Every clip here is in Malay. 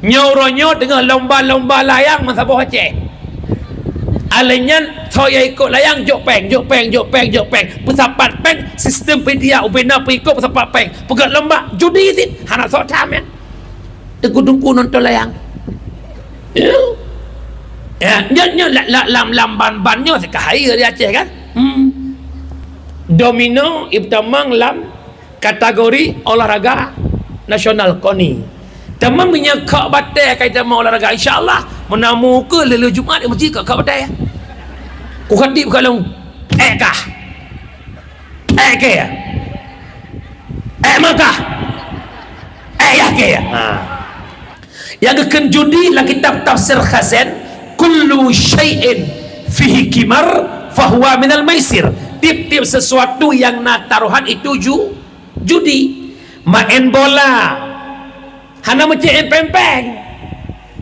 nyoronyo dengan lomba-lomba layang masa bawah Aceh. Alenyan saya ikut layang jok peng pesapat peng sistem pedia ubena pengikut pesapat peng pegat lomba judi sit anak sok cam ya dengku nonton layang ya nya lam ban-bannya sekahai di Aceh kan. Domino ibtamang lam kategori olahraga nasional KONI. Teman menyekak batai kaitan olahraga, insyaAllah menamu ke lelu Jumat di masjid kak batai ya. Ku khatib kalau kah ke ya makah ya ke ya. Yang akan judi lah kitab tafsir Khazin, kullu syai'in fihi kimar fahuwa minal maisir. Tip-tip sesuatu yang nak taruhan itu judi. Main bola hana macam pempeng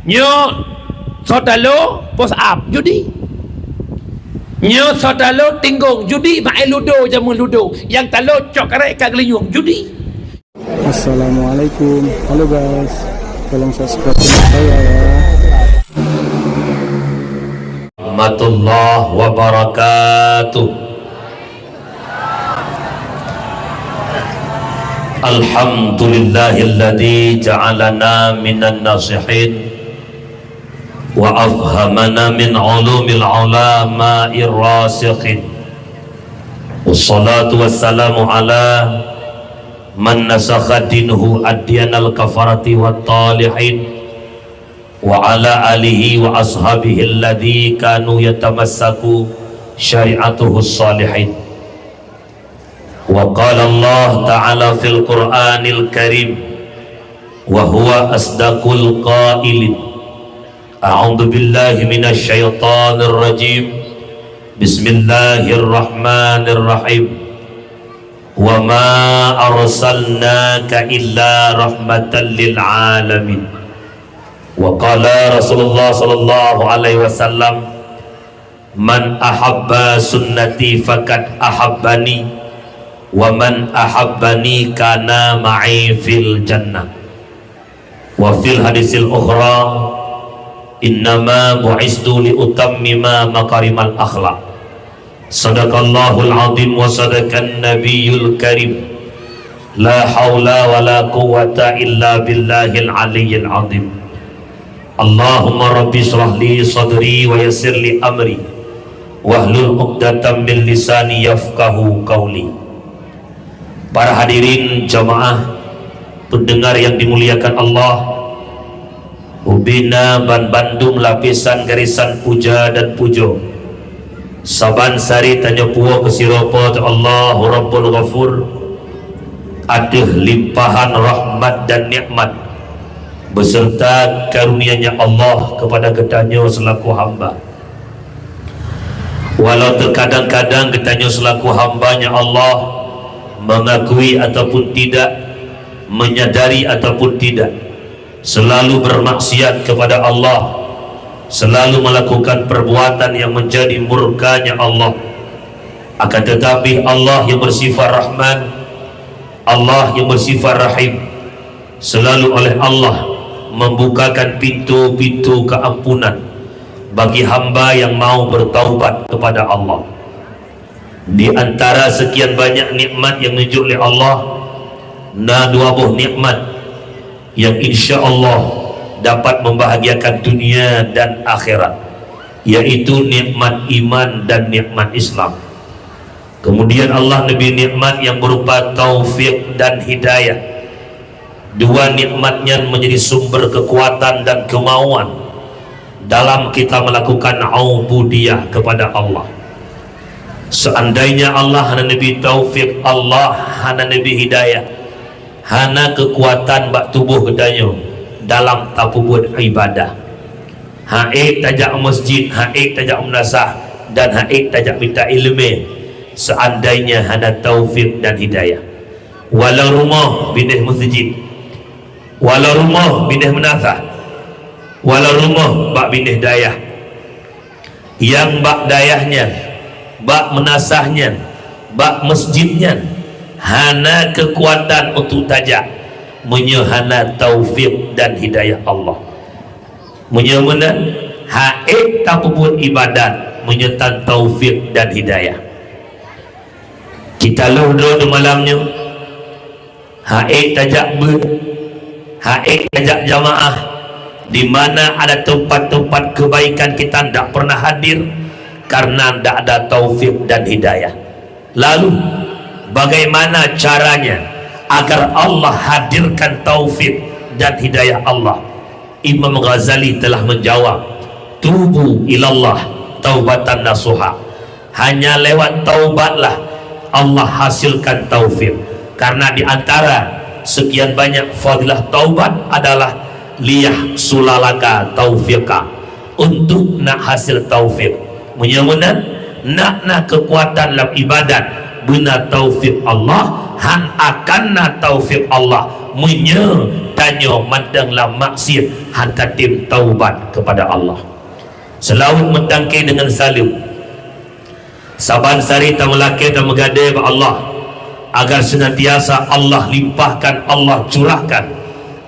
nyo sotalo pos up judi, nyo sotalo tinggung judi, main ludo jamu ludo, yang talo cok karek kat gelinyung judi. Assalamualaikum, halo guys, tolong subscribe channel saya ya. Warahmatullahi wabarakatuh. Alhamdulillahilladzi ja'alana minan nasihin wa afhamana min ulumil ulama'ir rasikhin. Wassalatu wassalamu ala man nasakha dinhu adyanal kafarati wat talihin wa ala alihi wa ashabihi alladzi kanu yatamassaku syari'atuhu salihin. Wa qala Allah ta'ala fil Qur'anil Karim wa huwa asdaqul qailin. A'udzu billahi minasy syaithanir rajim. Bismillahirrahmanirrahim. Wa ma arsalnaka illa rahmatan lil alamin. Wa qala Rasulullah sallallahu alaihi wasallam, man ahabba sunnati faqad ahabbani wa man ahabbani kana ma'i fil jannah. Wa fil hadisil ukhra, innama bu'istu li utammima makarimal akhlaq. Sadaqallahul azim wa sadaqan nabiyyul karim. La haula wa la quwwata illa billahil aliyyil azim. Allahumma rabbi shrah li sadri wa yassir li amri wahlul 'uqdatam min lisani yafqahu qawli. Para hadirin jamaah pendengar yang dimuliakan Allah, Ubina Ban Bandung lapisan garisan puja dan pujo saban sari tanya puo kesiropo Allah Rabbul Ghafur, aduh limpahan rahmat dan nikmat beserta karunia-Nya Allah kepada ketanyo selaku hamba. Walau terkadang-kadang ketanyo selaku hambanya Allah mengakui ataupun tidak, menyadari ataupun tidak, selalu bermaksiat kepada Allah, selalu melakukan perbuatan yang menjadi murkanya Allah. Akan tetapi Allah yang bersifat Rahman, Allah yang bersifat Rahim, selalu oleh Allah membukakan pintu-pintu keampunan bagi hamba yang mau bertaubat kepada Allah. Di antara sekian banyak nikmat yang ditunjuk oleh Allah, nah dua buah nikmat yang insya Allah dapat membahagiakan dunia dan akhirat, yaitu nikmat iman dan nikmat Islam. Kemudian Allah lebih nikmat yang berupa taufik dan hidayah. Dua nikmatnya menjadi sumber kekuatan dan kemauan dalam kita melakukan ubudiyah kepada Allah. Seandainya Allah hana nabi taufik, Allah hana nabi hidayah, hana kekuatan bak tubuh kedanyo dalam tapubut ibadah, haik tajak masjid, haik tajak menasah, dan haik tajak minta ilmu, seandainya hana taufik dan hidayah. Walau rumah binih masjid, walau rumah binih menasah, walau rumah bak binih dayah, yang bak dayahnya, bak menasahnya, bak masjidnya hana kekuatan untuk tajak, menyehana taufik dan hidayah Allah. Menyemunan haid tapupun ibadat menyertan taufik dan hidayah. Kita lalu di malamnya haid tajak haid tajak jamaah, di mana ada tempat-tempat kebaikan kita tidak pernah hadir karena tidak ada taufik dan hidayah. Lalu bagaimana caranya agar Allah hadirkan taufik dan hidayah Allah? Imam Ghazali telah menjawab, tubu ilallah taubatan nasuha. Hanya lewat taubatlah Allah hasilkan taufik. Karena di antara sekian banyak fadilah taubat adalah liyah sulalaka taufika, untuk nak hasil taufik. Menyemunan nak kekuatan dalam ibadat guna taufik Allah, han akan na taufik Allah tanyo mandanglah maksiat han katim taubat kepada Allah. Selalu mentangkai dengan salim saban sari tamelake dan megadai Allah agar senantiasa Allah limpahkan, Allah curahkan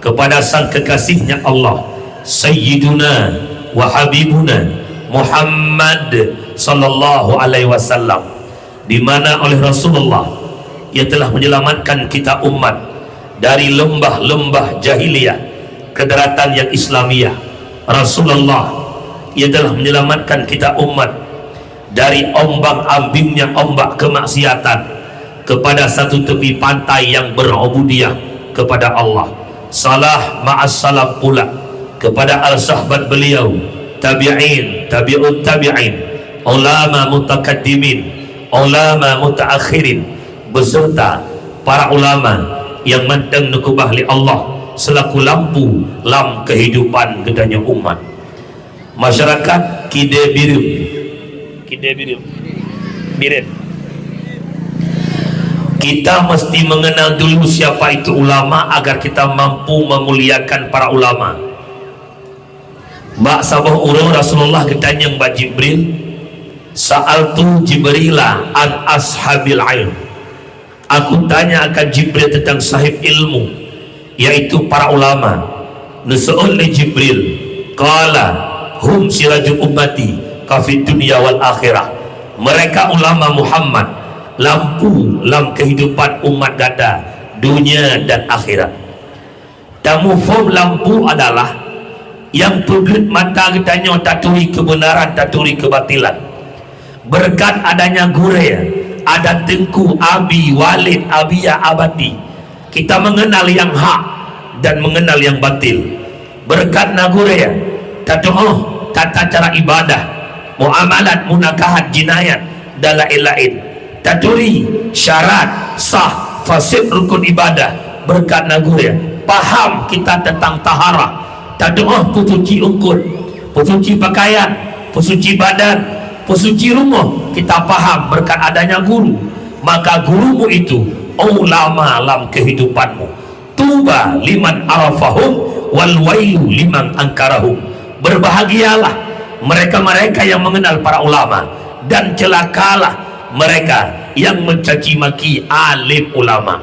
kepada sang kekasihnya Allah Sayyiduna wa Habibuna Muhammad sallallahu alaihi wasallam, di mana oleh Rasulullah ia telah menyelamatkan kita umat dari lembah-lembah jahiliyah ke daratan yang Islamiyah. Rasulullah ia telah menyelamatkan kita umat dari ombak-ambingnya ombak kemaksiatan kepada satu tepi pantai yang berubudiyah kepada Allah. Salah ma'as salam pula kepada al-sahabat beliau, tabi'in, tabi'ut tabi'in, ulama mutakaddimin, ulama mutaakhirin, beserta para ulama yang manteng nukubah li Allah selaku lampu lam kehidupan gedanya umat. Masyarakat Kide Birim kita mesti mengenal dulu siapa itu ulama agar kita mampu memuliakan para ulama. Mbak sabah urang Rasulullah ketanya Mbak Jibril, sa'altu Jibrila an ashabil ilm, aku tanya akan Jibril tentang sahib ilmu, yaitu para ulama. Nusu'ul li Jibril qala hum siraju ummati kafid dunia wal akhirah, mereka ulama Muhammad, lampu lam kehidupan umat gada dunia dan akhirat. Tamufum lampu adalah yang publik mata ketanya taturi kebenaran, taturi kebatilan. Berkat adanya gure, ada tengku, abi, walid, abiyah, abadi, kita mengenal yang hak dan mengenal yang batil. Berkat nagure, tatoh tata cara ibadah, muamalat, munakahat, jinayat dan lain-lain. Taturi syarat sah fasid rukun ibadah. Berkat nagure paham kita tentang taharah, tadoh pusuci ungkut, pusuci pakaian, pusuci badan, pusuci rumah, kita paham berkat adanya guru. Maka gurumu itu ulama dalam kehidupanmu. Tuba liman arafahum wal wailu liman angkarahum. Berbahagialah mereka-mereka yang mengenal para ulama, dan celakalah mereka yang mencaci maki alim ulama.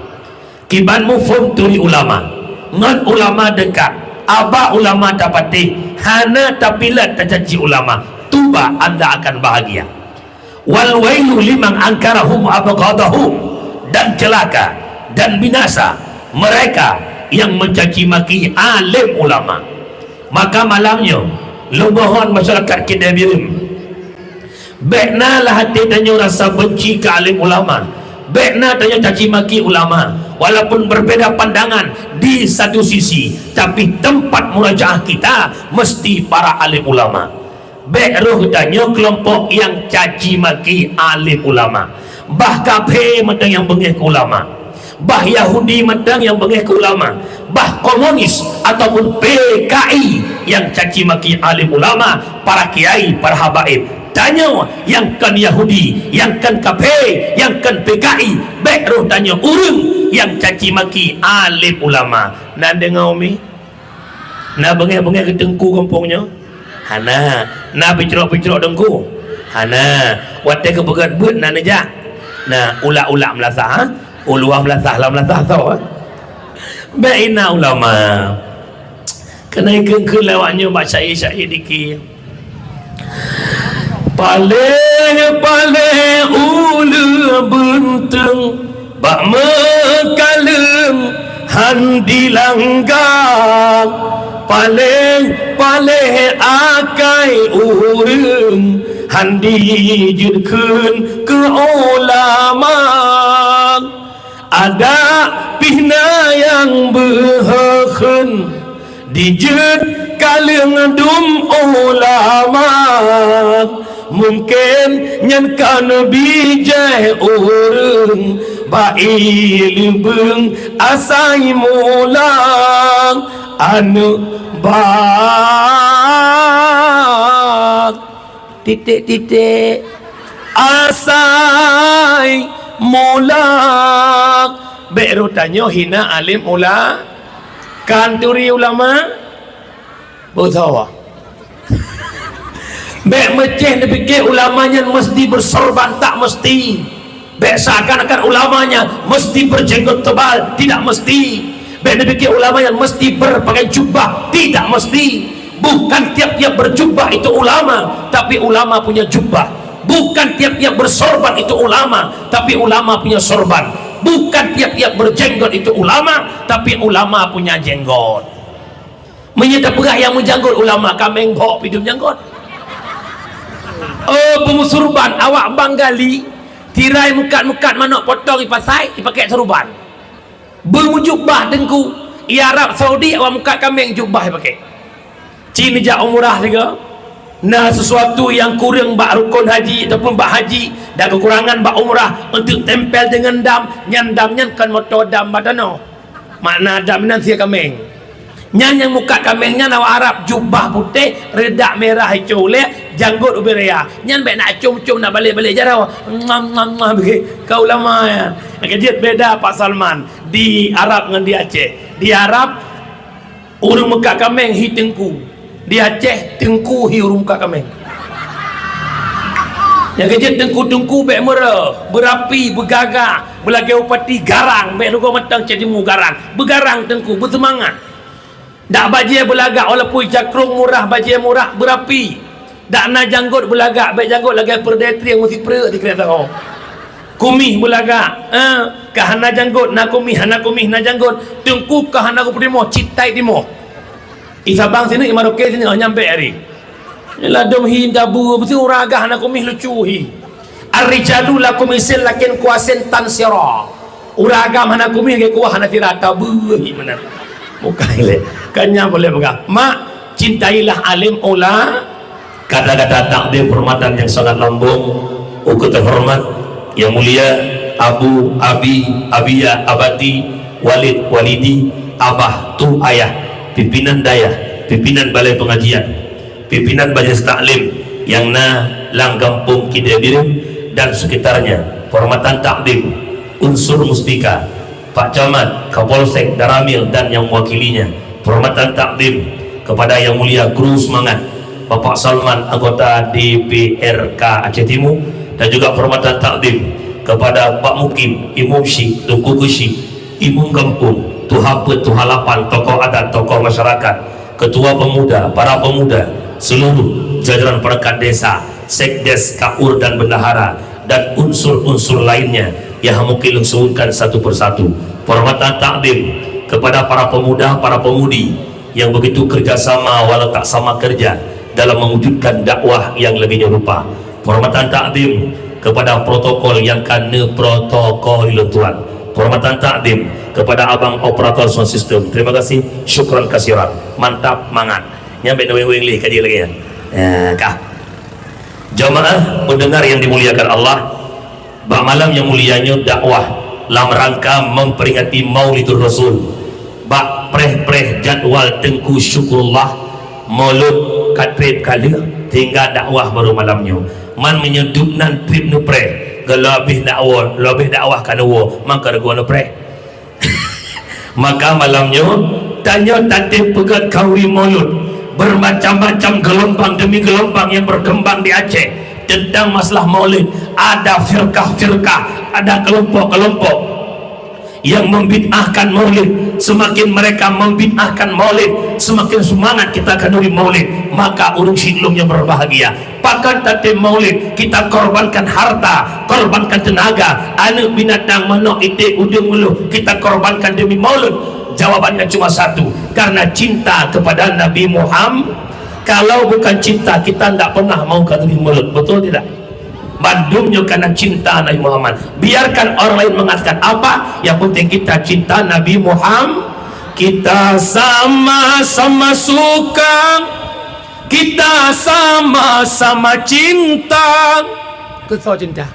Kiban mufum turi ulama, ngan ulama dekat, aba ulama dapati, hana tapilat tercaci ulama. Tuba, anda akan bahagia. Wal wailu liman angkarahum abghadahum, dan celaka dan binasa mereka yang mencaci maki alim ulama. Maka malamnya lumohon masyarakat Kide Birim, baikna lah hati tanya rasa benci ke alim ulama, baikna tanya caci maki ulama, walaupun berbeda pandangan di satu sisi, tapi tempat murajaah kita mesti para alim ulama. Baik roh tanya kelompok yang caci maki alim ulama, bah kafir medang yang bengih ke ulama, bah Yahudi medang yang bengih ke ulama, bah komunis ataupun PKI yang caci maki alim ulama, para kiai, para habaib. Tanya yang kan Yahudi, yang kan kafir, yang kan PKI, baik roh tanya urung yang caci maki alim ulama. Nak dengar umi? Nak bengih-bengih ke dengku kampungnya? Hana. Nak picrok-picrok dengku? Hana. Watai ke pegat but nak nejak? Nah, ulak-ulak melasah, ha? Uluah melasah lah melasah tau, ha? Baikna ulama. kenaikan ke lewatnya baca syair dikir. Paling ulu benteng bak mekalem handi langgang, paling akai urang handi judkeun ke ulama. Ada pihna yang beheken dijud kaleng dum ulama, mungkin nyankan bijai urang bail beng asai mulang anu bak titik-titik asai mulang. Beru tanya hina alim kanturi ulama betul. Bek meceh dipikir ulamanya mesti bersorban, tak mesti. Bek seakan-akan ulamanya mesti berjenggot tebal, tidak mesti. Bek dipikir ulamanya mesti berpakai jubah, tidak mesti. Bukan tiap-tiap berjubah itu ulama, tapi ulama punya jubah. Bukan tiap-tiap bersorban itu ulama, tapi ulama punya sorban. Bukan tiap-tiap berjenggot itu ulama, tapi ulama punya jenggot. Menyedap berah yang menjanggut ulama kameng kok hidup janggut. Oh, pemusurban awak banggali tirai mukat-mukat manok potong ipasai dipakai serban. Bermujubah dengku. I Arab Saudi awak mukat kambing jubah dipakai. Cina jak umrah juga. Nah, sesuatu yang kurang bak rukun haji ataupun bak haji dan kekurangan bak umrah untuk tempel dengan dam, nyan damnya kan motor dam badano. Makna dam nanti kambing. Nyan yang muka kambingnya awak Arab jubah putih, redak merah hijau lek, janggut uberia. Nyan baik nak cum-cum nak balik-balik jarau. Ngam begini. Kau lama ya. Kejut beda Pak Salman di Arab dengan di Aceh. Di Arab urang muka kambing hi tengku. Di Aceh tengku hi urang muka kambing. Yang kejut tengku-tengku baik merah, berapi, bergagak, belagi upati garang, baik lugu matang cedimu garang. Bergarang tengku, bersemangat. Dak bajie belagak walaupun cakrung murah bajie murah berapi. Dak na janggut belagak baik janggut lagi perdetri yang mesti perut dikira tahu. Kumih belagak. Kahana janggut na kumih na janggut. Tengku kahana ku primo citai timo. Isabang sini Maroke sini nyampe hari. Ila dom hi dabu mesti uragah na kumih lucuhi. Ar-rijalu lakum isil lakin kuasin tansira. Uragam hana kumih ke kuah hana tirata buhi benar. Bukan ile. Kanya boleh pegang. Mak, cintailah alim Kata-kata takdim hormatan yang sangat lambung, ukut terhormat yang mulia Abu Abi Abiya Abati Walid Walidi Abah tu ayah pimpinan daya, pimpinan balai pengajian, pimpinan majelis taklim yang lang kampung Kidabirim dan sekitarnya. Hormatan takdim unsur mustika Pak Camat, Kapolsek, Daramil dan yang mewakilinya. Hormatan takdim kepada yang mulia Guru Semangat Bapak Salman, anggota DPRK Aceh Timur, dan juga hormatan takdim kepada Pak Mukim, Imam Syih, Tungku Kushi, Imam Kampung, Tuhapa, Tuhalapan, tokoh adat, tokoh masyarakat, ketua pemuda, para pemuda, seluruh jajaran perangkat desa, sekdes, kaur dan bendahara, dan unsur-unsur lainnya yang mungkin langsungkan satu persatu. Hormatan takdim kepada para pemuda, para pemudi yang begitu kerjasama walau tak sama kerja dalam mewujudkan dakwah yang lebih nyerupa. Hormatan takdim kepada protokol yang kena protokol Tuan. Hormatan takdim kepada abang operator sound system. Terima kasih, syukran kasiran, mantap, mangat. Nyampe weng-weng lih kaji lagi ya. Kah. Jamaah pendengar yang dimuliakan Allah, bak malam yang mulianya dakwah dalam rangka memperingati Maulidur Rasul. Bak preh-preh jadwal tengku syukurullah maulud katrip kali tinggal dakwah baru malamnya. Man menyedup nan trip nu preh gelabih dakwah kana wo maka rego nu preh. Maka malamnya tanya tatip pegat kauri maulud bermacam-macam gelombang demi gelombang yang berkembang di Aceh tentang masalah maulid. Ada firqah-firqah, ada kelompok-kelompok yang membid'ahkan maulid semakin mereka membid'ahkan maulid, semakin semangat kita kanuri maulid, maka urung silumnya berbahagia. Pakan tadi maulid kita korbankan harta, korbankan tenaga, anak binatang manok ide udung ulu kita korbankan demi maulid. Jawabannya cuma satu, karena cinta kepada Nabi Muhammad. Kalau bukan cinta, kita tidak pernah mau kanuri maulid, betul tidak? Bandungnya karena cinta Nabi Muhammad. Biarkan orang lain mengatakan apa, yang penting kita cinta Nabi Muhammad. Kita sama-sama suka, kita sama-sama cinta. Kesal cinta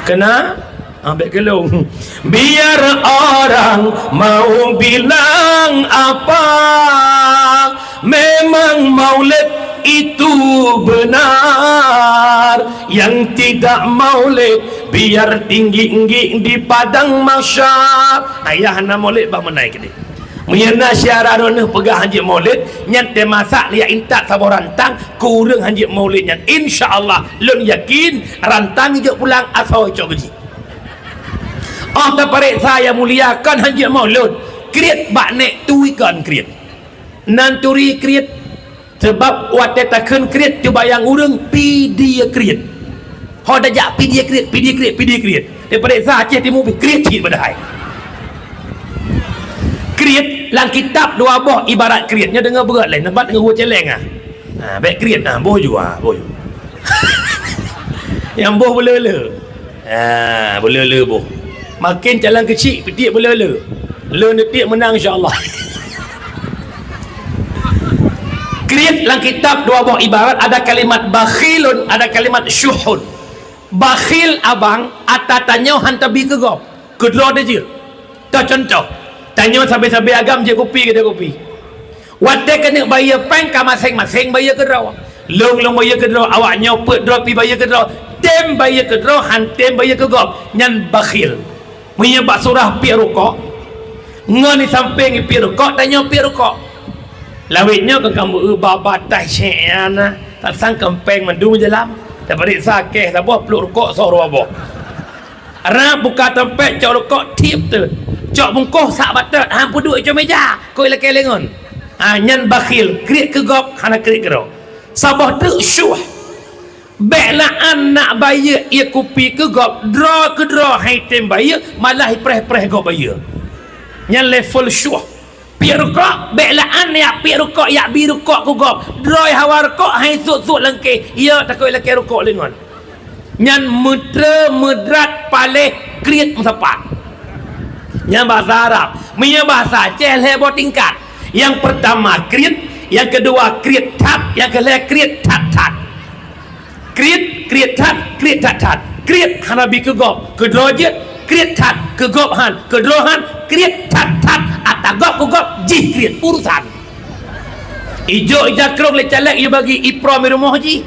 kena ambil gelung. Biar orang mau bilang apa, memang maulid itu benar. Yang tidak maulid biar tinggi-tinggi di padang mahsyar. Ayah na maulid bang menaik ni Muyana syararun pegah hanjit maulid nyan te masak dia intak sabo rantang kurang hanjit maulid nyan. InsyaAllah lun yakin rantang je pulang asal cok gaji. Oh taparik saya muliakan hanjit maulid kriat bak nek tuikan kriat nanturi kriat sebab wate takkan kriat tu bayang urang pi dia kriat ho dajak pi dia kriat daripada saja timu kriat hit badai kriat lang kitab dua boh ibarat kriatnya dengan berat lain nampak dengan celeng baik kriat boh juga boh yang boh boleh-boleh boleh-boleh boh makin jalan kecil petik boleh-boleh le netik menang insya-Allah. Kriat dalam kitab dua buah ibarat ada kalimat bakhilun, ada kalimat syuhun. Bakhil abang atatannya hantabi ke gop kedua dia je tak contoh tanya sampai-sampai agam je kopi ke dia kopi wate kena bayar peng ka masing-masing bayar ke draw long bayar ke draw awaknya pet draw pi bayar ke draw tem bayar ke draw hantem bayar ke gop nyan bakhil punya bak surah pi rukuk ngani samping pi rukuk tanya pi rukuk lawitnya ke kamu babatai syana tak sang kempeng mendu dalam daripada sakit tak buat peluk rukuk suruh apa arah buka tempat cok rukuk tip tu cok bungkuh sak batat hampu duduk cok meja kau ilake lengon nyan bakhil krik ke gop hana krik ke sabah tu syuh baiklah anak bayar ia kopi ke gop draw ke draw hai tem bayar malah preh-preh gop bayar nyan level syuh pi rukuk baiklah anak pi rukuk yak bi rukuk ku gop draw hawa rukuk hai suk-suk lengke ia tak kau ilake rukuk lengon nyan mudrat paleh kriat musapat nyan bahasa Arab punya bahasa Aceh lebo tingkat yang pertama kriat yang kedua kriat tat yang ketiga kriat tat kriat tat kriat hanabi ke gop ke drojit kriat tat ke gop han ke drohan kriat tat atau gop ke gop jih kriat urusan ijo jakrong le calek ia bagi iprom rumah haji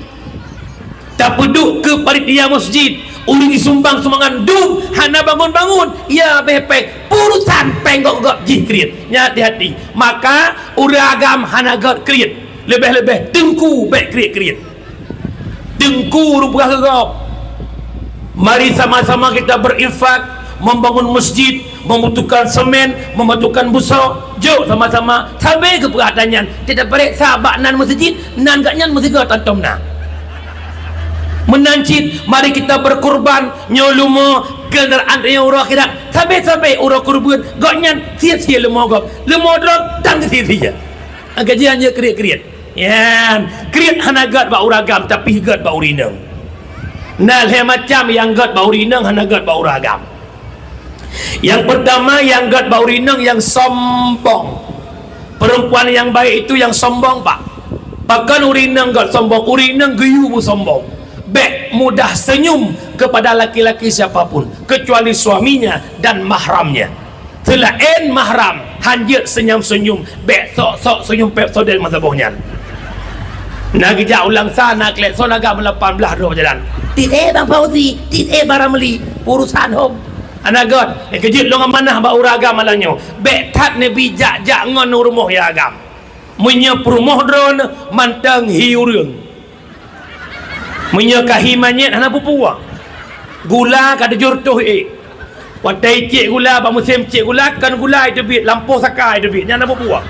tak peduk ke panitia masjid uri disumbang sumbangan dum hana bangun-bangun ya bepek urusan penggok gop jih kriat nya hati-hati maka uragam hana gop kriat lebih-lebih tengku baik kriat dengku rupah kegop. Mari sama-sama kita berinfak membangun masjid, membutuhkan semen, membutuhkan busa. Jom sama-sama sampai ke perhatian tidak berik sahabat nan masjid nan gak nyan masjid tantom na menancit. Mari kita berkorban nyolumo kenderaan yang urah akhirat sampai urah kurban gak nyan sia-sia lemo gop lemo drog tang sia-sia gajian je kriat yan kriat hanagat ba uragam tapi gat ba urinang nah le macam yang gat ba urinang hanagat ba uragam. Yang pertama yang gat ba urinang yang sombong. Perempuan yang baik itu yang sombong pak bahkan urinang gat sombong urinang geyu bu sombong bek mudah senyum kepada laki-laki siapapun kecuali suaminya dan mahramnya. Selain mahram hanjir senyum-senyum bek sok-sok senyum pep sodel mazhabohnya. Nak kerja ulang sana klet so naga 18 dah berjalan tit bang Fauzi tit barang meli urusan hom anak god kejut long amanah ba uragam malanyo bek tat ne bijak jak ngon rumah ya agam munya perumah drone mantang hiurung munya kahimanyet hana pupua gula kada jurtuh Watai cik gula, ba musim cik gula kan gula itu bit lampu sakai itu bit. Nyana buah.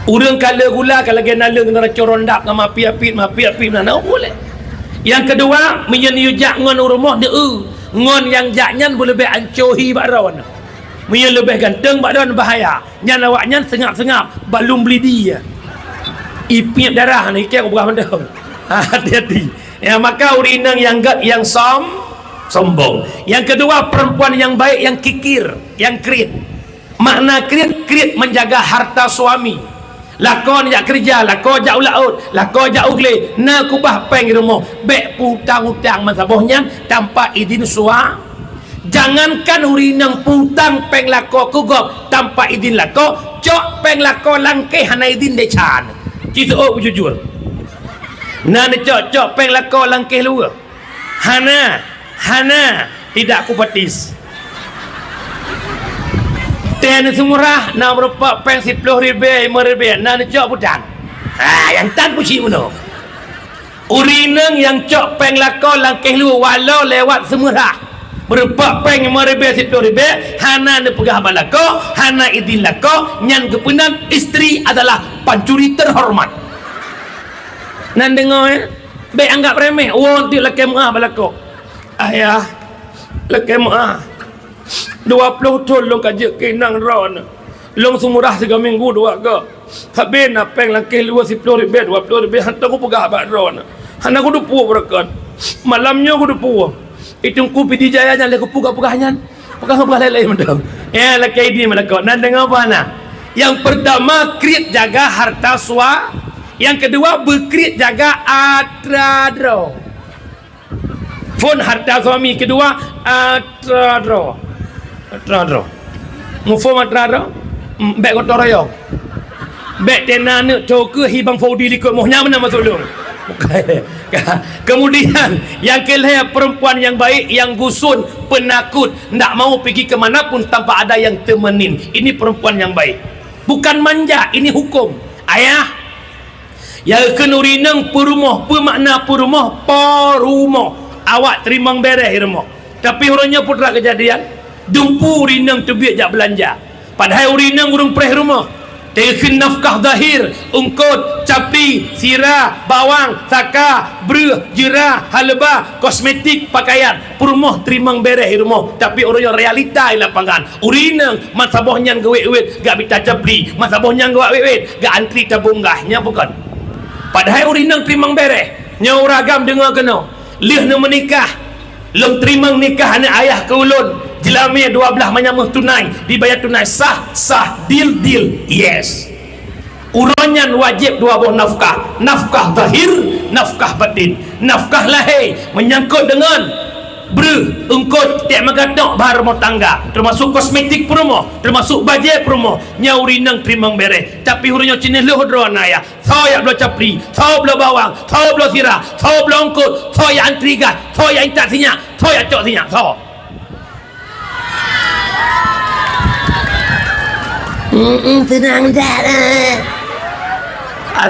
Urang kala gula kalau gen nalung nara corondap ngama api-api mana boleh. Yang kedua, menyen yujak ngon rumah dia ngon yang jaknyan boleh lebih ancohi bakron. Menyen lebih ganteng bakron bahaya. Nyan awaknya sengap-sengap balum beli dia. Ipip darah ni kek bukan mendem. Hati-hati. Ya, maka urinang yang sombong. Yang kedua, perempuan yang baik yang kikir, yang krit. Makna krit menjaga harta suami. Lakon jak kerja, lakon jak ulaut, lakon jak ugle, na kubah peng rumah, bek putang-utang masabohnya tanpa izin suami. Jangankan urinang putang peng lako kugop tanpa izin lako, cok peng lako langkeh hana izin decan. Kita jujur. Nah ni cok peng lako langkeh luar. Hana tidak kupatis. Ten semurah na berupa peng 10 ribu 5 ribu na ni cok putang. Yang tan pusi mana? Urinang yang cok peng lako langkeh luar walau lewat semurah. Berupa peng 5 ribu 10 ribu hana ni pegah balako, hana izin lako, nyan kepunan isteri adalah pancuri terhormat. Nan dengar baik anggap remeh. Oh ti laki muah balako. Ayah laki muah 20 tahun long kajak kinang ron. Long sumurah 3 minggu 2 ke. Habis na peng laki luar 10 ribu 20 ribu hantar ku pegah bak ron. Hana ku dupu berakan. Malamnya ku dupu. Itu ku pidi jayanya le ku pugah-pugahnya. Pugah-pugah lelai mendam. Ya laki ini balako. Nan dengar apa na? Yang pertama krit jaga harta suami. Yang kedua berkrit jaga atradro. Fon harta suami. Kedua atradro. Ngufum atradro. Bek kotor raya. Bek tenana coke hibang faudi likut mohnya mana masulung. Kemudian yang kelima perempuan yang baik, yang gusun, penakut, tak mau pergi ke manapun tanpa ada yang temenin. Ini perempuan yang baik. Bukan manja, ini hukum. Ayah, yang kenurinang perumah, pemakna perumah, porumah. Awak terima beres rumah. Tapi orangnya putra kejadian, dumpu urinang terbiak jak belanja. Padahal urinang urung pereh rumah. Tekin nafkah zahir, ungkut, capi, sirah, bawang, saka, beruh, jerah, halba, kosmetik, pakaian. Perumah terima beres rumah. Tapi orangnya realita di lapangan. Urinang, masabohnya gawet-wet, gak bita capli. Masabohnya gawet-wet, gak antri tabunggahnya bukan. Padahal urinang terima beres. Nyau ragam dengar kena. Lih nak menikah. Long terima nikah anak ayah ke ulun. Jelami 12 menyambut tunai. Dibayar tunai. Sah. Deal. Yes. Uranyan wajib 2 buah nafkah. Nafkah zahir, nafkah batin. Nafkah lahir menyangkut dengan engkau tiap magatok bahar rumah tangga, termasuk kosmetik perumah, termasuk baju perumah. Nyauri nang trimang beres. Tapi hurunyo cini leh hodron ayah. Saya bela capri, saya bela bawang, saya bela sirah, saya bela ungkut, saya antri gas, saya intak sinyak, saya cok sinyak, saya. Tenang dah.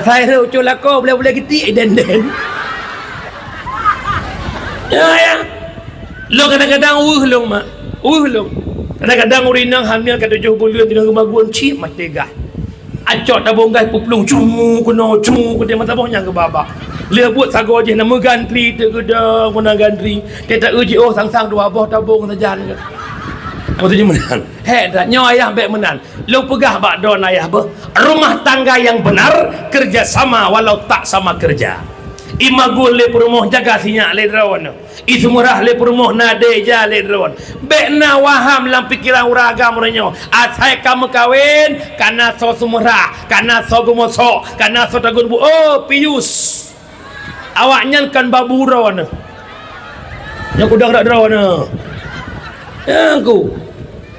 Saya ucul aku boleh ketik dan. Ya. Lo kadang-kadang long mak. Long. Kadang-kadang urinang hamil ke 7 bulan tidak kemaguan cip matega. Acok tabung gas puplung cumu ke dia mata bawahnya ke babak. Dia buat sago je nama gantri tu kedang guna gantri. Dia tak uji sang-sang 2 buah tabung saja ke. Apa tu menang? Tak nyawa ayah baik menang. Lo pegah bak don ayah ber. Rumah tangga yang benar kerja sama walau tak sama kerja. Imagul le perumah jaga sinyak le drawan. Ismurah le perumah nade ja le drawan. Bekna waham dalam pikiran uragam renyo. Asai kamu kawin karena so sumurah, karena so gumoso, karena so tagun bu. Oh, pius. Awaknya kan baburon. Yang kudak dak drawan. Aku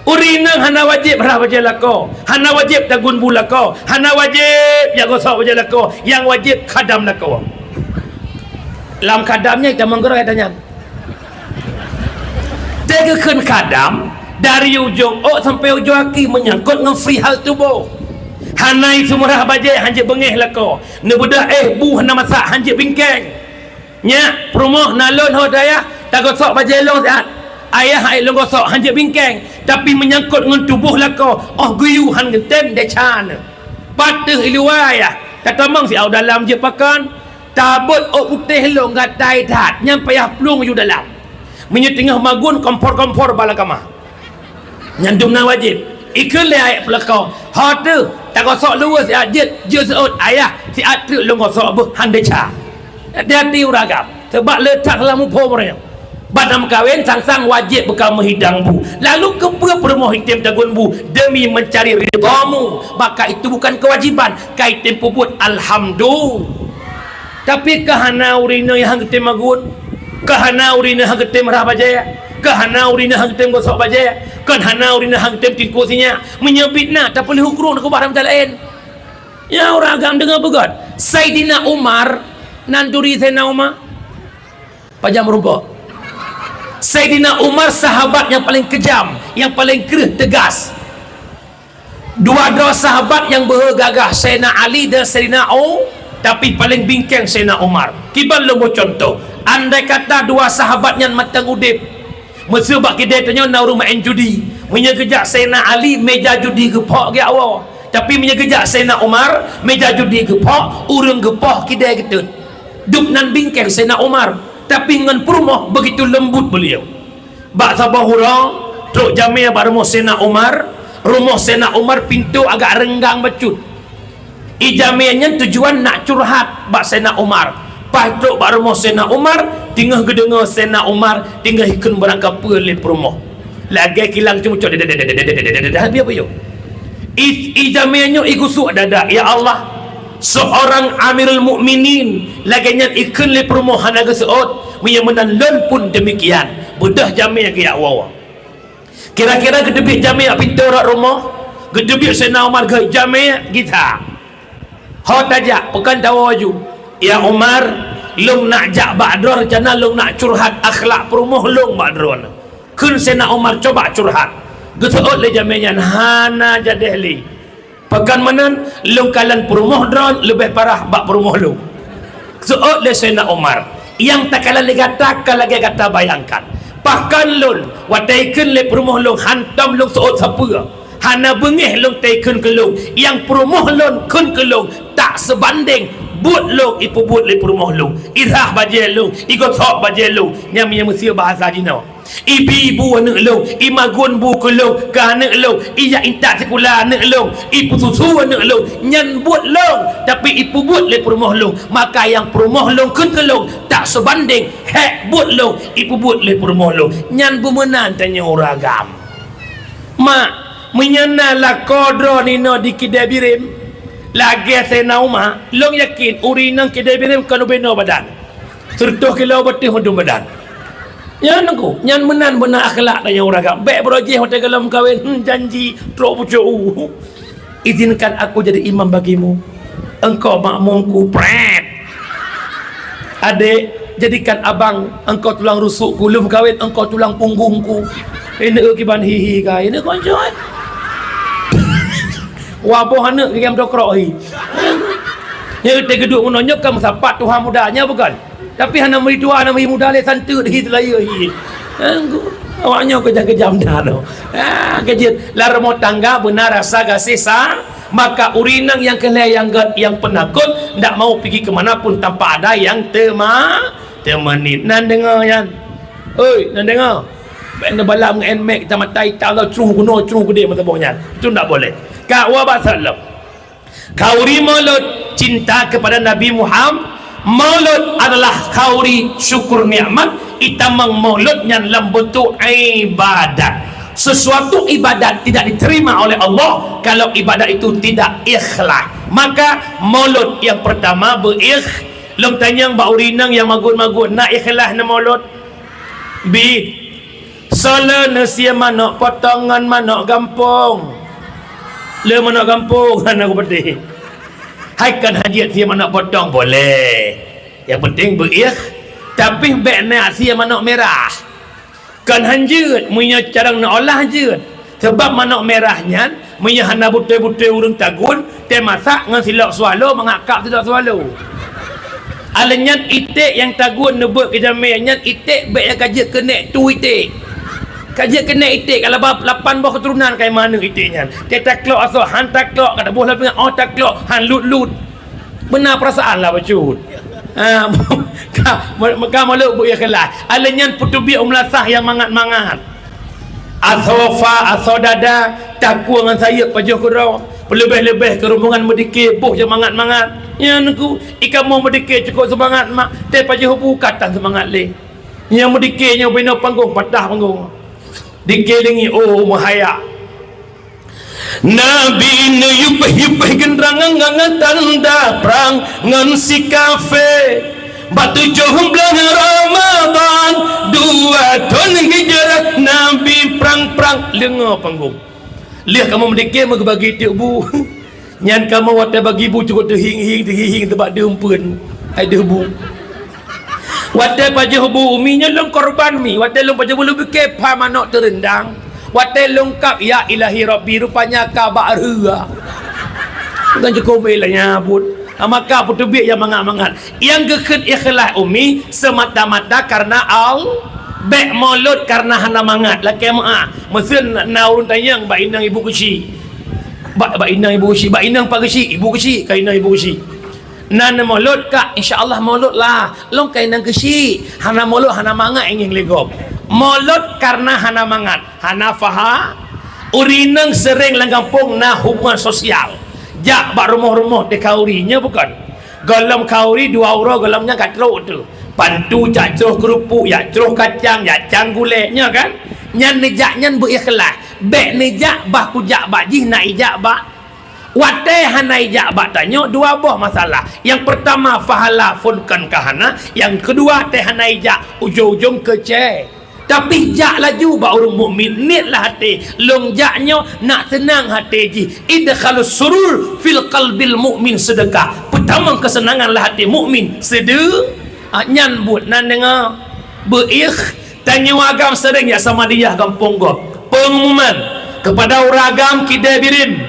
urinang hana wajib berah wajib lako. Hana wajib tagun bu lako. Hana wajib jago so wajib lako. Yang wajib khadam lako. Lam kadamnya kita menggerak tanya. Tegakan kadam dari ujung sampai ujung kaki menyangkut dengan free hal tubuh. Hanai sumurah bajai hanjit bengih lako. Nebudah buh na masak hanjit bingkeng. Nya perumah nalon ho daya tak gosok bajai long sihat. ayah ai long gosok hanja bingkeng tapi menyangkut dengan tubuh lako guyu han getem de chan patih iluaya kata mang si au dalam je pakan tabut putih long gatai that nyam payah plung yu dalam menyetengah magun kompor-kompor balakama nyandum na wajib ikut le ayat pelakau hatu tak gosok luas si ajit je seut ayah si atu long gosok bu han de cha hati-hati uragam sebab letak dalam mumpah mereka badam kahwin sang-sang wajib bekal menghidang bu lalu kepua permoh hitam tagun bu demi mencari ridhamu maka itu bukan kewajiban kaitim puput alhamdulillah tapi kahana urina yang ketim magun kahana urina yang ketim merah bajaya kahana urina yang ketim gosok bajaya kahana urina yang ketim tingkusinya menyebitna tak boleh hukum ke barang lain ya orang agam dengar begat Saidina Umar nanduri Saidina Umar pajam rumput Saidina Umar sahabat yang paling kejam, yang paling kerih tegas. Dua-dua sahabat yang bergagah, Saidina Ali dan Saidina tapi paling bingkeng Saidina Umar. Kiban logo contoh, andai kata dua sahabat yang matang udip, mesti bak kedai tanya nak rumah main judi. Punya kejak Saidina Ali meja judi gepok ke awal. Tapi punya kejak Saidina Umar meja judi gepok, urang gepok kedai ketut. Duk nan bingkeng Saidina Umar. Tapi dengan perumah begitu lembut beliau. Bak sabah hurang truk jamia bar rumah Saidina Umar pintu agak renggang becut. Ijamianya tujuan nak curhat bak Saidina Umar. Pas truk bar rumah Saidina Umar tinggal gedengar Saidina Umar tinggal ikun berangkat pelih perumah. Lagi kilang cuma cok dah biar apa yo. Ijamianya igusuk dada ya Allah. Seorang Amirul Mukminin laganya ikun le permohan aga seot menyamanan lon pun demikian bedah jami ke awal kira-kira gedebik jami pintu rak rumah gedebik Saidina Umar ke jami kita hot aja pekan tawaju ya Umar long nak jak bador jana long nak curhat akhlak perumah long badron kun Saidina Umar coba curhat geseot le jaminya hana jadehli pekan manan long kalan perumah dron lebih parah bak perumah long seot le Saidina Umar yang tak kalan legata lagi kata bayangkan pakan lon wataikan le perumah long hantam long seot sapua hana bengih long taikun ke long yang perumah long kun ke long tak sebanding but long ipu but le perumah long irah bajel long ikut hok bajel long nyam yang mesti bahasa Cina ibu-ibu anak long imagun bu ke long ke anak long iya intak sekolah anak long ibu susu anak long nyan buat long tapi ibu buat le perumah long maka yang perumah long kun ke long tak sebanding hek buat long ibu buat le perumah long nyan bumenan tanya uragam mak menyanalah kodro nino di kedai birim lagi Saidina Umar long yakin urinang kedai birim kanu beno badan sertuh kilau betih untuk badan ya nangku nyan menan benar akhlak tanya uragam baik berojeh hotel dalam kahwin janji trok pucuk izinkan aku jadi imam bagimu engkau makmumku pret adik jadikan abang engkau tulang rusukku lum kahwin engkau tulang punggungku ini kiban hihi ka ini koncoy waboh anak kiam dokrok hi ya te geduk menonyok kamu sapat Tuhan mudanya bukan tapi hana meridua hana muda le santu di telaya hi awaknya kejam-kejam dah tu kejit lar rumah tangga benar rasa kasih maka urinang yang kelai yang penakut ndak mau pergi ke mana pun tanpa ada yang temanit nan dengar yan oi nan dengar benda balam dengan enmek kita matai tak tahu curuh kuno curuh gede mata bawahnya itu ndak boleh ka wa basallam kauri maulud cinta kepada Nabi Muhammad maulud adalah kauri syukur nikmat itamang maulud yang dalam bentuk ibadat sesuatu ibadat tidak diterima oleh Allah kalau ibadat itu tidak ikhlas maka maulud yang pertama long tanyang baurinang yang magun-magun nak ikhlas na maulud bi sala nasia manok potongan manok gampung le manok gampung kan aku pedih haikan hajat sia manok potong boleh yang penting tapi bekna sia manok merah kan hanjut punya carang nak olah hanjut sebab manok merahnya punya hana butai-butai urang tagun dia masak dengan silap swallow mengakap silap swallow alanya itik yang tagun nebut ke jamiannya itik bek yang kajak kenek tu itik Kajian kena itik kalau 8 buah keturunan kayak mana itiknya. Dia tak kelok asal han tak kelok kata boleh dengan oh tak kelok han lut. Benar perasaan lah bacut. Maka malu bu ikhlas. Alanyan putubi umlasah yang mangat-mangat. Asofa asodada takwa dengan saya pajuh kurau. Lebih-lebih ke rombongan merdeka boh yang mangat-mangat. Ya aku ikan mau merdeka cukup semangat mak. Tapi pajuh bukan semangat le. Yang merdekanya bina panggung patah panggung. Dikelingi oh mahaya Nabi ne yupah gendrang ngangan tanda perang ngan si kafe batu johong bulan Ramadan 2 tahun hijrah Nabi perang lengo panggung lihat kamu merdeka mau bagi tiuk bu nyan kamu watai bagi bu cukup terhing tempat dempun hai debu watai pajah bu uminya long korban mi watai long pajah bulu bukit pa manok terendang watai lengkap ya ilahi rabbi rupanya kabak rua bukan cukup belanya pun maka putubik yang mangat-mangat yang kekut ikhlas umi semata-mata karena bek mulut karena hana mangat laki mesin naurun tanyang bak inang ibu kecil bak inang ibu kecil bak inang pak kecil ibu kecil kainang ibu kecil nan mulut kak insyaallah mulut lah long kainang kecil hana mulut hana mangat ingin legop mulut karena hana mangat hana faha urinang sering lang kampung na hubungan sosial jak bak rumah-rumah de kaurinya bukan galam kauri 2 euro galamnya katrok tu pantu jak ceruh kerupuk ya ceruh kacang ya cang guleknya kan nyan nejak nyan berikhlas bek nejak bah kujak bak jih nak ijak bak watai hana ijak bak tanya 2 buah masalah yang pertama fahala funkan kahana yang kedua teh hana ijak ujung-ujung kece tapi jak laju bak orang mukmin nitlah hati longjaknya nak senang hati ji idkhalus surur fil qalbil mukmin sedekah pertama kesenanganlah hati mukmin nyan but nan dengar tanya agam sering ya sama dia kampung gop pengumuman kepada orang agam kidai birin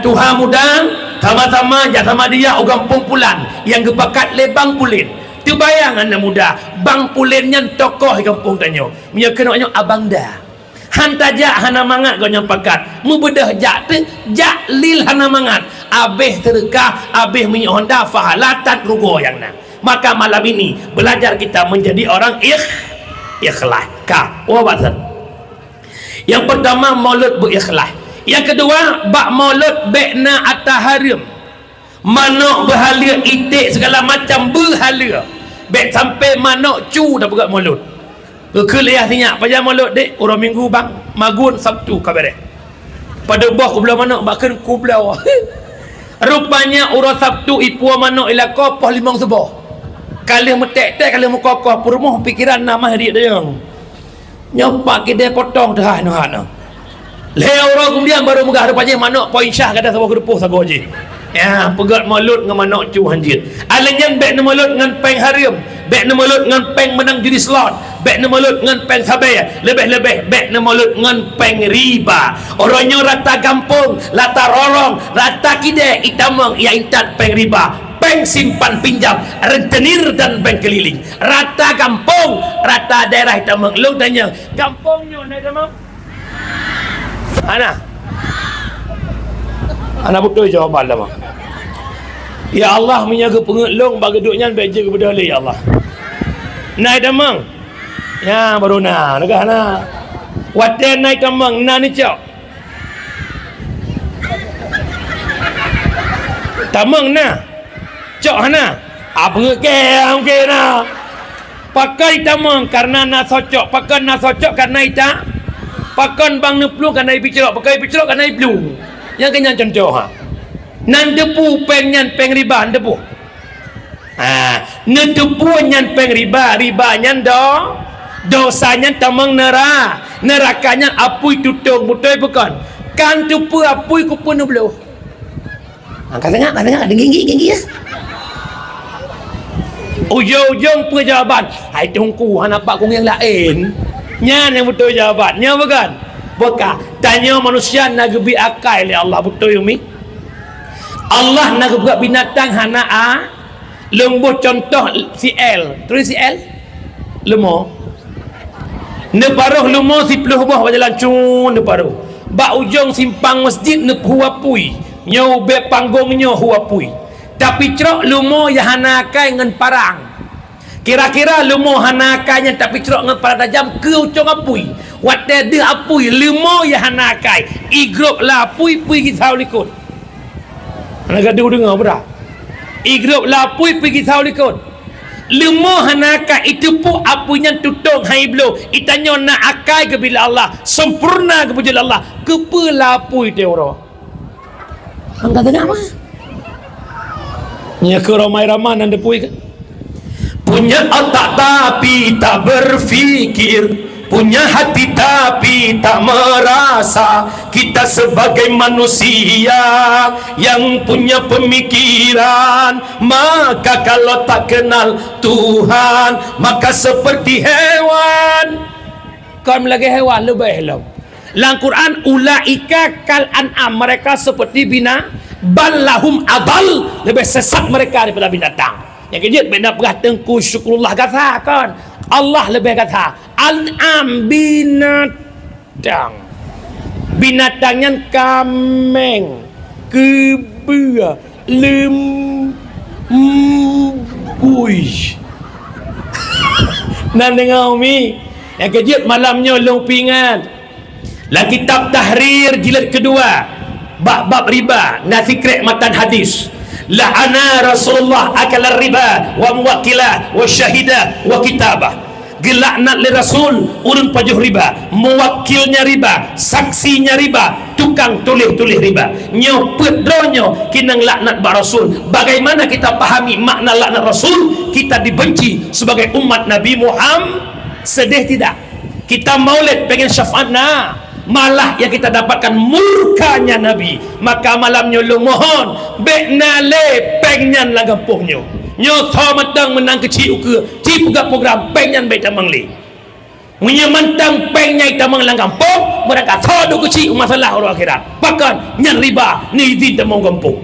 Tuhan mudah sama-sama ya sama dia orang pengpulan yang kebakat lebang pulin tu bayang anak muda bang pulinnya tokoh kampung tanya punya kenanya abang dah hantajak hana mangat kau yang pakat mu bedah jak lil hana mangat abih terkah abih minyak honda fahalatan rugo yang na maka malam ini belajar kita menjadi orang ikhlas wawatan yang pertama maulud berikhlas yang kedua bak maulud bekna ataharim manok berhala itik segala macam berhala bek sampai manok cu dah berat maulud kekeliah tinyak pajak maulud dek orang minggu bang magun sabtu kabareh pada bawah kubla manok bahkan kubla rupanya orang sabtu ipua manok ila kopoh 5 sebuah kali metek-tek kali mukokoh purmuh pikiran nama dia yang nyopak kita potong dah leh orang kemudian baru megah rupanya manok poin syah kata sebuah kerupuh sago je ya pegat malut dengan manok cu hanjir alanyan bek na malut dengan peng harim bek na malut dengan peng menang judi slot bek na malut dengan peng sabai lebih-lebih bek na malut dengan peng riba orangnya rata kampung rata rorong rata kide itamang ya intat peng riba peng simpan pinjam rentenir dan peng keliling rata kampung rata daerah itamang lu tanya kampungnya naik tamang anak betul jawapan lama ya Allah menjaga pengelong bagi duduknya beja kepada Allah ya Allah naik damang ya baru negah waten naik damang ni cok damang cok apa ngeke pakai damang karena socok pakai socok karena ita pakan bang neplu kan naik picelok pakai picelok kan naik blue yang kenyang contoh nan depu pengnyan peng riba depu nedepu nyan peng riba nyan dosanya tamang nerakanya apui tutung betul bukan kan depu apui kupun blue katanya ada ginggi ya ujung penjawaban hai tungku hanapak kong yang lain nyan yang betul jawabannya bukan tanya manusia nak gebi akal ya Allah betul yumi Allah nak buat binatang hana lembu contoh si L tulis si L lembu Neparuh lumo si peluh buah jalan cun neparuh. Ba ujung simpang masjid nep huapui. Nyau be panggungnya huapui. Tapi cerok lumo ya hanakai ngan parang. Kira-kira lumo hanakainya tapi cerok ngan parang tajam ke ujung apui. Wat dia apui lumo ya hanakai. Igrup lapui pui kita likut. Anak gaduh dengar berah. Igrup lapui pui kita likut. Lumo hanaka itu pun apunya tutung hai blo itanyo na akai ke bila Allah sempurna ke puja Allah kepelapui teoro angkat tengah mah nya ke ramai-ramai nanda pui ke punya otak tapi tak berfikir punya hati tapi tak merasa kita sebagai manusia yang punya pemikiran maka kalau tak kenal Tuhan maka seperti hewan kan lagi hewan lebih helom dalam Quran ulaika kal an'am mereka seperti ballahum adal lebih sesat mereka daripada binatang yang kejut benda bertengku syukurullah kata kan Allah lebih kata an'am binatangnya kameng kebua lembuy nan dengar mi yang kejut malamnya lumpingan la kitab tahrir jilid kedua bab riba nasi krek matan hadis la'ana Rasulullah akal riba wa muwakilah wa syahidah wa kitabah gelaknat le Rasul urun pajuh riba mewakilnya riba saksinya riba tukang tulis riba nyopet donyo kinang laknat ba Rasul. Bagaimana kita pahami makna laknat Rasul? Kita dibenci sebagai umat Nabi Muhammad. Sedih tidak? Kita maulid pengen syafaatna malah yang kita dapatkan murkanya Nabi. Maka malamnya lu mohon beknale pengen langgampuhnya nyo tho matang menang kecil ke ci puga program pengen baik tamang li munya mantang pengen tamang langgampung mereka tho do kecil masalah orang akhirat bahkan nyan riba ni izin tamang gampung.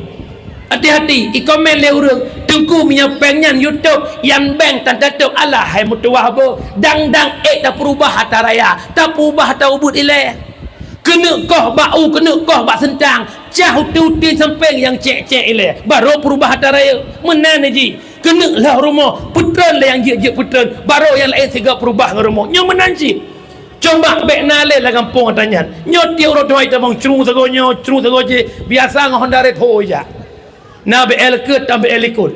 Hati-hati ikomen le urang tungku punya pengen YouTube yang bank tanda tok Allah hai mutuwahbo dang tak perubah hata raya tak perubah hata ubud ile kena koh bau kena koh bak sentang cah uti samping yang cek ile baru perubah hata raya menan ji kena lah rumah putran lah yang je putran baru yang lain tiga perubah rumah nyo menan ji coba bek nale lah kampung tanya nyo tiau ro tuai tabang cru sago je biasa ngondare thoja na be el ke tambe elikut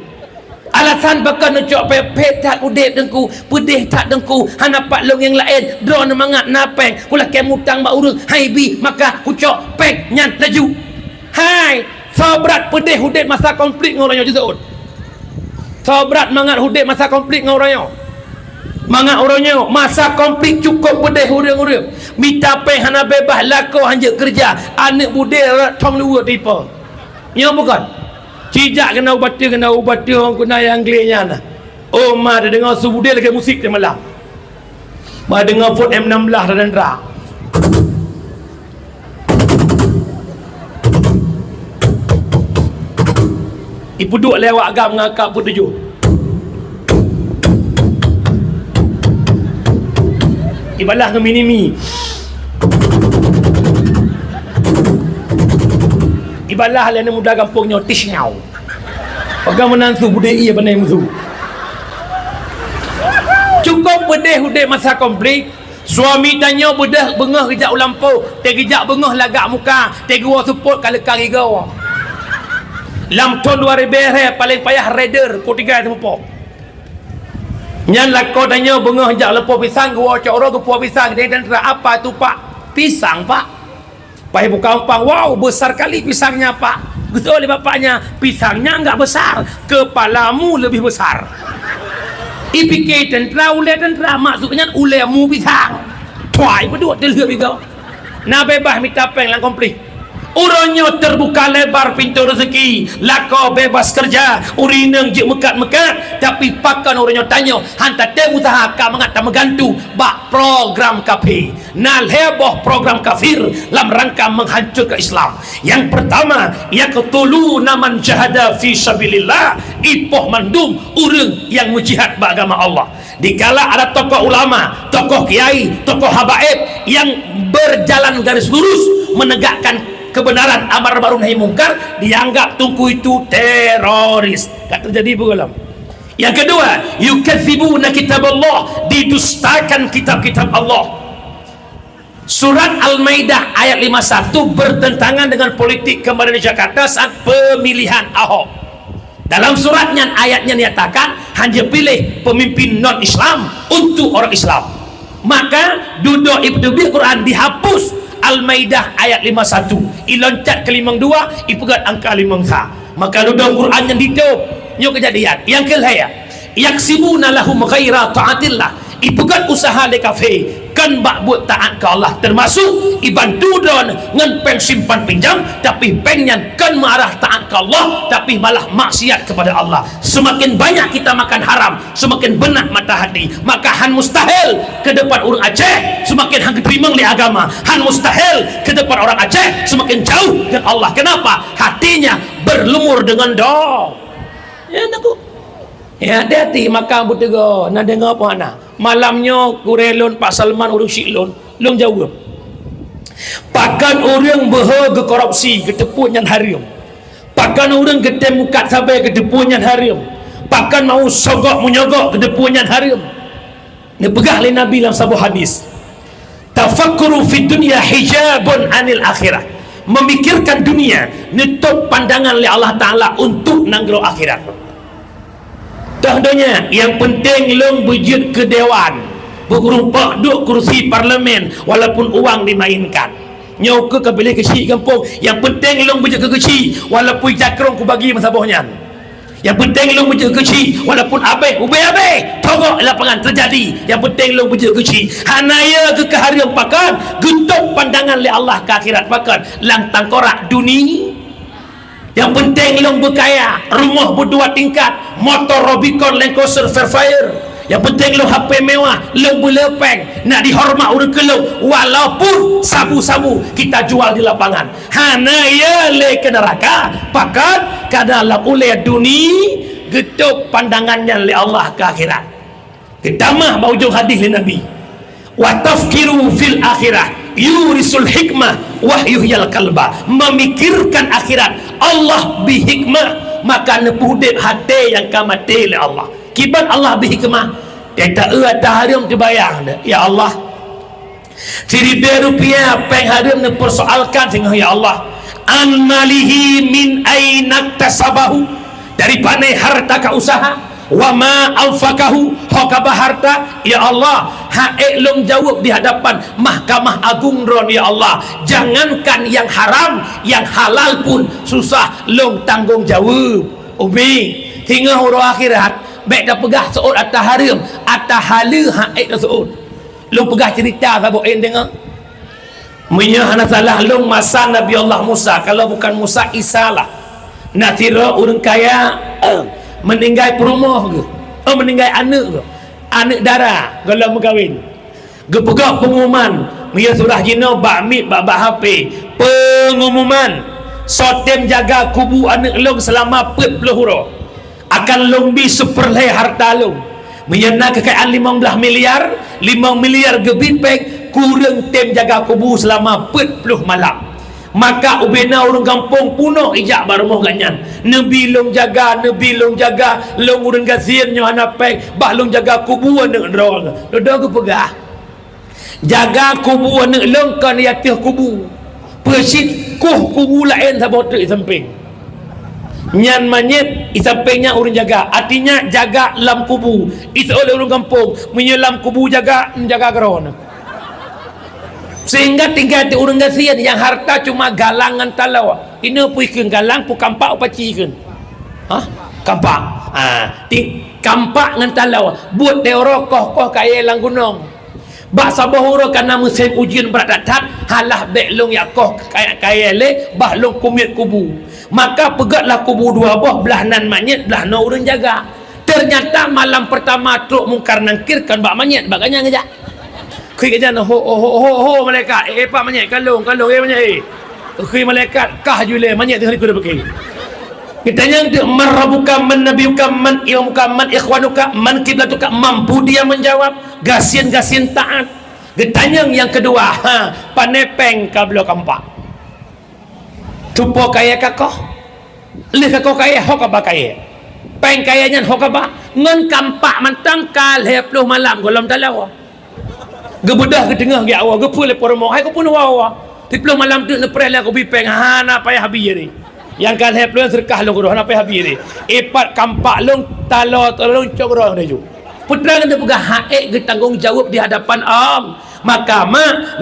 alasan bakal necok pepet tak udep dengku pedih tak dengku hana pak long yang lain drone mangat napeng kula kemutang ba urang hai bi maka kucok pek nyan laju hai sabrat pedih udep masa konflik ngoranyo jeut sabrat mangat udep masa konflik ngoranyo mangat oranyo masa konflik cukup pedih urang minta peng hana bebas lako hanje kerja anak bude tong luar tipe nyo bukan cijak kena ubat orang kena yang anglenya nah. Oh ma dia dengar subuh lagi musik dia malam. Ma dengar Ford M16 dan dra. Ibu duk lewat agam ngakak pun tujuh. Ibalah ke minimi. Ibalah lena muda kampungnya tisnyau. Pegang menantu budai pandai musuh. Cukup bedeh hudeh masa konflik. Suami tanya bedah bengah kejak ulampau, te kejak bengah lagak muka, te gua support kalau kari gawa. Lam ton 2000 paling payah raider ko 3 tempo. Nyan lako tanya bengah jak lepo pisang gua cok ro gepo pisang dia dan apa tu pak? Pisang pak. Pai buka umpang, wow besar kali pisangnya pak. Betul oleh bapaknya, pisangnya enggak besar, kepalamu lebih besar. Ipike tentera ule tentera maksudnya ulemu pisang. Tuai berdua terlihat juga. Na bebas minta peng lang komplit. Urangnya terbuka lebar pintu rezeki, lako bebas kerja, urineng je mekat-mekat, tapi pakan urangnya tanya, hantar tem usaha ka mengata menggantung bak program kafir. Nal heboh program kafir dalam rangka menghancurkan Islam. Yang pertama, yaqtuluna man jahada fi sabilillah, ipoh mandum urang yang mujihad beragama Allah. Dikala ada tokoh ulama, tokoh kiai, tokoh habaib yang berjalan garis lurus menegakkan kebenaran, amar ma'ruf nahi mungkar, dianggap tungku itu teroris. Tak terjadi belum? Yang kedua, yukadzibuna kitab Allah, didustakan kitab-kitab Allah. Surat Al-Maidah ayat 51 bertentangan dengan politik kemarin di Jakarta saat pemilihan Ahok. Dalam suratnya, ayatnya nyatakan hanya pilih pemimpin non-Islam untuk orang Islam. Maka duduk Ibnu Quran dihapus Al-Maidah ayat 51, iloncat ke 52, ipegat angka 5. Maka duduk Quran yang ditutup nyo kejadian. Yang kelaya, yaksibuna lahum ghaira ta'atillah, ipegat usaha le kafe kan bak buat taat ke Allah, termasuk iban tudon ngan peng simpan pinjam, tapi pengnya kan marah taat ke Allah, tapi malah maksiat kepada Allah. Semakin banyak kita makan haram, semakin benak mata hati. Maka han mustahil ke depan orang Aceh semakin hang terima oleh agama, han mustahil ke depan orang Aceh semakin jauh dengan Allah. Kenapa? Hatinya berlumur dengan doa. Ya aku ya hati-hati makan butego nak dengar apa nak malamnya kurelon Pak Salman urus siklon long jawab pakan orang berharga korupsi ketepun yang haram, pakan orang gede mukat sampai ketepun yang haram, pakan mau sogok menyogok ketepun yang haram. Ni pegah oleh Nabi dalam sebuah hadis, tafakkuru fid dunya hijabun anil akhirah, memikirkan dunia nutup pandangan oleh Allah Ta'ala untuk nanggelo akhirat. Contohnya, yang penting long bujut ke dewan, bergerumpak duk kursi parlimen walaupun uang dimainkan. Nyok ke bilik kecil kampung, yang penting long bujut ke kecil walaupun jakrong ku bagi masabahnya. Yang penting long bujut ke kecil walaupun abe togok lapangan terjadi. Yang penting long bujut ke kecil hanaya ke keharian pakan getok pandangan oleh Allah ke akhirat pakan lang tangkorak dunia. Yang penting long berkaya, rumah berdua tingkat, motor Rubicon Land Cruiser Fairfire. Yang penting long HP mewah, long berlepeng, nak dihormat orang kelong, walaupun sabu-sabu kita jual di lapangan. Hana ya le ke neraka, pakat kadang oleh dunia getuk pandangannya oleh Allah ke akhirat. Ketamah baujung hadis le Nabi. Wa tafkiru fil akhirah yurisul hikmah wahyuhyal kalba, memikirkan akhirat Allah bihikmah, maka nepudip hati yang kamati oleh Allah. Kibat Allah bihikmah, kita harum dibayang ya Allah, seribu rupiah peng harum dipersoalkan dengan ya Allah, an malihi min ainak tasabahu, dari panai harta ka usaha, wa ma anfakahu hokabah harta ya Allah, haek long jawab di hadapan Mahkamah Agung ron ya Allah. Jangankan yang haram, yang halal pun susah long tanggung jawab. Umi hingga huruf akhirat baik dah pegah seut atas haram atas hala haek dah seut long pegah cerita sabuk dengar menyah hana salah long masa Nabi Allah Musa, kalau bukan Musa Isa lah nak tira orang kaya meninggal perumah ke, meninggal anak ke, anak darah kalau berkahwin gepegak pengumuman dia sudah jina bakmit bak HP pengumuman sotem jaga kubu anak long selama 40 huruf akan long bi superlay harta long menyena kekayaan 15 miliar 5 miliar gebipek kurang tem jaga kubu selama 40 malam. Maka ubena orang kampung punuh ijak barumah ganyan. Nabi long jaga long urang gazir nyo hanapek bah long jaga kubuan dengan dorang. Dodo ke pegah. Jaga kubuan dengan long kan yatih kubu. Persit kubu lain sabotek samping. Nyan manyet di sampingnya orang jaga. Artinya jaga lam kubu. Itu oleh orang kampung menyelam kubu jaga keron. Sehingga tinggal di orang gasian yang harta cuma galangan talau. Ini puikan galang pu kampak upacikan. Kampak. Kampak ngan talau. Buat deoroh koh kaya lang gunung. Bak sabahura karena musim ujian berat datang halah bek long yakoh kaya le bah long kumit kubu, maka pegatlah kubu dua buah belah nan manyet belah no urang jaga. Ternyata malam pertama truk mungkar nangkir kan bak manyet baganya ngejak kui kajan ho malaikat pak manyet kalung manyet kui malaikat kah jule manyet hari ku dah pakai. Kitanya man rabbuka man nabiyuka man ilmuka man ikhwanuka man kiblatuka, mampu dia menjawab, gasin taat. Ditanya yang kedua, panepeng kablo kampak tupo kaya kakoh lih kakoh kaya hokaba kaya peng kayanya hokaba ngan kampak mantang kal 10 malam golom talawa gebedah ke tengah ge awak gepul le pormo hai ko pun wawa 10 malam tu ne prela ko bipeng hana payah habis ni yang kal 10 serkah lo ko hana payah habis ni epat kampak long talo tolong cogro deju putra kena pegah haek ge tanggung jawab di hadapan maka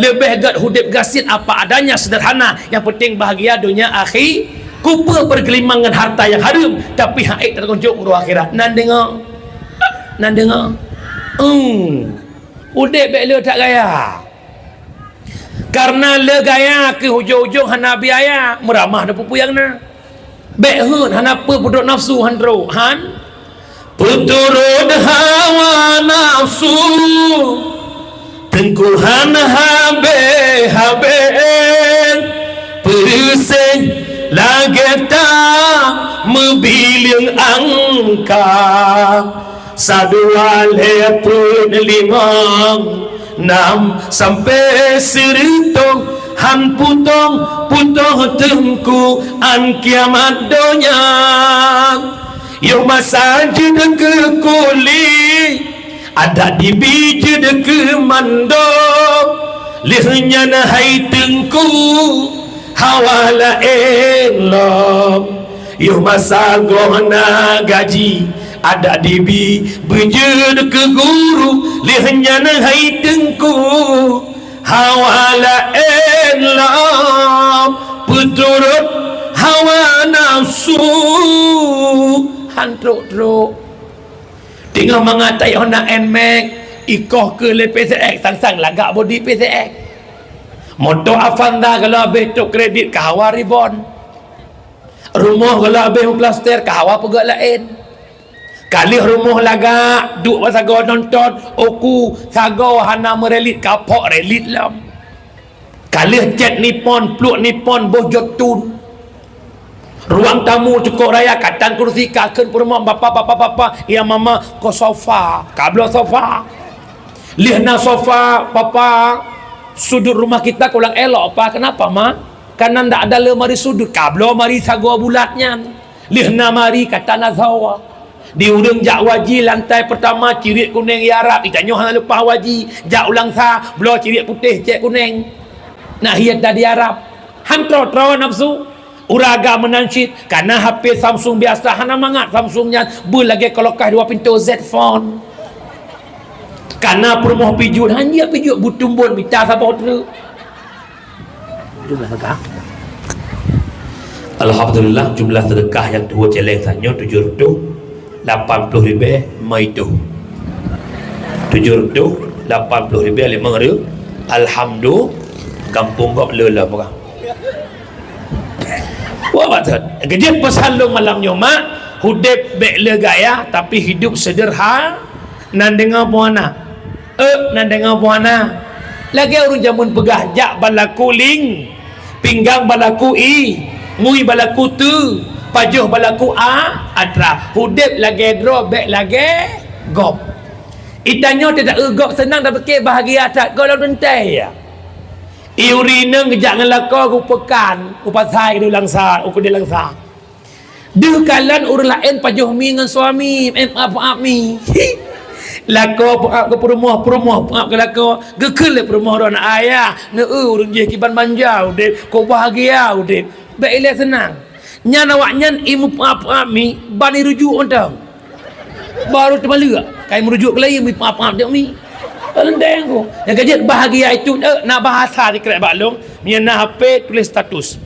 lebih gat hudip gasin apa adanya, sederhana, yang penting bahagia dunia akhir. Kupa bergelimangan harta yang harum tapi haik tak kunjuk uru akhirat. Nan dengar hudip bek le tak gaya, karena le gaya ke hujung-hujung hana biaya meramah dah pupu yang na bek hun hana apa puduk nafsu handro puturun hawa nafsu tengkuhan habe persing lageta mebiling angka sadua lepun 5 6 sampai seritong han putong tengku an kiamat donya yo masa jeda ke kuli ada di biji deke mandop lihnya na hai tengku hawala elom yo masa gona gaji ada di biji deke guru lihnya na hai tengku hawala elom puturut hawa nafsu hantruk tinggal mengatai Honda NMAX ikoh ke le PCX sang lagak body PCX motor Avanza kalau habis tok kredit kahawa ribon rumah kalau habis plaster kahawa pegak lain kali rumah lagak duk pasago nonton oku sago hana merelit kapok relit lam kali jet nipon pluk nipon bojot tun ruang tamu cukup raya katan kursi kaken perempuan bapa ya mama ko sofa kablo sofa lihna sofa papa sudut rumah kita kurang elok apa kenapa ma karena ndak ada lemari sudut kablo mari sago bulatnya lihna mari kata nazawa di urang jak waji lantai pertama cirit kuning ya Arab ditanya hang lepas waji jak ulang sa blo cirit putih cek kuning nah hiat tadi Arab hantro trawan nafsu uraga menansyid karena HP Samsung biasa hana mangat Samsungnya berlagi kalau kah 2 pintu Z phone karena permoh pijut hanya pijut butumbun minta sabar tu jumlah sedekah alhamdulillah jumlah sedekah yang dua celeng tanya 780 ribu mai tu 780 ribu 5 alhamdulillah kampung kau lelah bukan wah betul kejap pesalung malamnya mak hudip bek le gaya tapi hidup sederhana nan dengar puana nan dengar puana lagi orang jamun pegah jak balaku ling pinggang balaku i ngui balaku tu pajuh balaku atra hudip lagi drop bek lagi gop itanya tidak gop senang dah pakai bahagia tak kalau rentai ya iurina ngejak ngelaka ku pekan ku pasai ke langsa ku di langsa de kalan urang lain pajuh mi ngan suami maaf mi lako ke perumah ke lako gekel perumah ron ayah ne urang je kiban manjau de ko bahagia de baik ile senang nyan awak nyan imu maaf mi bani rujuk ontang baru termalu kai merujuk ke lain mi maaf de mi rendeng ko yang kejut bahagia itu nak bahasa di kerek baklong miana HP tulis status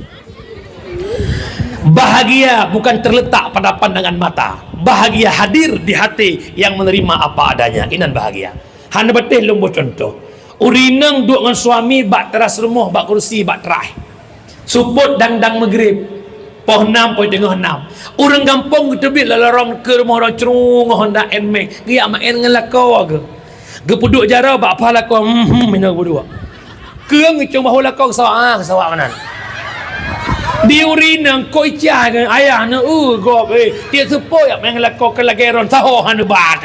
bahagia bukan terletak pada pandangan mata bahagia hadir di hati yang menerima apa adanya inan bahagia hana betih lumbuh contoh Urinang duduk dengan suami bak teras rumah, bak kursi, bak terai. Suput dang maghrib. Poh 6 poh tengah 6. Orang kampung kita bila lorong ke rumah orang cerung hendak enmek. Dia mak en ngelakau ke. Ge puduk jara bak apa lakau mina berdua. Keung ngecung bahu lakau sawak manan. Di urinang koi cia dengan ayah na gop dia suput yak main lakau ke lageron taho hanu bat.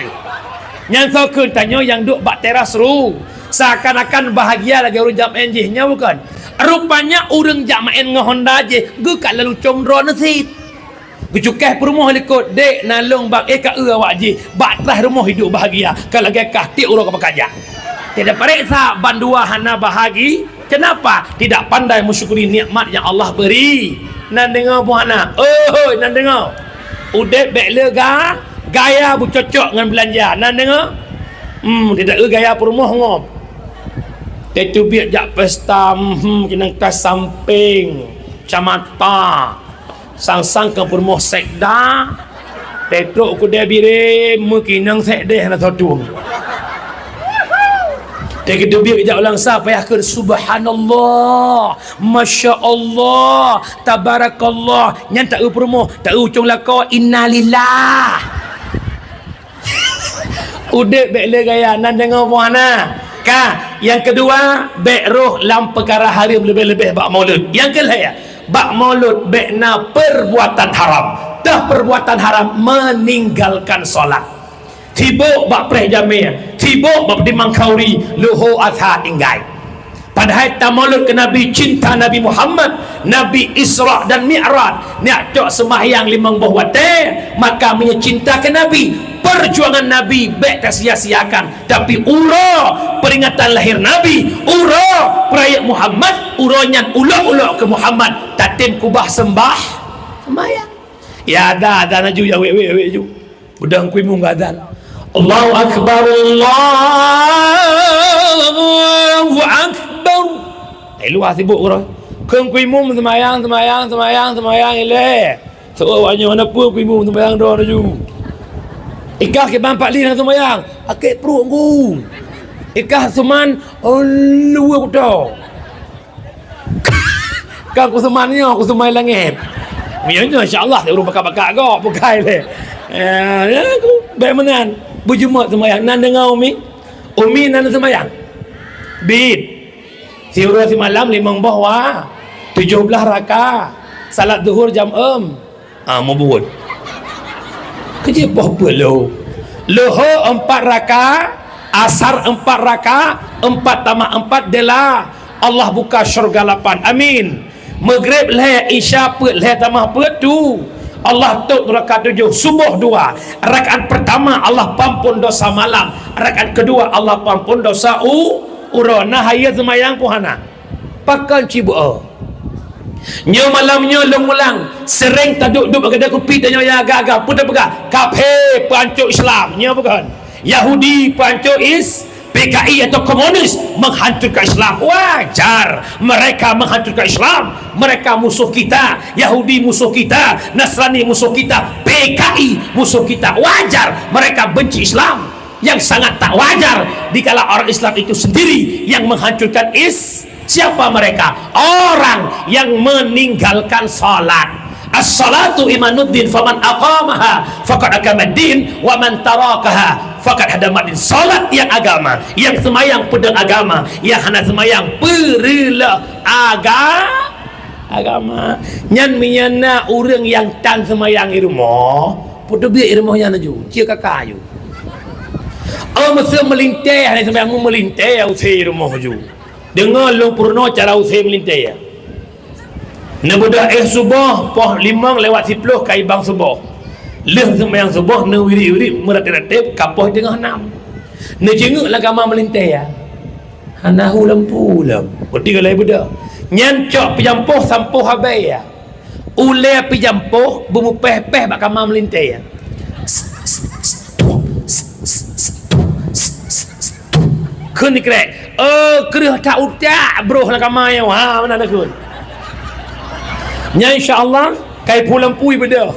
Yang so tanya yang duk bak teras ru. Seakan-akan bahagia lagi orang jam enjihnya bukan. Rupanya orang jam main ngehonda je ge lalu comro nasit. Gecukeh perumah likut dek nalung bak ka awak je bak trah rumah hidup bahagia kalau lagi kah ti urang ke kaja. Tidak periksa bandua hana bahagi. Kenapa? Tidak pandai mensyukuri nikmat yang Allah beri. Nan dengar puana. Oh, nan dengar. Udep bek lega, gaya bu cocok dengan belanja. Nan dengar. Tidak gaya perumah ngom. Tetu biak jak pesta kena kas samping camata. Sang-sang ke perumah sekda. Tetu ku dia bire mungkin sekda na sotung. Dan kita biar kejap ulang sah payah ke subhanallah, masya Allah, tabarakallah. Yang tak perumah, tak ucung lakau innalillah. Udah bek gaya nan dengar puana. Yang kedua bek roh lam perkara haram lebih-lebih bak maulud. Yang kelaya bak maulud bek na perbuatan haram. Dah perbuatan haram meninggalkan solat. Tibuk bak preh jamia, tibuk bak dimang kauri luhu atha tinggai. Padahal tamalud ke Nabi, cinta Nabi Muhammad, Nabi Isra dan Mi'raj. Nak cok sembahyang 5 buah waktu, maka mencinta ke Nabi. Perjuangan Nabi baik tak sia-siakan, tapi ura peringatan lahir Nabi, ura perayaan Muhammad, uronyan ulak-ulak ke Muhammad, tatim kubah sembah sembahyang. Ya ada aju ya we ju. Udang kui mung adan. Allahu akbar, Allahu akbar. Luar sibuk orang. Keung kui mung sembahyang ile. So awaknya mana pun kui mung sembahyang doa aju. Ikah ke bampak li nak sembahyang. Akik perut ku. Ikah suman luar kuda. Kan aku suman ni aku sumai langit. Mianya insya-Allah dia urus bakak-bakak kau bukai le. Aku baik menan. Berjumaat sembahyang nan dengar Umi nan sembahyang. Bid. Siura si malam 5 bahwa 17 rakaat. Salat zuhur jam mau buat. Kerja apa lo? Loho 4 rakaat, asar 4 rakaat, 4 tambah 4 adalah Allah buka syurga 8. Amin. Maghrib le, isya put le tambah put tu. Allah tuk rakaat 7, subuh 2. Rakaat pertama Allah pampun dosa malam, rakaat kedua Allah pampun dosa ura. Nah hayat semayang puhana. Pakan cibu. Nyo malamnya long-ulang sering taduk duk kedai kopi tanya ya agak-agak putar pegah kafir pancuk Islam nyo bukan Yahudi pancuk PKI atau komunis menghancurkan Islam. Wajar mereka menghancurkan Islam. Mereka musuh kita. Yahudi musuh kita, Nasrani musuh kita, PKI musuh kita. Wajar mereka benci Islam. Yang sangat tak wajar dikala orang Islam itu sendiri yang menghancurkan siapa mereka? Orang yang meninggalkan salat. As-salatu imanuddin faman aqamaha faqad akamaddin wa man tarakaha faqad hadamadin. Salat yang agama, yang semayang pedang agama, yang hana semayang perila agama. Nyan minyana orang yang tan semayang di rumah, putu biar di rumah yang aju, cia kakak aju. Masa melintai, hanya semayang melintai usai rumah aju. Dengar lu purno cara usai melintai ya. Nabudah subuh poh 5 lewat 10 kai bang subuh. Leh sembahyang subuh ne wiri-wiri meratip kapoh tengah 6. Ne jenguk lah agama melintai ya. Hanahu lampu lam. Bertiga lai budak. Nyancok pijampuh sampuh habai ya. Ule pijampuh bumu peh-peh bak agama melintai ya. Kun dikrek. Kerah tak utak bro lah kamai. Mana nak kun? Nya insya-Allah kai pulang pui beda.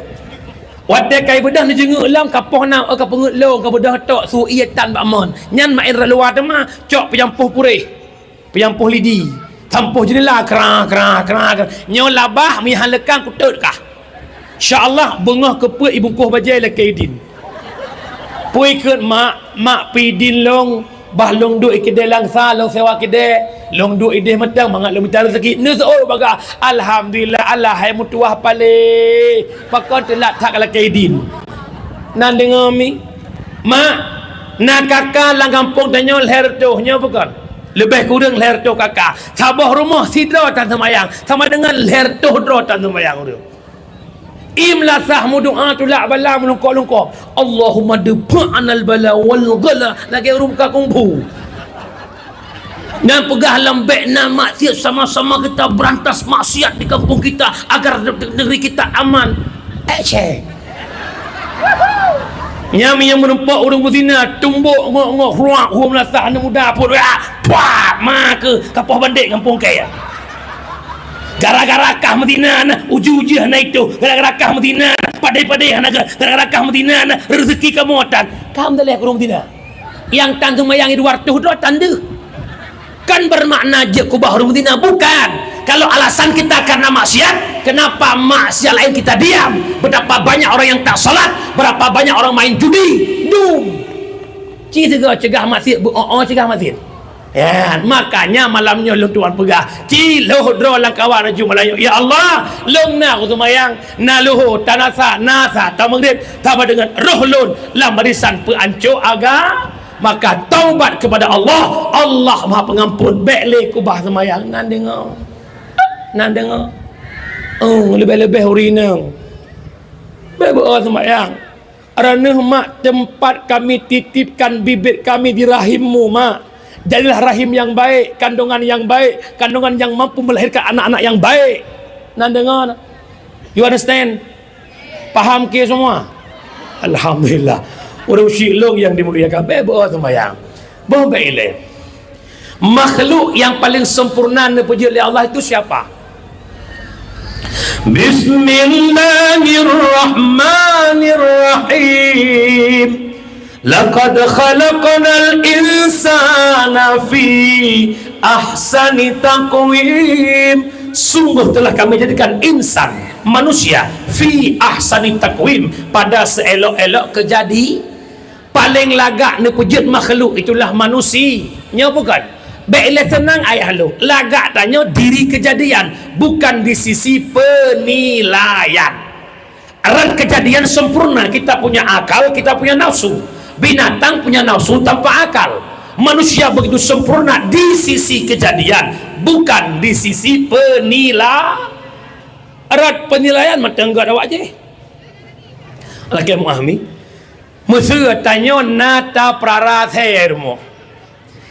Wadah kai bedah ni jenguk lam kapoh na ka pengut long ka bedah tok su ia tan bakmon. Nyan main luar tu mah cok pejampuh purih. Pejampuh lidi. Tampuh jendela kerang. Nyo labah mi halakan kutut kah. Insya-Allah bengah keput ibu kuh bajai la kaidin. Pui ke mak pidin long bah long duk kedai langsa long sewa kedai. Long duk ideh matang mangat long minta rezeki. Ni seorang baga alhamdulillah Allah hai mutuah pale. Pakon telat tak kala kaidin. Nan dengar mi. Mak nak kakak lang kampung tanya leher tu nya bukan. Lebih kurang leher tu kakak. Sabah rumah sidra tan semayang sama dengan leher tu dro tan semayang tu. Imla sahmu doa tu la bala melungkok-lungkok. Allahumma dafa'anal bala wal ghala lagi rumka kumpu. Dan pegah lembek na maksiat sama-sama kita berantas maksiat di kampung kita agar negeri kita aman. Cek. Nyami yang menumpak orang berzina tumbuk ngok ruak huam lasah anak muda pun puak ke kapal bandit kampung kaya. Gara-gara kah Medina uji-uji hana itu, gara-gara kah Medina padai-padai hana, gara-gara kah Medina rezeki kamu tan kamu dah lihat kurung Medina yang tan semayang itu waktu itu tanda kan bermakna je kubah orang Medina bukan. Kalau alasan kita karena maksiat, kenapa maksiat lain kita diam? Berapa banyak orang yang tak salat, berapa banyak orang main judi, cegah maksiat, cegah maksiat. Ya, makanya malamnya lu tuan pegah ciloh dro lang kawan ju Melayu. Ya Allah, long na ku semayang na luhu tanasa nasa tamangdit tama dengan roh lun lam barisan peancu aga maka taubat kepada Allah. Allah Maha Pengampun. Baik kubah semayang nan dengar. Lebih-lebih urinang. Baik semayang. Ranah mak tempat kami titipkan bibit kami di rahimmu mak. Jadilah rahim yang baik, kandungan yang baik, kandungan yang mampu melahirkan anak-anak yang baik. Nan dengar? You understand? Faham ke semua? Alhamdulillah. Orang syilong yang dimuliakan bebas sembahyang. Baik. Makhluk yang paling sempurna dipuji oleh Allah itu siapa? Bismillahirrahmanirrahim. Laqad khalaqnal insana fi ahsani taqwim. Sungguh telah kami jadikan insan, manusia, fi ahsani taqwim, pada seelok-elok kejadian. Paling lagak ni pujud makhluk itulah manusia. Nya bukan. Baiklah tenang ayah lu. Lagak tanya diri kejadian, bukan di sisi penilaian. Aran kejadian sempurna, kita punya akal, kita punya nafsu. Binatang punya nafsu tanpa akal. Manusia begitu sempurna di sisi kejadian, bukan di sisi penilaian. Erat penilaian macam enggak ada wajah. Lagi memahami. Musuh tanya nata prara sermo.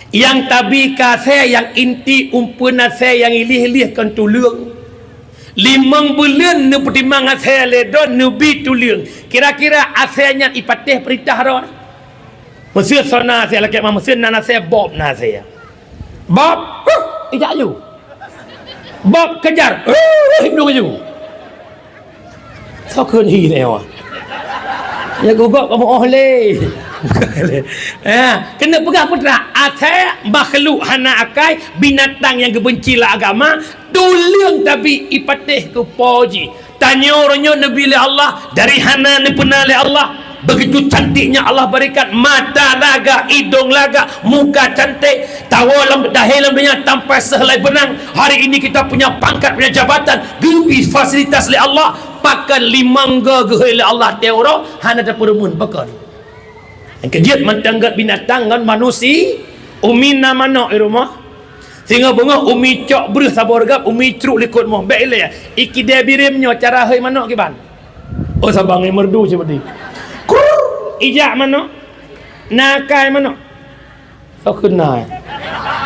Yang tabi kasih yang inti umpuna saya yang ilih-ilih kan tulung. 5 bulan nu pertimang saya ledon nubi tulung. Kira-kira asalnya ipatih perintah ron. Musuh sana saya lagi musuh nana saya Bob na saya. Bob, ijak you. Bob kejar. Hidung you. Sao khơn hi này à? Ya gugok kamu oleh. Kena pegang putra. Asal makhluk hana akai, binatang yang kebenci lah agama, tulung tapi ipatih ke poji. Tanya orangnya Nabi Allah dari hana ni pernah oleh Allah. Begitu cantiknya Allah berikan mata laga, hidung laga, muka cantik, tawalam dahilam dunia tanpa sehelai benang. Hari ini kita punya pangkat, punya jabatan, gebi fasilitas oleh Allah. Pakan 5 oleh Allah teoro hana terperumun pakan. Kejut mentanggat binatang kan manusia. Umi nama nak di rumah. Sehingga bunga umi cok beruh sabar gap, umi ceruk likut moh. Baiklah ya. Iki dia birimnya cara hai manok kiban. Oh sabang yang merdu seperti. Ijak manok. Nakai manok. So kenal.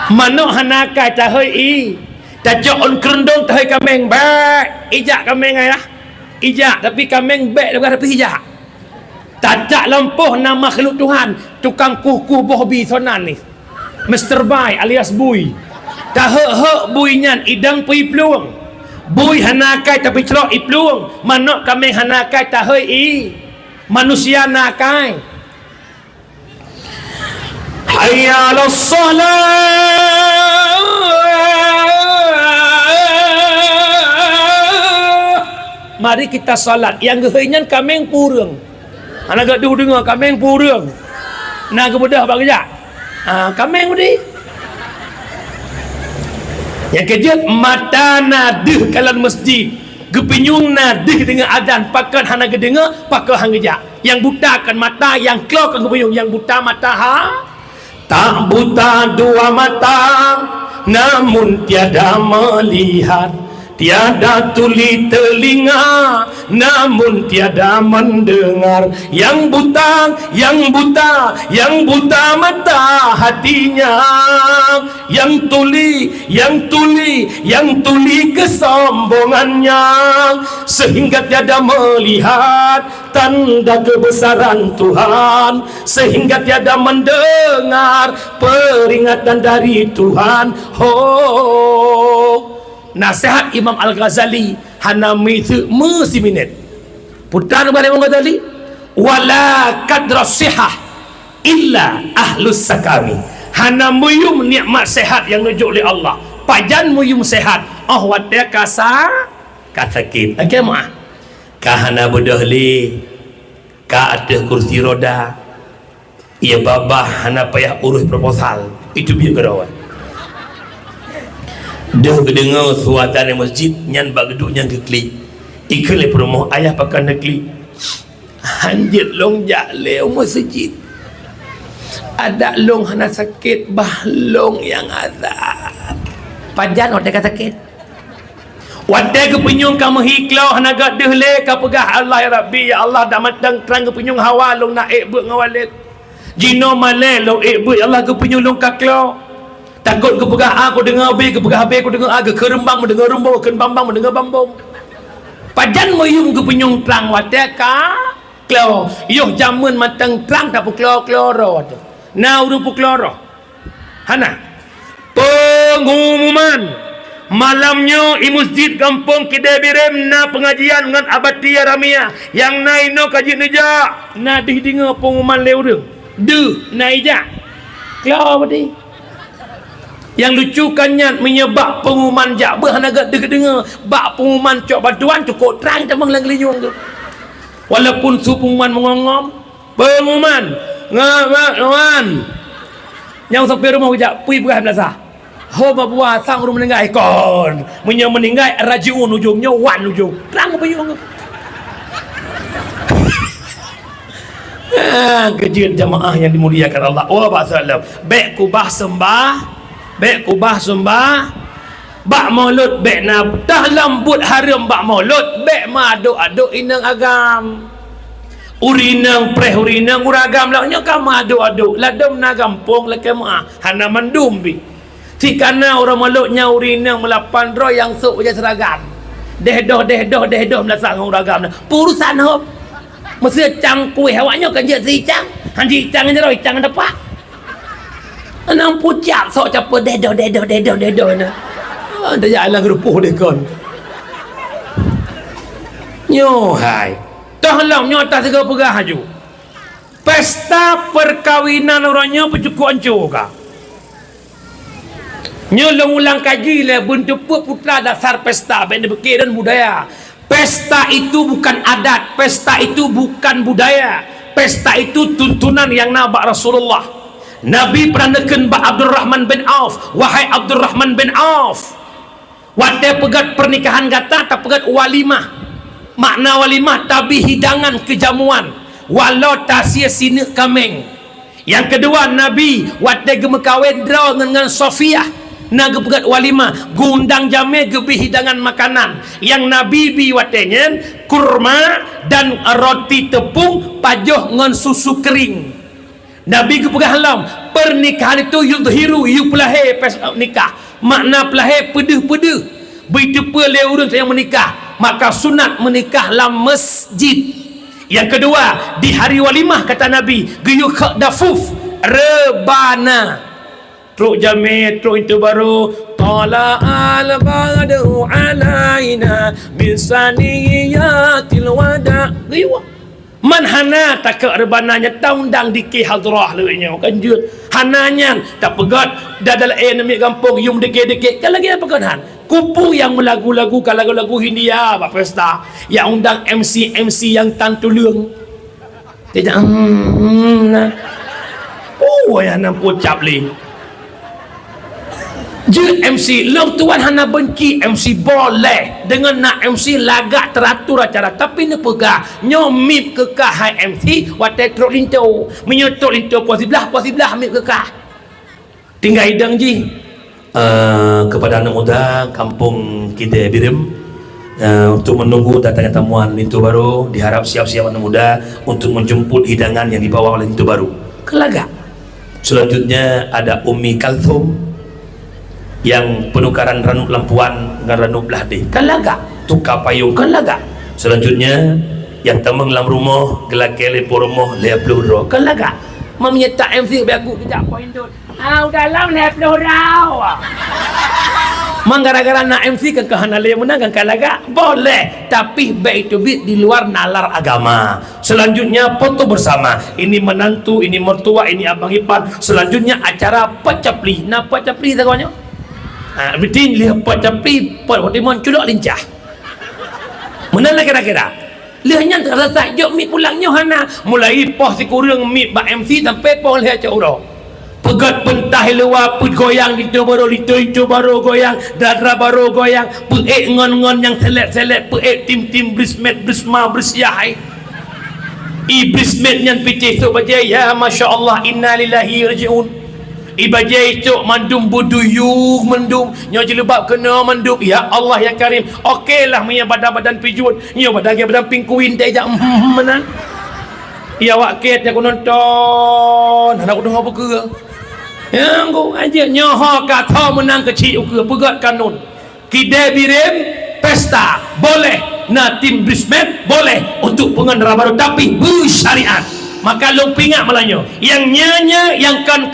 Manok hanakai tahai i. Tajak on kerendong tahai kameng. Baik. Ijak kameng ayah. Ijak tapi kameng baik bukan tapi ijak. Tak lampuh nama makhluk Tuhan. Tukang kuku bohbi sonan ni. Mr. Bai alias Bui. Tahak buinyan idang pui peluang. Bui hanakai tapi celok i peluang. Manok kameng hanakai tahai i. manusia nakai. Hayya 'alas salat. Mari kita salat. Yang gehenyan kameng purung. Anak gak dengar kameng purung. Nah kemudah bang kerja. Kameng ni. Yang kejut mata nadih kalan masjid. Gepinyung nadih dengan adan pakan hana gedengar pakai hang kerja. Yang buta kan mata, yang keluar kan gepinyung, yang buta mata tak buta dua mata, namun tiada melihat. Tiada tuli telinga, namun tiada mendengar. Yang buta mata hatinya. Yang tuli kesombongannya, sehingga tiada melihat tanda kebesaran Tuhan, sehingga tiada mendengar peringatan dari Tuhan. Nasihat Imam Al-Ghazali hanami itu mesti minit. Putar kepada Imam Al-Ghazali, wala kadra sihah illa ahlus sakami. Hana muyum nikmat sehat yang nujuk oleh Allah. Pajan muyum sehat. Oh wadah kasar kasakit. Okey mah. Kahana bodahli. Ka ada kursi roda. Ia babah hana payah urus proposal. Itu biar kerawan. Dah kedengar suatan masjid nyan bag geduk nyan kekli. Ikle promo ayah pakai negli. Hanjit long jak leo masjid. Ada long hana sakit bah long yang ada. Panjan otak sakit. Wadai kepenyung kamu hiklau hana gak dehle ka pegah Allah ya Rabbi ya Allah dah matang terang kepenyung hawa long nak ekbut ngawalit. Jino male long ekbut Allah kepenyung long kaklau. Takut ke pegah aku dengar B, ke pegah B aku dengar A, ke rembang mendengar rembang, ke bambang mendengar bambang. Pajan moyum ke penyung terang watak ka klau. Yoh jamun matang terang tak pu kloro tu. Now rupu kloro. Hana. Pengumuman malamnya di masjid kampung Kidabirem na pengajian dengan Abatia Ramia yang naino kaji neja. Na dengar pengumuman leurung. Naija. Klau badi. Yang lucukannya menyebab pengumuman jak berhanaga dengar bak pengumuman cok bantuan cukup terang temang lang-linyung tu. Walaupun su pengumuman mengongom, pengumuman ngawan. Yang sampai rumah hujak pui berah belasa. Ho babua sang rumah meninggal ikon. Meninggal rajiun ujungnya wan ujung. Terang apa yung. Kejut jamaah yang dimuliakan Allah. Oh basallam. Baik kubah sembah. Bek kubah sembah bak maulud bek na dah lambut haram bak maulud bek ma aduk-aduk inang agam urinang preh urinang uragam laknya kam aduk-aduk ladam na gampung lakem hana mandum bi tikana orang mauludnya urinang melapan roh yang sok je seragam dehdoh melasa ngau uragam purusan hop mesti cangkui hawanya kan je si cang hanji cang je roh cang depak anang pucak sok capa dedo na. Ada jalan gerupuh dia kon. Nyo hai. Tolong nyo tak segala pegah haju. Pesta perkawinan orangnya pencukup hancur ka. Nyo long ulang kaji le bentuk putra dasar pesta benda bekir dan budaya. Pesta itu bukan adat, pesta itu bukan budaya. Pesta itu tuntunan yang nabak Rasulullah. Nabi pernah neken Pak Abdurrahman bin Auf. Wahai Abdurrahman bin Auf, wadai pegat pernikahan kata tak pegat walimah. Makna walimah tabi hidangan kejamuan walau tasia sinik kameng. Yang kedua Nabi wadai gemekawin draw dengan Sofiyah naga pegat walimah gundang jame gebi hidangan makanan. Yang Nabi bi wadainya kurma dan roti tepung pajoh dengan susu kering. Nabi kepegah halam pernikahan itu yudhiru yupelahe pes nikah. Makna pelahe pedeh-pedeh begitu pula urun yang menikah maka sunat menikah dalam masjid. Yang kedua di hari walimah kata Nabi giyuk dafuf rebana truk jamit truk itu baru tala al badru alaina min saniyatil wada giyuk Man hana tak ke rebananya taundang dikir hadrah leunya kanjut hananya tak pegat dadal enemi kampung yum dikir-dikir kan lagi apa kan kupu yang melagu-lagu kan lagu-lagu Hindia apa pesta yang undang MC yang tantulung dia nah ya nampu cap li je MC lom tuan hana benci MC boleh dengan nak MC lagak teratur acara tapi ni pegah nyomip kekah hai MC watai trok linto menyotok linto puas sebelah mip kekah tinggal hidang ji kepada anak muda kampung Kidai Birim untuk menunggu datangnya tamuan linto baru diharap siap-siap anak muda untuk menjemput hidangan yang dibawa oleh linto baru kelagak. Selanjutnya ada Umi Kalthum yang penukaran ranuk lampuan dengan ranuk belahdi kan laga tukar payung kan laga. Selanjutnya yang tamang dalam rumah gelak lepo rumah lep luro kan laga meminta MC bagu kita poin tu dalam lep luro mang gara-gara nak MC kan kahana le menang kan laga boleh tapi baik itu bit di luar nalar agama. Selanjutnya foto bersama ini menantu ini mertua ini abang ipar. Selanjutnya acara pecapli nah pecapli tahunya betul lihat pecapli potimon culok lincah mana lah kira-kira lihatnya terasa jok mi pulangnya hana mulai poh si kurang mi bak MC sampai poh lihat cak urang pegat pentah luar put goyang di baru itu baru goyang dadra baru goyang peek ngon-ngon yang selek-selek peek tim-tim brismet brisma brisyah brismet yang pitih tu bajai ya Masya Allah inna lillahi raji'un ibajai cok mandum buduyuk mandum nyo jilbab kena mandum ya Allah ya Karim okeylah punya badan-badan pijut nyo badan pingkuin dia jak menan ya waket aku nonton anak aku dengar apa ke yang aku aja nyoho kata menang kecil ke pegat kanun Kidai Birim pesta boleh na tim brismet boleh untuk pengendara baru tapi bersyariat maka lu pingat malanyo yang nyanya yang kan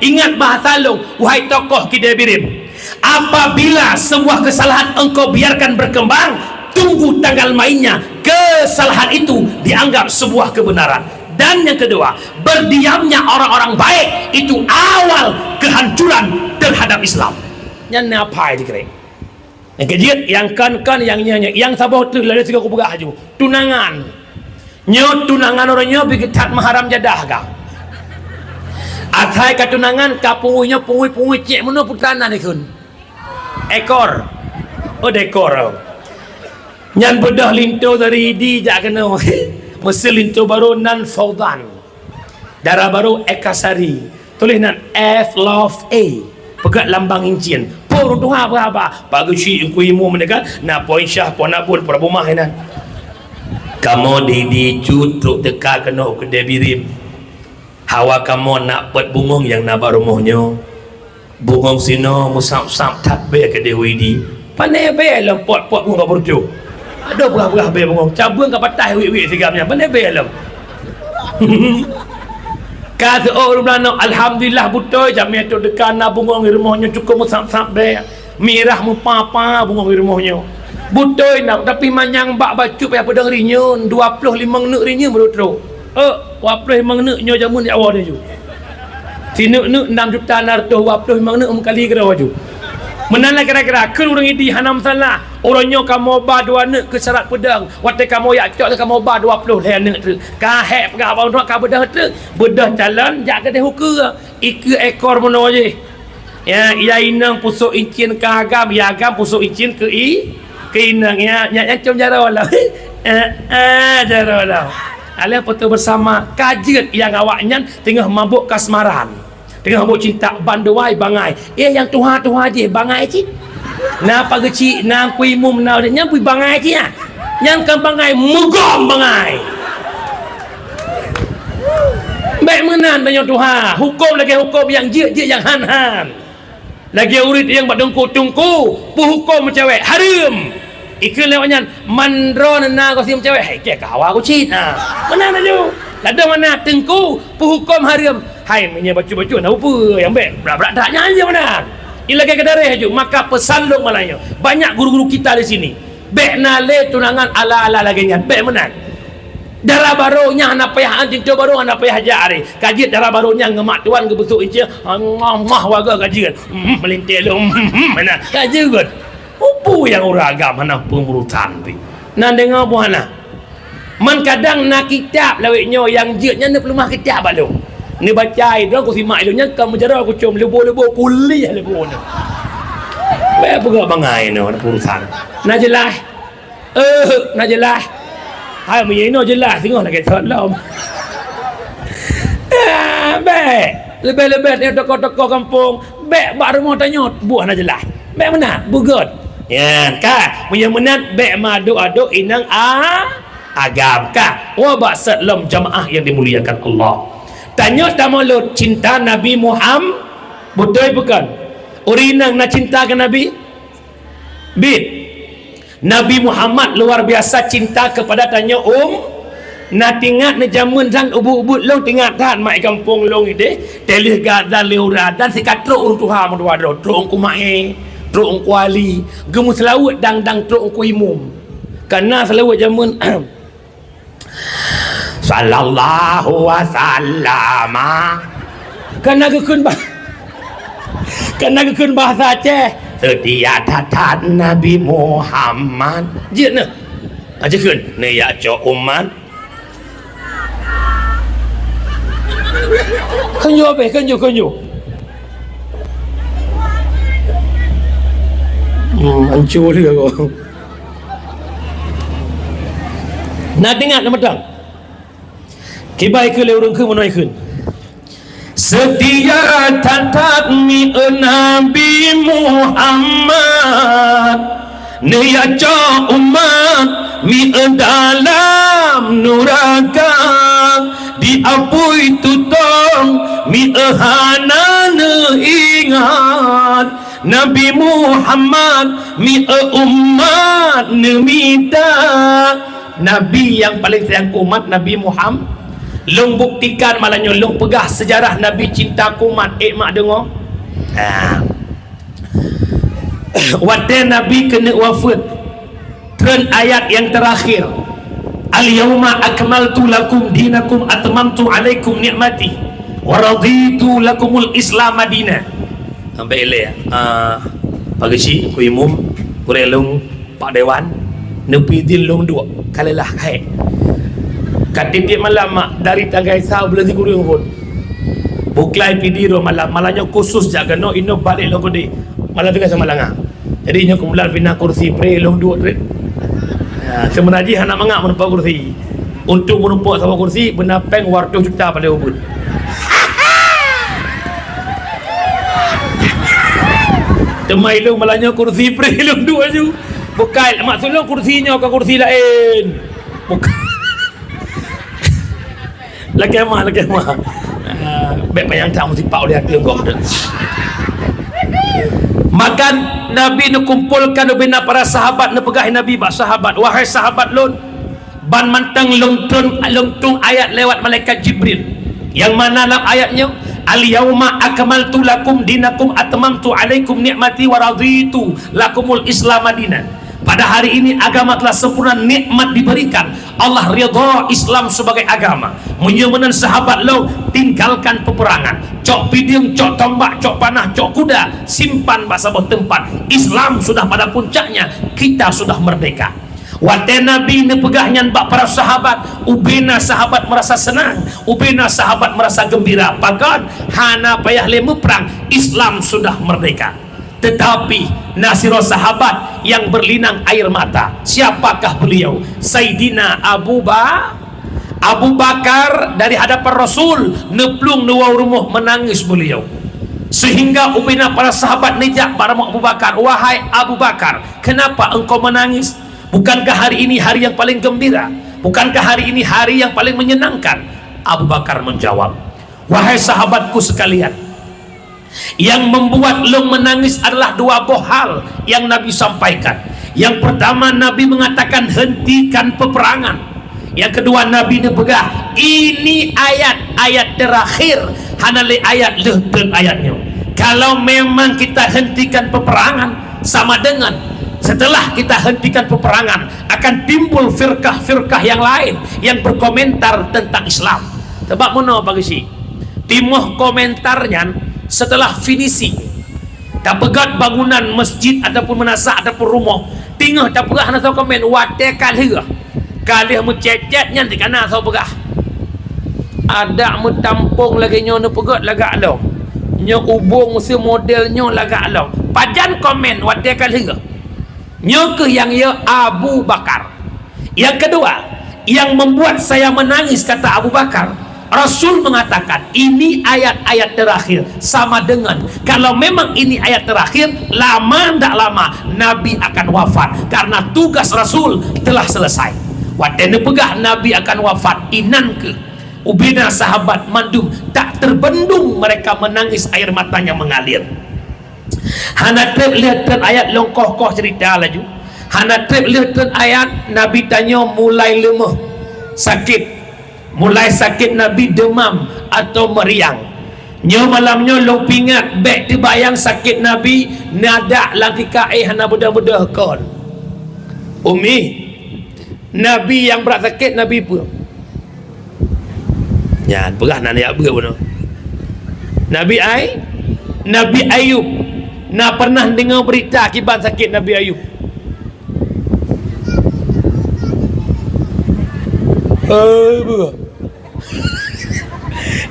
ingat bahasa lu wahai tokoh Kidai Birim apabila sebuah kesalahan engkau biarkan berkembang tunggu tanggal mainnya kesalahan itu dianggap sebuah kebenaran. Dan yang kedua berdiamnya orang-orang baik itu awal kehancuran terhadap Islam yang apa dikira yang kejiat yang kan yang nyanyi yang sabah tu lalu tiga aku pegah aju tunangan nyo tunangan orangnya bikin tat maharam jadah kah atai katunangan kapungunya pungui cek mana putana ni kun ekor dekor nyan bedah linto dari di jak kena mesin linto baru nan faudan darah baru ekasari tulis nan F love A pegat lambang incian pun tuha apa bagi si kuimu mereka na poin syah pon abun perabumah nan kamu di cutruk teka kena Kidai Birim hawa kamu nak buat bungong yang nak rumahnya bungong sino musap-sap tak be ke dewi di pandai be alam pot-pot bunga berju ada berah-berah be bungong cabung ke patah wi-wi sigamnya pandai be alam kata orang Belanda alhamdulillah butoy jamnya tu dekat nak bungong rumahnya cukup musap-sap be mirah mupapa bungong rumahnya butoy nak tapi manyang bak bacu payah pedang rinyun 25 nek rinyun baru teruk 25 nek nyo jamun ya awak dia ju si nek 6 juta narto 25 nek kali kira waju menala kira-kira ke orang ini hanam salah orangnya kamu ba 2 nek ke syarat pedang waktu kamu ya cok kamu ba 20 le nek tu kahep ka abang nak ka bedah tu bedah calon jak ke hukum iku ekor mono je ya ia inang pusuk incin ke agam ya agam pusuk incin ke inang ya yang cum jaro lah jaro lah ala foto bersama kajet yang awaknya tengah mabuk kasmaran tengah mabuk cinta banduai bangai yang tuha-tuha je bangai cik na pageci na kuimu menau nya pui bangai cik ya yang kan bangai mugom bangai baik menan banyak tuha hukum lagi hukum yang je yang han lagi urit yang badungku-tungku pu hukum cewek haram ikut lewatnya mandro nana kau siam cewek hai ke kawa aku cit mana tu ada mana tengku hukum haram hai punya baju-baju nak apa yang baik berak-berak taknya aja mana ilagai kedare haju maka pesan lu malanya banyak guru-guru kita di sini baik nale tunangan ala-ala lagi nyan baik menan darah barunya anak payah anjing tu baru anak payah jari kaji darah barunya ngemak tuan ke besok ije mah waga kaji kan melintir lu mana kaji kan upu yang uragam mana pengurutan pi nan dengar buana man kadang nak kitab lawiknya yang jetnya ni pelumah kitab balu ni baca itu aku simak ilunya kamu jara aku cium lebo-lebo kuliah lebo ni apa gak bangai ni urusan nak jelas nak jelas hai mình nó jelas tengok nak kata lah baik lebih-lebih dia toko-toko kampung baik bak rumah tanya buah nak jelas baik mana bugut ya kan punya menat baik madu-aduk inang agam kan wa bak salam jamaah yang dimuliakan Allah tanya tamalut cinta Nabi Muhammad betul bukan urinang nak cinta ke Nabi bit Nabi Muhammad luar biasa cinta kepada tanya nak tingat na jamun sang ubut-ubut long tingat tan mai kampung long ide telih gadan leura dan sikat truk urung tuha modwa do truk ku mai truk ku ali gemus laut dang truk ku imum karena selawat jamun sallallahu wasallama karena gekun bahasa Aceh setia tatan Nabi Muhammad je ne aja kun ne ya cho umat kan yo hancur dia kau nak dengar nama dang kibai ke le urang ke monoi kun setia tatat mi Nabi Muhammad niya cho umat mi dalam nuraka diapui tutong mi hana ingat Nabi Muhammad mi umat nemita Nabi yang paling sayang umat Nabi Muhammad long buktikan malahnya long pegah sejarah Nabi cinta kumat mak dengar waktu Nabi kena wafat tren ayat yang terakhir al-yawma akmaltu lakum dinakum atmamtu alaikum ni'mati wa raditu lakumul islam madina sampai ile pagi si ku imum kurelung pak dewan nepi din long dua kalelah kai katitik malam mak dari tanggai sah belum digurung pun buklai pidiro malam malahnya khusus jaga no ino balik lo kode malah tengah sama langa jadi nya kemudian pindah kursi pre long dua tre semenaji anak mangak menumpak kursi untuk menumpak sama kursi benar peng warto juta pada ubud temai long malahnya kursi pre long dua ju bukai maksud lo kursinya ke kursi lain bukan lagi mah baik yang tahu si Pak lihat dia gong tu makan Nabi nu kumpulkan bina para sahabat nu pegah Nabi bak sahabat wahai sahabat lun ban mantang lungtung ayat lewat malaikat Jibril yang mana dalam ayatnya al-yawma akmaltu lakum dinakum atmamtu alaikum ni'mati wa raditu lakumul islam madina pada hari ini agama telah sempurna nikmat diberikan Allah ridha Islam sebagai agama menyumenan sahabat lo tinggalkan peperangan cok pidiung cok tombak cok panah cok kuda simpan bahasa tempat Islam sudah pada puncaknya kita sudah merdeka waktu Nabi ini pegahnya bak para sahabat ubena sahabat merasa senang ubena sahabat merasa gembira pakan hana payah lemu perang Islam sudah merdeka tetapi nasiro sahabat yang berlinang air mata siapakah beliau Sayyidina Abu Bakar dari hadapan Rasul neplung nuwau rumuh menangis beliau sehingga ubina para sahabat nejak para Abu Bakar wahai Abu Bakar kenapa engkau menangis bukankah hari ini hari yang paling gembira bukankah hari ini hari yang paling menyenangkan Abu Bakar menjawab wahai sahabatku sekalian yang membuat lo menangis adalah dua buah hal yang Nabi sampaikan. Yang pertama Nabi mengatakan hentikan peperangan. Yang kedua Nabi nepegah ini ayat terakhir hanale ayat lehten ayatnya. Kalau memang kita hentikan peperangan sama dengan setelah kita hentikan peperangan akan timbul firqah-firqah yang lain yang berkomentar tentang Islam. Sebab mana bagi si timuh komentarnya setelah finisi tak pegat bangunan masjid ataupun menasak ataupun rumah tinggal tak pegah nak tahu komen wate kalih mencecetnya di kana tahu pegah ada mentampung lagi nyo nu pegat lagak lo nyo ubung si modelnya lagak lo pajan komen wate kalih nyo ke yang ya Abu Bakar. Yang kedua yang membuat saya menangis kata Abu Bakar, Rasul mengatakan ini ayat-ayat terakhir, sama dengan kalau memang ini ayat terakhir, lama tidak lama Nabi akan wafat karena tugas Rasul telah selesai. Wadene pegah Nabi akan wafat inan ke ubina sahabat mandum tak terbendung mereka menangis air matanya mengalir. Hana trip lihatkan ayat longkoh-koh cerita laju. Hana trip lihatkan ayat Nabi tanya mulai lemah sakit, mulai sakit Nabi demam atau meriang. Nyo malamnya lo pingat bek dibayang sakit Nabi nada lagi kaih hana budak-budak kon. Umi Nabi yang berat sakit Nabi pun. Jangan pegah nak ya betul. Nabi Ayub. Nak pernah dengar berita akibat sakit Nabi Ayub?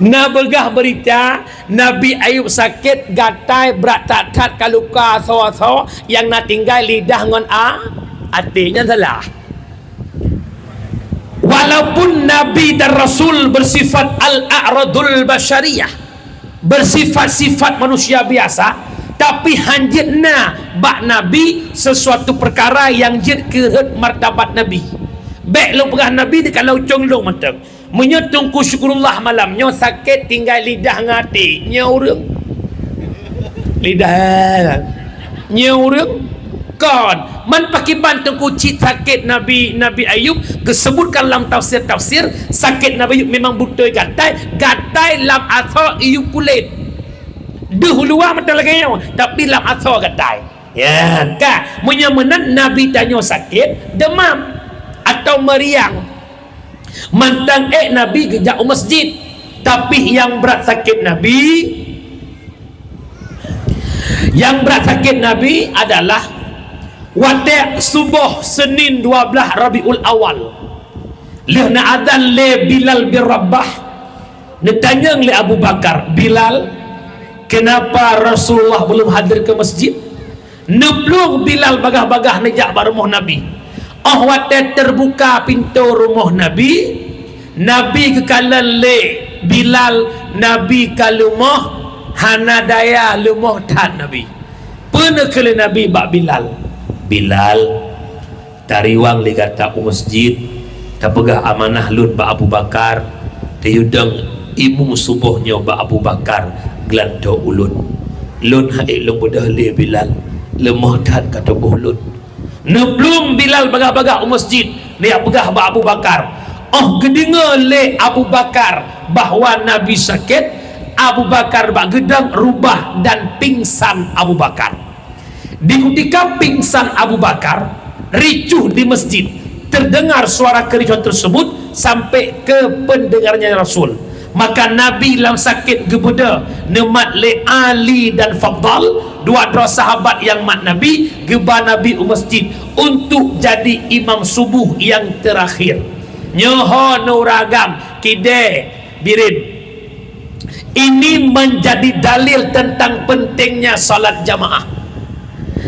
Nak begah berita Nabi Ayub sakit gatai berat tak kaluka sawa-sawa yang nak tinggal lidah ngon artinya salah. Walaupun Nabi dan Rasul bersifat al-a'radul basyariyah, bersifat-sifat manusia biasa, tapi hanjitna bak Nabi sesuatu perkara yang jid kehet martabat Nabi. Baik lu pegah Nabi dekat laucong lu matang menyetung ku syukurullah malamnya sakit tinggal lidah ngati nyaureng lidah nyaureng kon man pakai bantu ku cit sakit Nabi Ayub disebutkan dalam tafsir sakit Nabi Ayub memang butuh gatai lam atau Ayub kulit dahuluan mata lagi tapi lam atau gatai ya kak menyamanan Nabi tanya sakit demam atau meriang mantang Nabi gejak masjid, tapi yang berat sakit Nabi adalah wate subuh Senin 12 Rabiul Awal lehna adzan le Bilal bin Rabah ditanya oleh Abu Bakar, Bilal kenapa Rasulullah belum hadir ke masjid? Neblung Bilal bagah-bagah nejak barumuh Nabi. Wate terbuka pintu rumah Nabi ke kalan le Bilal Nabi kalumah hana daya lumah tan Nabi pernah kali Nabi bak Bilal tariwang li kata masjid tak pegah amanah lun bak Abu Bakar diudang imu subuhnya bak Abu Bakar gelanto ulun lun haik lung budah le Bilal lemah tan kata buh lun neblung Bilal bagah-bagah masjid dia pegah bak Abu Bakar. Gedengar le Abu Bakar bahawa Nabi sakit. Abu Bakar bak gedang rubah dan pingsan Abu Bakar. Di ketika pingsan Abu Bakar ricuh di masjid, terdengar suara kericuhan tersebut sampai ke pendengarnya Rasul. Maka Nabi dalam sakit gebeda nemat le Ali dan Fadal, dua sahabat yang mat Nabi geba Nabi masjid untuk jadi imam subuh yang terakhir. Nyoho nuragam kide birin. Ini menjadi dalil tentang pentingnya salat jamaah.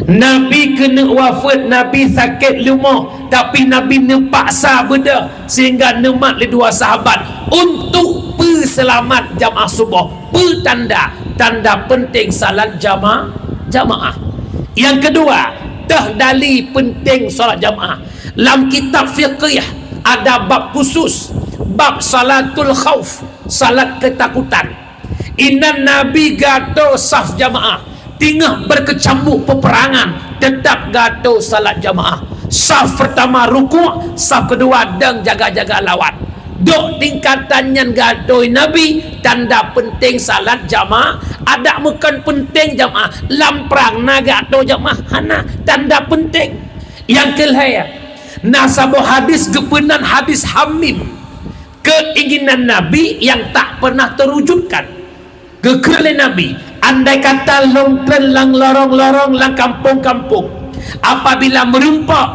Nabi kena wafat, Nabi sakit lumah, tapi Nabi nepaksa beda sehingga nemat le dua sahabat untuk peselamat jamaah subuh. Tanda penting salat jamaah. Yang kedua, tahdali penting salat jamaah. Dalam kitab fiqh ada bab khusus, bab salatul khauf, salat ketakutan. Inna Nabi gato saf jamaah, tinggal berkecambuk peperangan, tetap gato salat jamaah. Saf pertama rukuk, saf kedua dang jaga-jaga lawan. Dok tingkatan yang gadoi Nabi, tanda penting salat jamaah ada bukan penting jamaah lamprang naga atau jamaah hana tanda penting yang kelaya nasabah hadis gepenan hadis hamim keinginan Nabi yang tak pernah terwujudkan kekele Nabi andai kata longtren lang lorong-lorong lang kampung-kampung apabila merumpak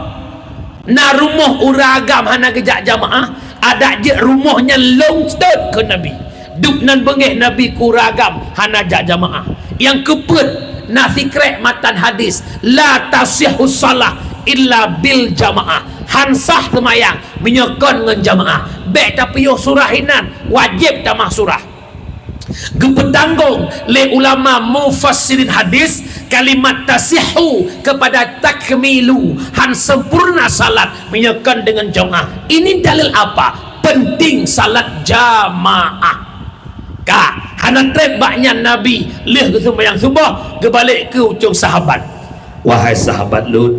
na rumah uragam hana kejak jamaah ada je rumahnya longtren ke Nabi duk nan bengih Nabi kuragam hana jak jamaah yang keput nasi krek matan hadis la tasihhu salah illa bil jamaah hansah semayang menyokon dengan jamaah baik tapi yo surahinan wajib tamah surah gepetanggung le ulama mufassirin hadis kalimat tasihhu kepada takmilu han sempurna salat menyokon dengan jamaah ini dalil apa penting salat jamaah hana trebaknya Nabi leh ke sembahyang subuh ke balik ke ujung sahabat wahai sahabat Lut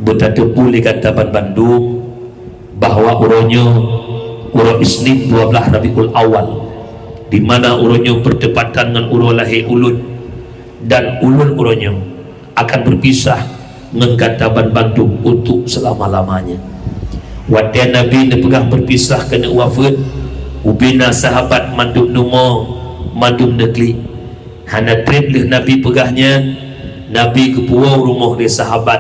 betatu pulih kata Bandung bahawa uronyo uro Isnin 12 Rabiul Awal di mana uronyo bertepatan dengan uro lahir ulun dan ulun uronyo akan berpisah dengan kata Bandung untuk selama-lamanya wadah Nabi dipegang berpisah kena wafat ubina sahabat mandum numo mandum negeri hana trip leh Nabi pegahnya Nabi ke puau rumah dia sahabat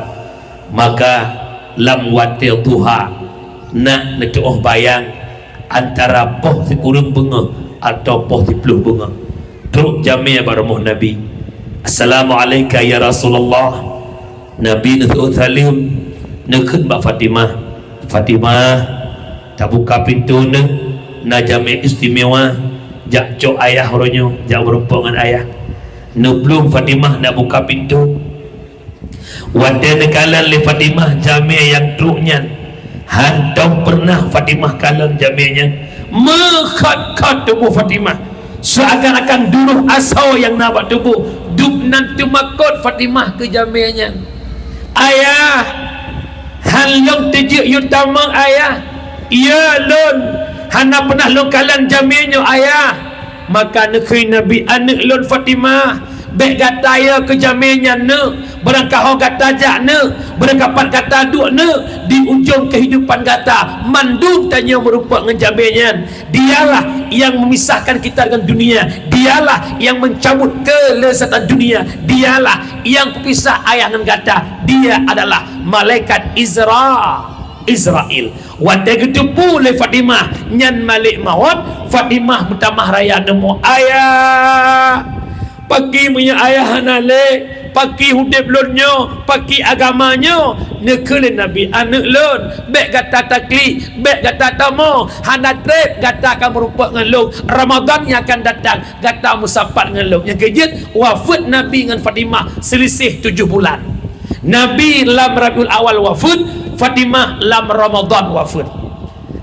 maka lam watil tuha nak netuh bayang antara poh si kurung bunga atau poh si peluh bunga teruk jamia barumuh Nabi Assalamualaikum ya Rasulullah Nabi netuh salim nekun Mbak Fatimah tak buka pintu na jami istimewa jak cok ayah ronyo jak berumpa dengan ayah belum Fatimah nak buka pintu wadah nekalan le Fatimah jami yang truknya handong pernah Fatimah kalan jaminya mekhat-khat tubuh Fatimah seakan-akan dulu asau yang nampak tubuh duk nanti makot Fatimah ke jaminya ayah halong tejik yutamang ayah ya lon hana pernah longkalan jaminyo ayah maka negeri Nabi anak lon Fatimah baik kata ya ke jaminnya ne berangkah kata jak ne berangkapan kata duk ne di ujung kehidupan kata mandum tanya merupakan dengan jaminnya dialah yang memisahkan kita dengan dunia dialah yang mencabut kelezatan dunia dialah yang pepisah ayah dengan kata dia adalah malaikat Israel wadah gedepu le Fatimah nyan malik mawat Fatimah mutamah raya nemu ayah pagi punya ayah hanale pagi hudib lonyo pagi agamanya nekele Nabi anak lon baik kata takli baik kata tamu hana trip kata akan merupakan dengan lo Ramadan yang akan datang kata musapat dengan lo yang kejut wafat Nabi dengan Fatimah selisih 7 bulan Nabi lam Rabiul Awal wafat Fatimah lam Ramadan wafat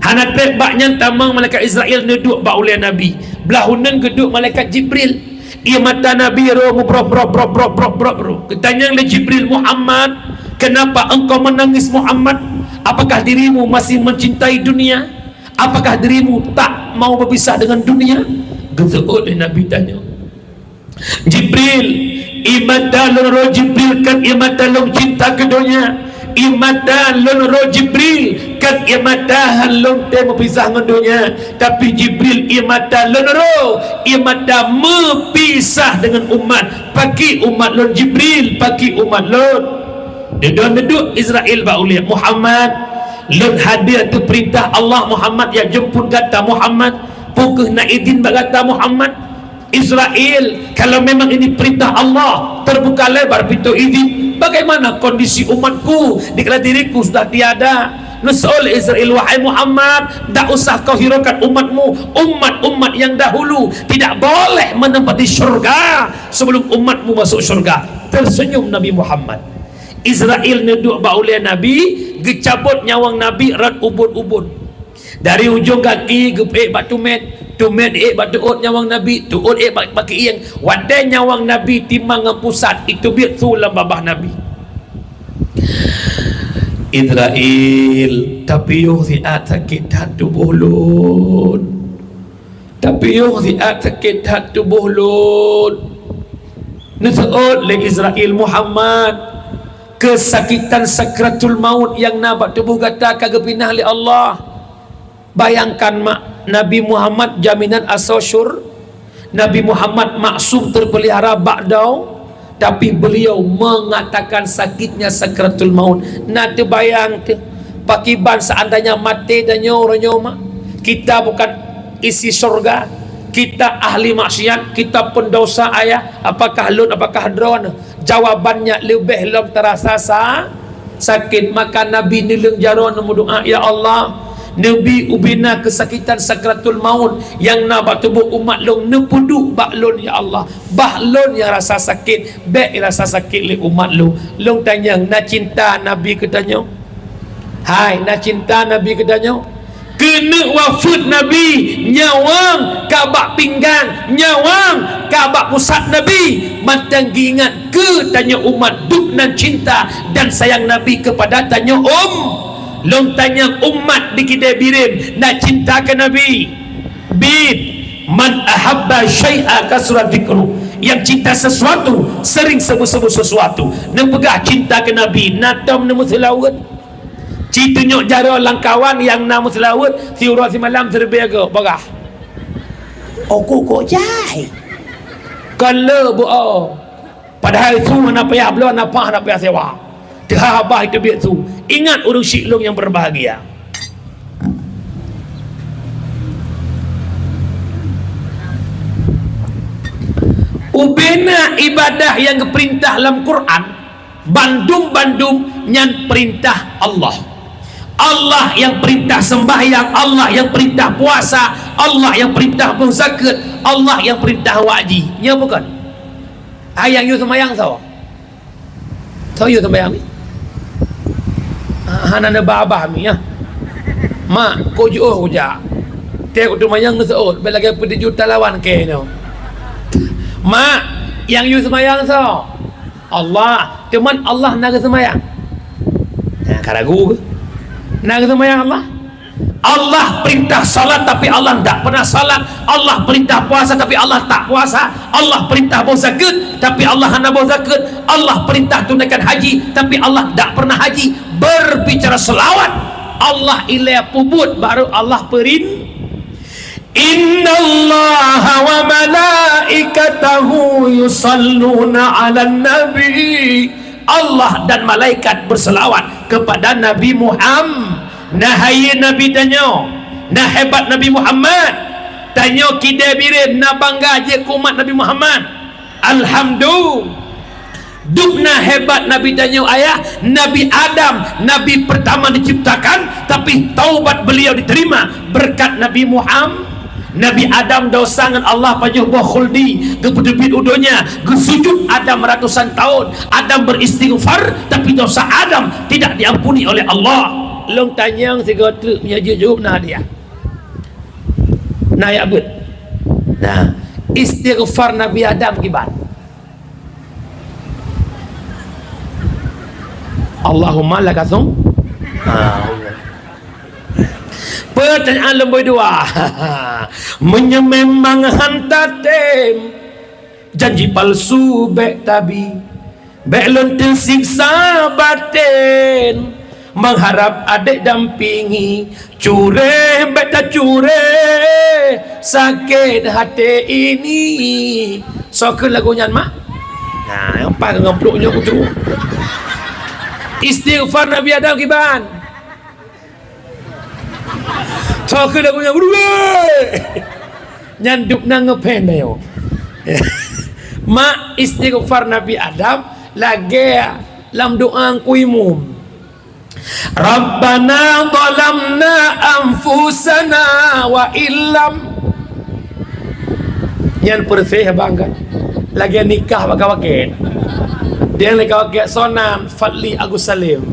hana trip baknya tamang malaikat Israel neduk bak oleh Nabi belahunan geduk malaikat Jibril ia mata Nabi roh bro ketanya oleh Jibril Muhammad kenapa engkau menangis Muhammad apakah dirimu masih mencintai dunia apakah dirimu tak mau berpisah dengan dunia geduk oleh Nabi tanya Jibril imata roh Jibril kan imata long cinta ke dunia imata roh Jibril kan imata halong te mepisah dengan dunia tapi Jibril imata roh imata mepisah dengan umat pagi umat lon Jibril pagi umat lon deduk Israel baulia Muhammad lon hadir tu perintah Allah Muhammad yang jemput kata Muhammad pukul nak izin kata Muhammad Israel kalau memang ini perintah Allah terbuka lebar pintu izin bagaimana kondisi umatku dikala diriku sudah tiada Nusul Israel wahai Muhammad tak usah kau hiraukan umatmu umat-umat yang dahulu tidak boleh menempati syurga sebelum umatmu masuk syurga tersenyum Nabi Muhammad Israel neduk baulia Nabi gecabut nyawang Nabi rat ubun-ubun dari ujung kaki gepek batu tumet batu ut nyawang Nabi tuut baki yang wadai nyawang Nabi timang pusat itu biar sulam babah Nabi Israel tapi yung si ata kita tubulun Tapi yung diat sakit hat tubuh lun nusuot le Israel Muhammad kesakitan sakratul maut yang nabat tubuh kata kagak pinah li Allah. Bayangkan mak, Nabi Muhammad jaminan asosyur, Nabi Muhammad maksum terpelihara ba'dau, tapi beliau mengatakan sakitnya sakratul maut. Nak terbayang tu pakiban seandainya mati dan nyoronyo mak, kita bukan isi surga, kita ahli maksiat, kita pendosa ayah, apakah lun apakah drone? Jawabannya lebih lom terasa sakit. Maka Nabi nileng jaron doa, ya Allah, Nabi ubina kesakitan sakratul maut yang nabat tubuh umat long nepuduk baklon ya Allah, baklon yang rasa sakit baik rasa sakit li umat lu. Long tanya nak cinta Nabi katanya, hai nak cinta Nabi katanya, kena wafat Nabi nyawang kabak pinggang, nyawang kabak pusat Nabi. Matang ingat ke tanya umat duk nan cinta dan sayang Nabi kepada tanya long tanya umat di Kedai Birim nak cinta ke Nabi. Bid man ahabba syai'a kasrat dzikru, yang cinta sesuatu sering sebut-sebut sesuatu. Nak pegah cinta ke Nabi natam nemu selawat. Ci tunjuk jara langkawan yang nama selawat si urang si malam terbiaga bagah. Kok jai. Kalau buah. Padahal itu mana payah belum nak payah sewa. Terhabah itu biar tu. Ingat urus syiklung yang berbahagia. Ubena ibadah yang keperintah dalam Quran bandum-bandum nyan perintah Allah. Allah yang perintah sembahyang, Allah yang perintah puasa, Allah yang perintah berzakat, Allah yang perintah haji. Ya bukan? Yang you sembahyang tahu? Tahu you sembahyang ni? Hana babah mi ya. Mak ko juh uja. Tengok tu mayang nusuot, belagi pedi juta lawan ke no. Mak, yang you sembahyang tahu? Allah, cuman Allah nak sembahyang. Nah, karagu ke? Nak sembahyang Allah? Allah perintah salat tapi Allah tak pernah salat. Allah perintah puasa tapi Allah tak puasa. Allah perintah bawa zakat tapi Allah hanya bawa zakat. Allah perintah tunaikan haji tapi Allah tak pernah haji. Berbicara selawat, Allah ilah pubut baru Allah Inna Allah wa malaikatahu yusalluna ala nabi. Allah dan malaikat berselawat kepada Nabi Muhammad. Nahai Nabi tanya, nah hebat Nabi Muhammad. Tanya Kedai Birim, nak bangga je umat Nabi Muhammad. Alhamdulillah. Dukna hebat Nabi tanya ayah, Nabi Adam, Nabi pertama diciptakan, tapi taubat beliau diterima berkat Nabi Muhammad. Nabi Adam dosa dengan Allah pajuh buah khuldi kepedebit udonya kesujud Adam ratusan tahun. Adam beristighfar tapi dosa Adam tidak diampuni oleh Allah. Long tanyang tiga truk punya jujur nah dia nah ya bet. Nah istighfar Nabi Adam kibat Allahumma lakasum. Pertanyaan lemboy dua. Menyemang hantatem janji palsu bek tabi belon tersiksa batin mengharap adik dampingi cure bek tak cure sakit hati ini. Sokul lagunya mak. Nah yang pakai ngempluknya kutu. Istighfar Nabi Adam kiban. Sokul lagunya nyanduk nang ngependeo. Mak istighfar Nabi Adam lagi lam doa kuimum. Rabbana zalamna anfusana wa illam. Nyan persih bangga. Lagi nikah bakal-bakal. Dia lagi bakal sonan Fadli Agus Salim.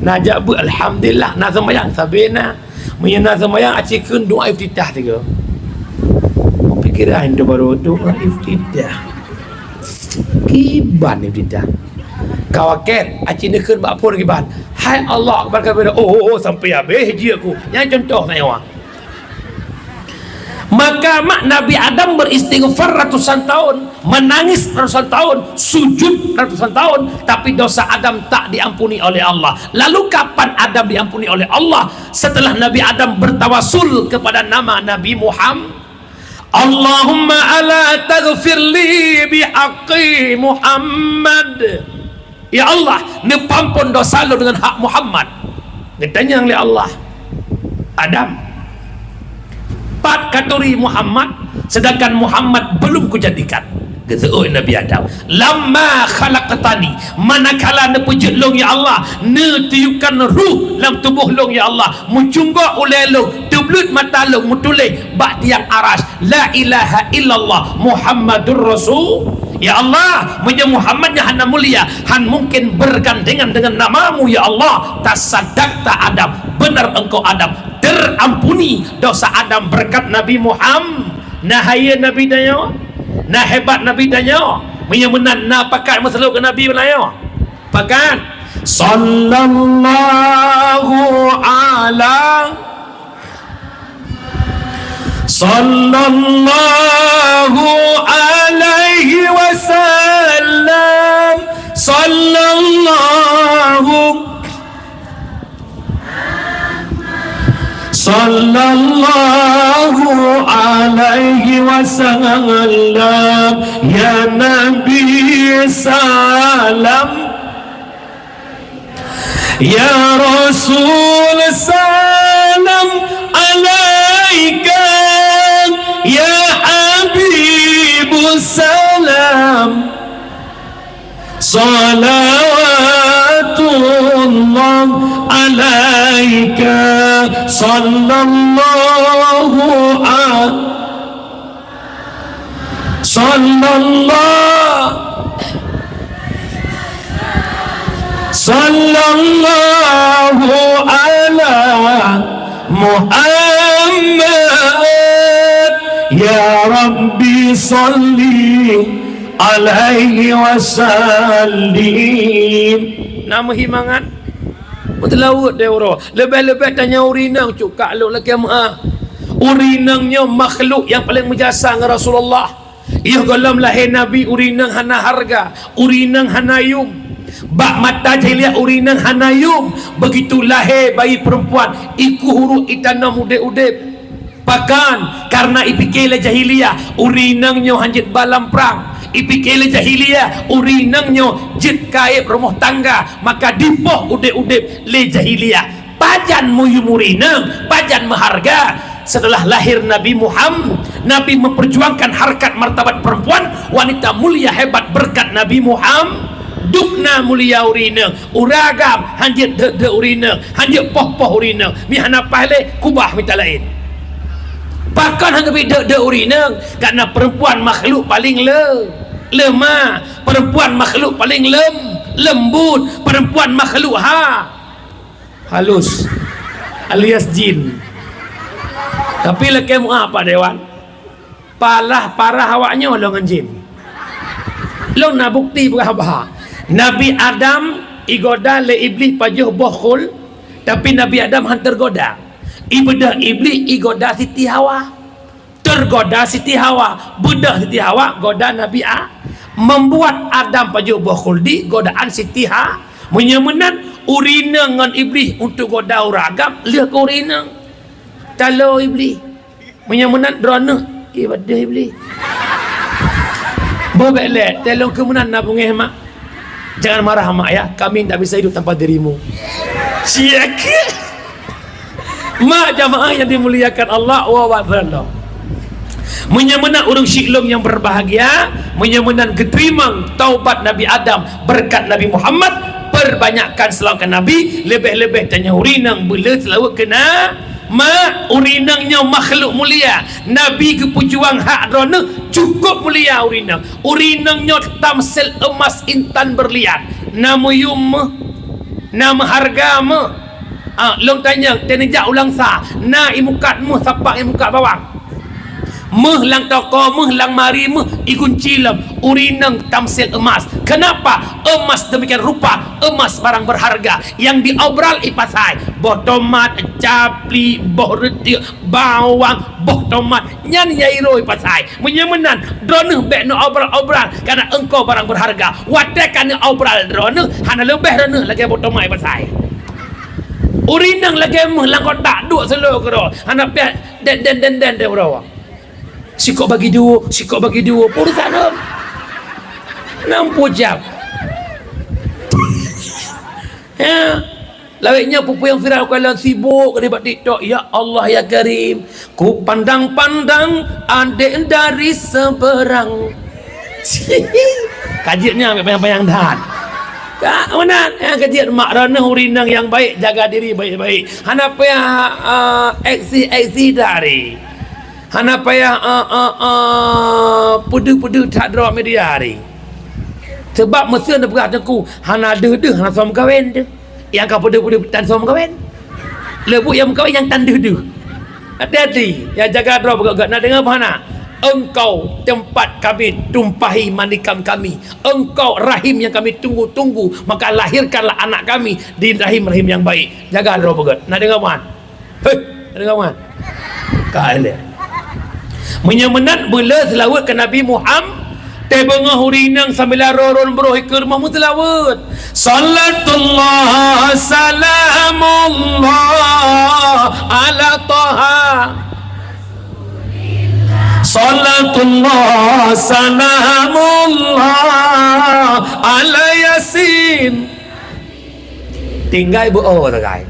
Najak bu alhamdulillah na sembahyang sabena. Menyana sembahyang acikun doa iftitah tiga. Pikiran tu baru doa iftitah. Kiban iftitah. Kawaket acikun bak pun kiban. Hai Allah akbar kabira. Oh sampai habis haji aku. Yang contoh saya wah. Maka Nabi Adam beristighfar ratusan tahun, menangis ratusan tahun, sujud ratusan tahun, tapi dosa Adam tak diampuni oleh Allah. Lalu kapan Adam diampuni oleh Allah? Setelah Nabi Adam bertawasul kepada nama Nabi Muhammad. Allahumma ala taghfir li bihaqqi Muhammad. Ya Allah, ni pampun dosa lu dengan hak Muhammad. Ditanya oleh Allah, Adam, pat katuri Muhammad, sedangkan Muhammad belum kujadikan. Kata Nabi Adam, lamma khalaqtani, manakala ne pujud long ya Allah, ne tiupkan ruh dalam tubuh long ya Allah, mucunggo oleh long, tublut mata long, mutuleh bak tiang aras, la ilaha illallah Muhammadur Rasul. Ya Allah, punya Muhammadnya hana mulia, han mungkin bergandengan dengan namamu ya Allah. Tasadaqta Adam, benar engkau Adam, terampuni dosa Adam berkat Nabi Muhammad. Nahaya Nabi dayo, nah hebat Nabi dayo, punya menan na pakat masalah ke Nabi dayo. Pakat sallallahu ala sallallahu alaihi wasallam, sallallahu alaihi wasallam, ya Nabi salam, ya Rasul salam alaika, ya Habibus salam, salawatullah alaika, sallallahu ala Muhammad, ya Rabbi salli alaihi wasallim. Nama himangan betul laut dia orang lebih-lebih tanya urinang cukak lu lagi maaf. Urinangnya makhluk yang paling berjasa dengan Rasulullah. Ia dalam lahir Nabi urinang hana harga, urinang hana yum. Bak mata jahiliah urinang hana yum. Begitu lahir bayi perempuan iku huruf itana mude-udep. Bahkan karena ipikele jahiliah urinangnya hanjit balam perang, ipikele jahiliah urinangnya jit kaib rumah tangga, maka dipoh udep-udep le jahiliah. Pajan muyum urinang, pajan maharga. Setelah lahir Nabi Muhammad, Nabi memperjuangkan harkat martabat perempuan, wanita mulia hebat berkat Nabi Muhammad. Dukna mulia urina, uragam hanjit de urina, hanjit poh-poh urina, mihana pahle kubah minta lain. Bahkan hanggapi de urina, karena perempuan makhluk paling lemah, perempuan makhluk paling lembut, perempuan makhluk halus alias jin. Tapi lagi apa dewan? Parah awaknya dengan jin. Lo nak bukti berapa? Nabi Adam igoda le iblis pajuh bohul, tapi Nabi Adam hantar goda. Ibadah iblis igoda Siti Hawa, tergoda Siti Hawa, bedah Siti Hawa goda Nabi A, membuat Adam pajuh bohul di godaan Siti Ha. Menyemenan urina dengan iblis untuk goda uragam, lihat ke urina. Kalau iblis menyemenan drone ibadah iblis. Bobek tolong kemunan nabung mak. Jangan marah mak ya, kami tak bisa hidup tanpa dirimu. Siak. Mak jamaah yang dimuliakan Allah wa wa'ala. Menyemenan urang syiklung yang berbahagia, menyemenan keterimang taubat Nabi Adam berkat Nabi Muhammad, perbanyakkan selawat Nabi, lebih-lebih tanya urinang bila selawat kena ma urinangnya makhluk mulia. Nabi kepujuang hak drone cukup mulia urinang. Urinangnya tamsil emas intan berlian. Nama yum, nama harga me. Long tanya tenejak ulang sa. Na imukatmu sapak imukat bawang. Mehlang toko, mehlang mari, ikun cilam, urinang tamsil emas. Kenapa? Emas demikian rupa, emas barang berharga yang diobral ipasai. Boh tomat, capli, boh reti, bawang, boh tomat, nyan nyairo ipasai. Menyamenan, drone bek no obral-obral karena engkau barang berharga. Watekan obral drone, hana lebih drone lagi boh tomat ipasai. Urinang lagi mehlang kotak duk selo kero. Hana pia den berawa. Sikok bagi dua, urusan apa? Nampu jam. Ya, lawiknya pupu yang viral kalau sibuk debat TikTok. Ya Allah ya Karim, ku pandang-pandang adik dari seberang. Kajiannya ambil bayang-bayang dah. Kak, mana? Yang kajian mak rana urinang yang baik, jaga diri baik-baik. Hanapa ya eksi dari. Hana payah pudu-pudu tak drop media hari. Sebab mesin dia berkata aku hana deh hana suam kahwin tu. Yang kau pudu-pudu tan suam kahwin. Lebu yang kahwin yang tan deh. Hati-hati, ya jaga drop bergerak. Nak dengar apa hana? Engkau tempat kami tumpahi manikam kami. Engkau rahim yang kami tunggu-tunggu. Maka lahirkanlah anak kami di rahim-rahim yang baik. Jaga drop bergerak. Nak dengar apa? Hei, nak dengar apa? Kalian menyamenat bila selawat ke Nabi Muhammad tebengah hurinang sambil roron beroh ke rumah mutlawat salatullah salamullah ala taha salatullah salamullah ala yasin tinggal ibu tak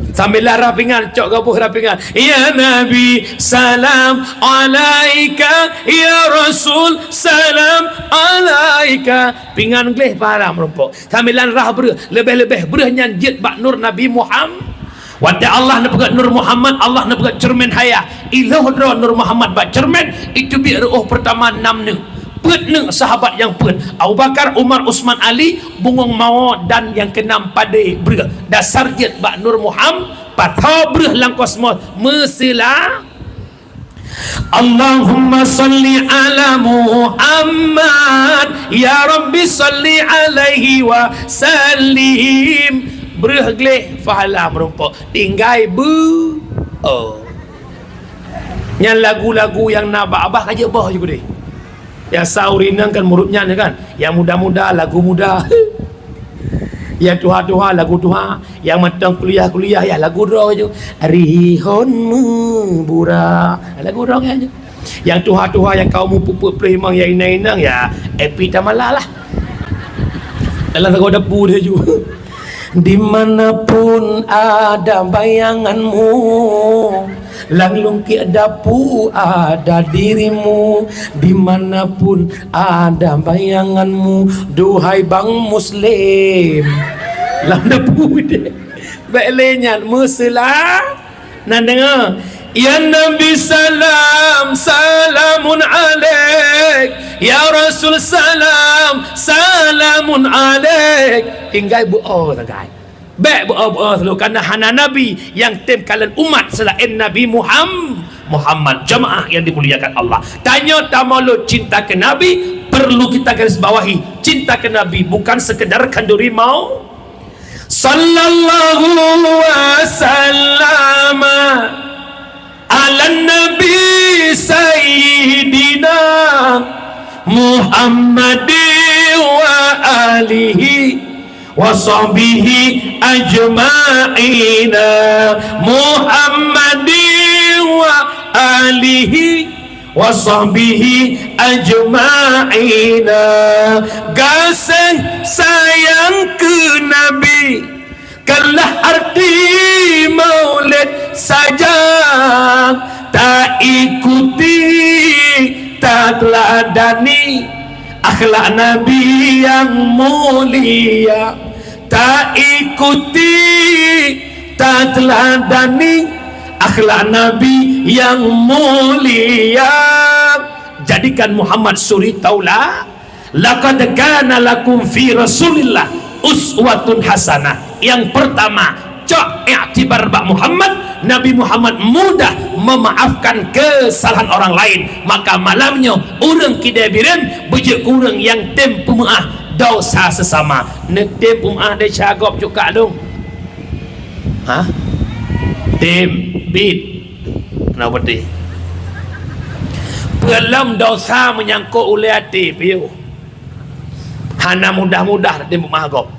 sambil rapingan, cok gapuh rapingan. Ya Nabi, salam alaika. Ya Rasul, salam alaika. Pingan gleh para merumpuk. Sambil rah ber, lebih-lebih berhnya jid bak nur Nabi Muhammad. Wada Allah nak pegat nur Muhammad, Allah nak pegat cermin haya. Ilah dra nur Muhammad bak cermin, itu bi ruh pertama 6 ne. Petne sahabat yang pet Abu Bakar, Umar, Usman, Ali, bungong mawa dan yang keenam pada ber dasar jet bak Nur Muhammad patau ber lang kosmos mesila Allahumma salli ala Muhammad ya Rabbi salli alaihi wa sallim ber gleh fahala merumpuk tinggai bu yang lagu-lagu yang nabah-abah aja bah juga deh. Ya saurinang kan murutnya kan. Yang muda-muda lagu muda. Yang tua-tua lagu tua. Yang matang kuliah-kuliah ya lagu roh je. Rihonmu bura. Lagu roh kan je. Yang tua-tua yang kaum pupuk premang yang inang-inang ya epi tamala lah. Dalam lagu debu dia juga. Dimanapun ada bayanganmu, langlung dapu ada dirimu. Dimanapun ada bayanganmu, duhai bang muslim. Lang depu dia belenya musela nan dengar. Ya Nabi salam salamun alaik. Ya Rasul salam salamun alaik. Tinggal bu'o tagai. Baik bu'o selalu kerana hana Nabi yang tim kalian umat selain Nabi Muhammad jamaah yang dimuliakan Allah. Tanya tamalu cinta ke Nabi, perlu kita garis bawahi. Cinta ke Nabi bukan sekedar kanduri mau. Sallallahu wasallam ala Nabi Sayyidina Muhammadin wa alihi wa sahbihi ajma'ina. Muhammadin wa alihi wa sahbihi ajma'ina. Kasih sayang ke Nabi karena arti maulid saja, tak ikuti, tak teladani akhlak Nabi yang mulia. Tak ikuti, tak teladani akhlak Nabi yang mulia. Jadikan Muhammad suri taulah. Laqad kana lakum fi Rasulillah uswatun hasanah. Yang pertama, cok i'tibar bak Muhammad Nabi Muhammad mudah memaafkan kesalahan orang lain. Maka malamnya orang kidabiran bejek kurang yang tempu maaf dosa sesama. Nek tempu maaf dia cagap juga dong. Ha? Tem bit. Kenapa dia? Belum dosa menyangkut oleh hati piu. Hana mudah-mudah tempu maaf.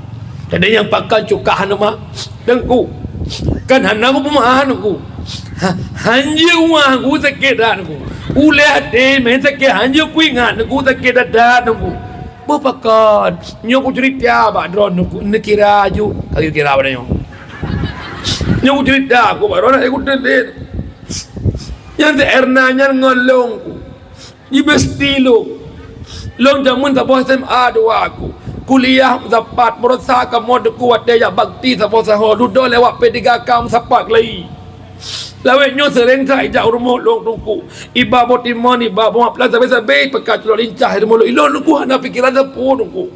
Dan yang pakai cuka hana mah dengku. Kan hana aku pemahan aku. Hanya uang aku sakit dah aku. Oleh hati main sakit hanya aku ingat aku sakit dah aku. Berpakat. Nyo aku cerita Pak Dron aku. Nak kira aju. Kaki kira apa nyo? Nyo aku cerita aku Pak Dron aku telit. Yang ternanya ngolong ku. Ibesti lo. Long jamun tak boleh SMA dua aku. Kuliah dapat merasa kamu kuat daya bakti sampai sahur duduk lewat P3 kam sapak lagi. Lawetnya sering saya jauh rumah long tungku. Iba botimon iba buat plaza sampai pekat lo lincah rumah lo ilon tungku hana pikiran sepuluh tungku.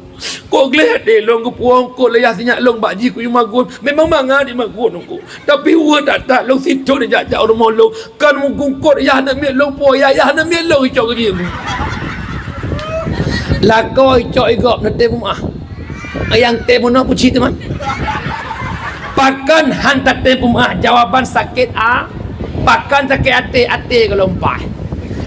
Kau gleh deh long ku puang kau layah sinyak long baji ku magun memang mangga di magun tungku. Tapi uang tak long situ dia jauh rumah lo kan mungkin kau ya hana mian long poya ya hana mian long hijau lagi. Lakoi cok igop na temu ah. Yang temu no puji teman. Pakan hantar temu ah jawaban sakit ah. Pakan sakit ate gelompai.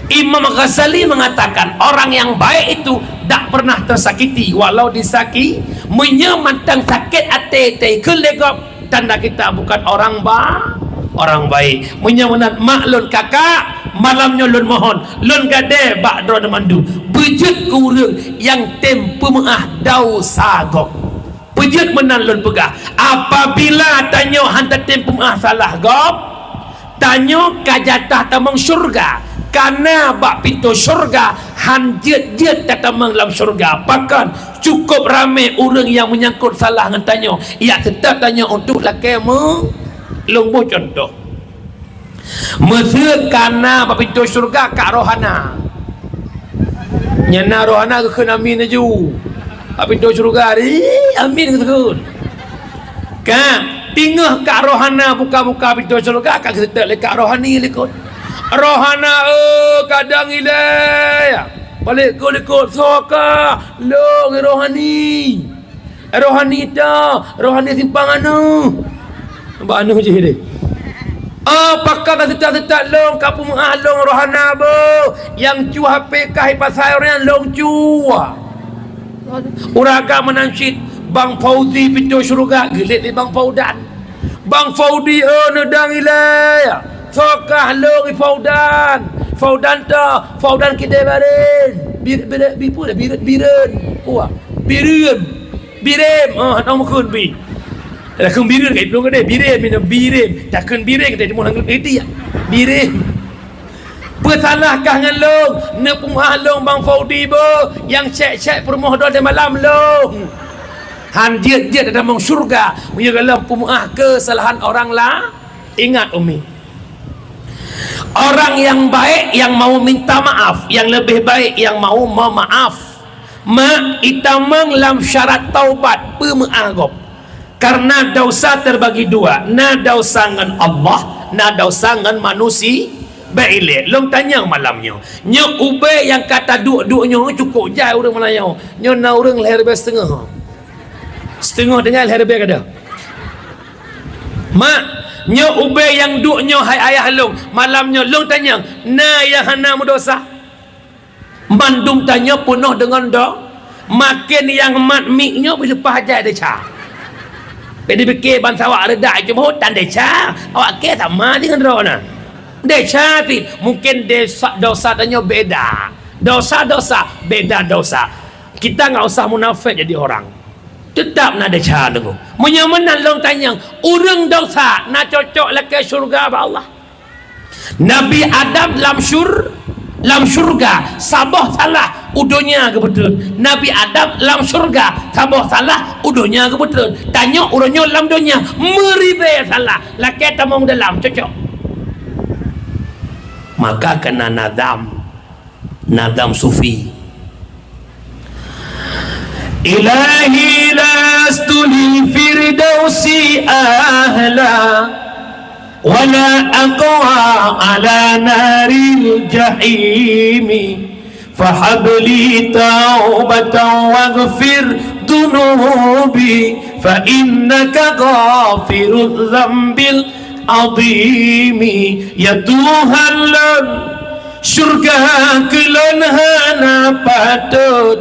Imam Ghazali mengatakan orang yang baik itu tak pernah tersakiti walau disakiti menyemantang sakit ate kelegop tanda kita bukan orang baik. Menyamanan mak lun kakak malamnya lun mohon lun gade bak dro mandu bejut kurang yang tempu maah dau sagok bejut menan lun pegah apabila tanyo hantar tempu maah salah gop tanyo kajatah tamang syurga karena bak pintu syurga hanjet-jet tamang dalam syurga pakan cukup ramai orang yang menyangkut salah dengan tanyo ia tetap tanyo untuk lakemu lungbu contoh mesir karena pintu syurga kak rohana nyana rohana ke amin aju pintu syurga amin ke kan tinggal kak rohana buka-buka pintu syurga kak kita lekat rohani lekut rohana kadang ilai balik ke lekut soka lo rohani rohani simpang anu mbak anu je dia pakar tetap long kapung long rohana bo yang cu HP kai pasal orang long cua uraga menansyid Bang Fauzi pintu syurga gelit di Bang Faudan Bang Faudi nedang ilai sokah long Faudan ta Faudan kita barin biren nama kun bi dah kun biren kat belum ada biren dah kun biren kita mau nang itu ya biren bersalahkah dengan long nepung long Bang Faudi bo yang cek permoh doa malam long hanjit dalam syurga menyegalam pumuah kesalahan orang lah ingat umi orang yang baik yang mau minta maaf yang lebih baik yang mau memaaf itamang lam syarat taubat pemeagop karena dosa terbagi dua na dosa dengan Allah na dosa dengan manusia baik long tanya malamnya nyo ube yang kata duk-duknya cukup jauh orang Melayu nyo na orang leher setengah dengan leher ada mak nyo ube yang duknya hai ayah long malamnya long tanya na yang hana dosa mandum tanya penuh dengan makin yang mat miknya bila pahajai dia cah bila fikir bangsa awak redak cuma hutan dia cah awak kira sama dengan rona dia cah mungkin dosa tanya beda dosa beda dosa kita nggak usah munafik jadi orang tetap nak ada cah dengu menyamanan long tanya orang dosa nak cocok lagi syurga Allah Nabi Adam lam syurga sabah salah udonya kebetulan Nabi Adam lam syurga sabah salah udonya kebetulan tanya urangnya lam dunia meribe salah laki tamong dalam cocok maka kena nadam sufi ilahi lastu lil firdausi ahla ولا أقوى على نار الجحيم فهب لي توبة واغفر ذنوبي فإنك غافر الذنب العظيم. Ya Tuhan lon, syurga kelon hana patut,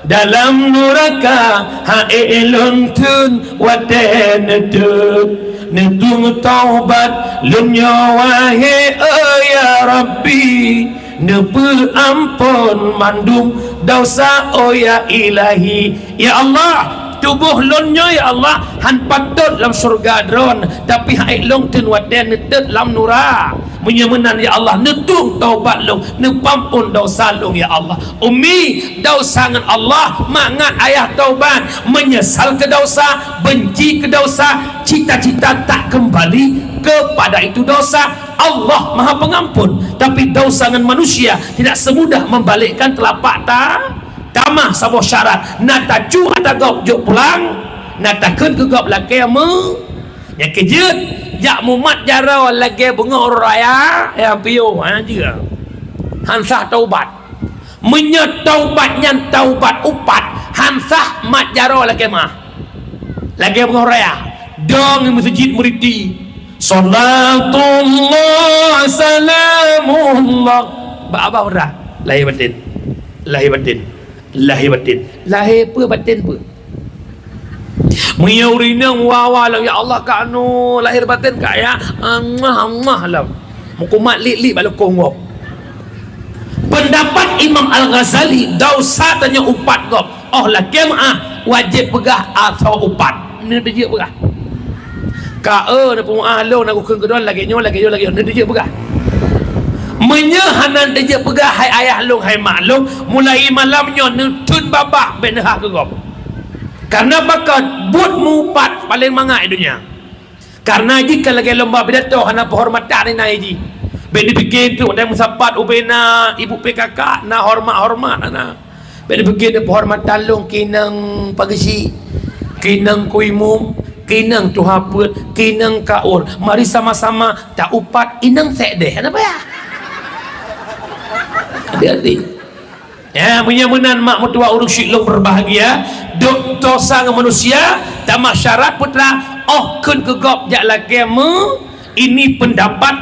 dalam neraka haelon tun waden duk. Netung taubat lun nyawahe ya Rabbi, nepu ampun mandum dosa oh ya ilahi. Ya Allah, tubuh lonnya ya Allah han patut dalam surga dron, tapi hai long tun waden netet dalam nura menyemenan ya Allah, netung taubat long, nepampun dosa long ya Allah. Umi dosa dengan Allah, mangat ayah taubat, menyesal ke dosa, benci ke dosa, cita-cita tak kembali kepada itu dosa. Allah Maha Pengampun, tapi dosa dengan manusia tidak semudah membalikkan telapak tamah sabuh syarat. Nata cu atau gop juk pulang, nata kun ke gop laki mu yang kejut jak mumat jara lagi bunga raya yang piu dia hansah taubat menyat taubat nyan taubat upat hansah mat jara lagi mah lagi bunga raya dong masjid muridi salatullah salamullah ba ora lahir batin lahir batin lahir batin lahir apa batin apa menyaurinang wawa lah ya Allah kanu lahir batin kak ya Allah lah mukumat lik balu kongop. Pendapat Imam Al-Ghazali dosa tanya upat gop oh lah kemah wajib pegah atau upat ni dia pegah ka na pumuah lo na kukun kedon lagi nyo ni dia pegah menyehanan dia pegah hai ayah long hai mak long mulai malamnya nutun babah benah ke gop. Karena bakat buat mupat paling mangai dunia. Karena jika lagi lomba pidato hana penghormatan ni naiji. Beni bikin tu ada musapat ubena ibu PKK na hormat ana. Beni bikin penghormatan long kinang pagisi, kinang kuimum, kinang tuhaput, kinang kaur. Mari sama-sama tak upat inang sekdeh. Apa ya? Hati-hati. Ya, menyemenan mak mertua urus syilong berbahagia dok dosa dengan manusia tak masyarakat putra oh kun kegop jak lagemu. Ini pendapat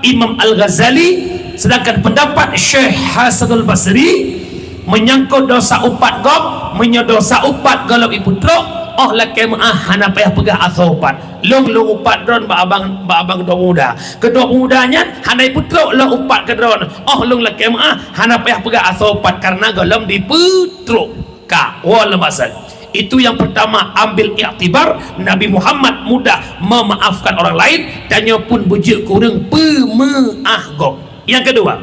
Imam Al-Ghazali, sedangkan pendapat Syekh Hasanul Basri menyangkut dosa upat gop menyodosa upat golok ibu truk oh lagemu hana payah pegah asal upat long upat dron ba abang kedua muda kedua mudanya hana ibu truk long upat ke dron oh long lagemu hana payah pegah asal upat karena golong di putruk ka wal masal. Itu yang pertama, ambil iktibar Nabi Muhammad mudah memaafkan orang lain dan pun bujil kurang pemaah gop. Yang kedua,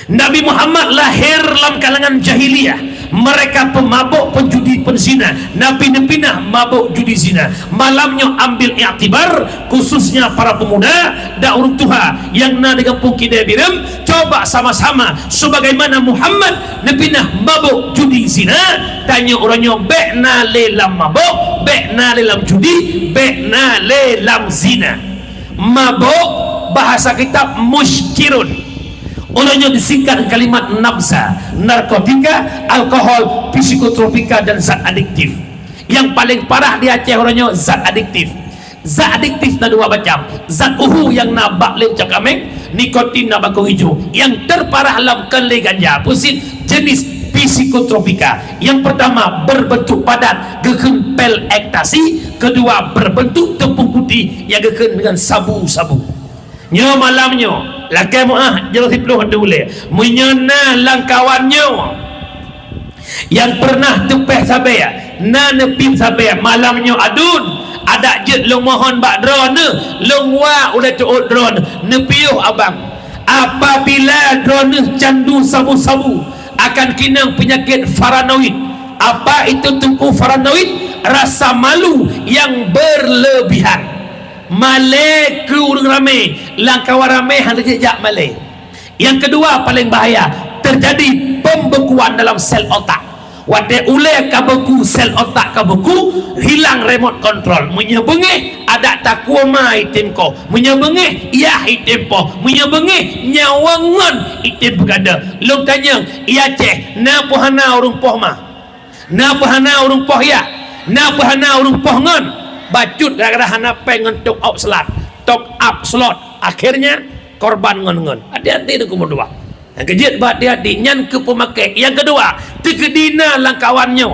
Nabi Muhammad lahir dalam kalangan jahiliyah, mereka pemabuk, penjudi, penzina. Nabi nepinah mabuk judi zina. Malamnya ambil iktibar khususnya para pemuda dan orang tua yang na dengan pungkidai biram, coba sama-sama sebagaimana Muhammad nepinah mabuk judi zina, tanya orangnya bekna lelam mabuk, bekna lelam judi, bekna lelam zina. Mabuk bahasa kitab muskirun, olehnya disingkat kalimat nafsa, narkotika, alkohol, psikotropika dan zat adiktif. Yang paling parah di Aceh orangnya zat adiktif. Zat adiktif ada dua macam, zat uhu yang nabak lem cakameng, nikotin nabak hijau. Yang terparah dalam kelai ganja pusit jenis psikotropika. Yang pertama berbentuk padat geken pel ekstasi, kedua berbentuk tepung putih yang geken dengan sabu-sabu. Nyo malamnya laki muah jauh sipluh dulu menyena langkawannya yang pernah tepeh sabaya na nepim sabaya malamnya adun ada jet long mohon bak drone long wa udah cuut drone nepiuh abang apabila drone candu sabu-sabu akan kinang penyakit paranoid. Apa itu tumpu paranoid? Rasa malu yang berlebihan. Malay ke urang ramai, langkawan ramai hendak jejak Malay. Yang kedua paling bahaya, terjadi pembekuan dalam sel otak. Wadah ule kabeku sel otak kabeku hilang remote control. Menyebengih ada takwa mai itim ko. Menyebengih iya itim po. Menyebengih nyawangan itim bergada. Lu tanya, iya ceh, na pohana urung poh mah. Na pohana urung poh ya. Na pohana urung poh ngon. Bacut gara-gara hana pengen top up slot. Top up slot. Akhirnya korban ngon-ngon. Hati-hati itu kumur dua. Yang kejut berhati-hati nyan ke pemakai. Yang kedua, terkedina lang kawannya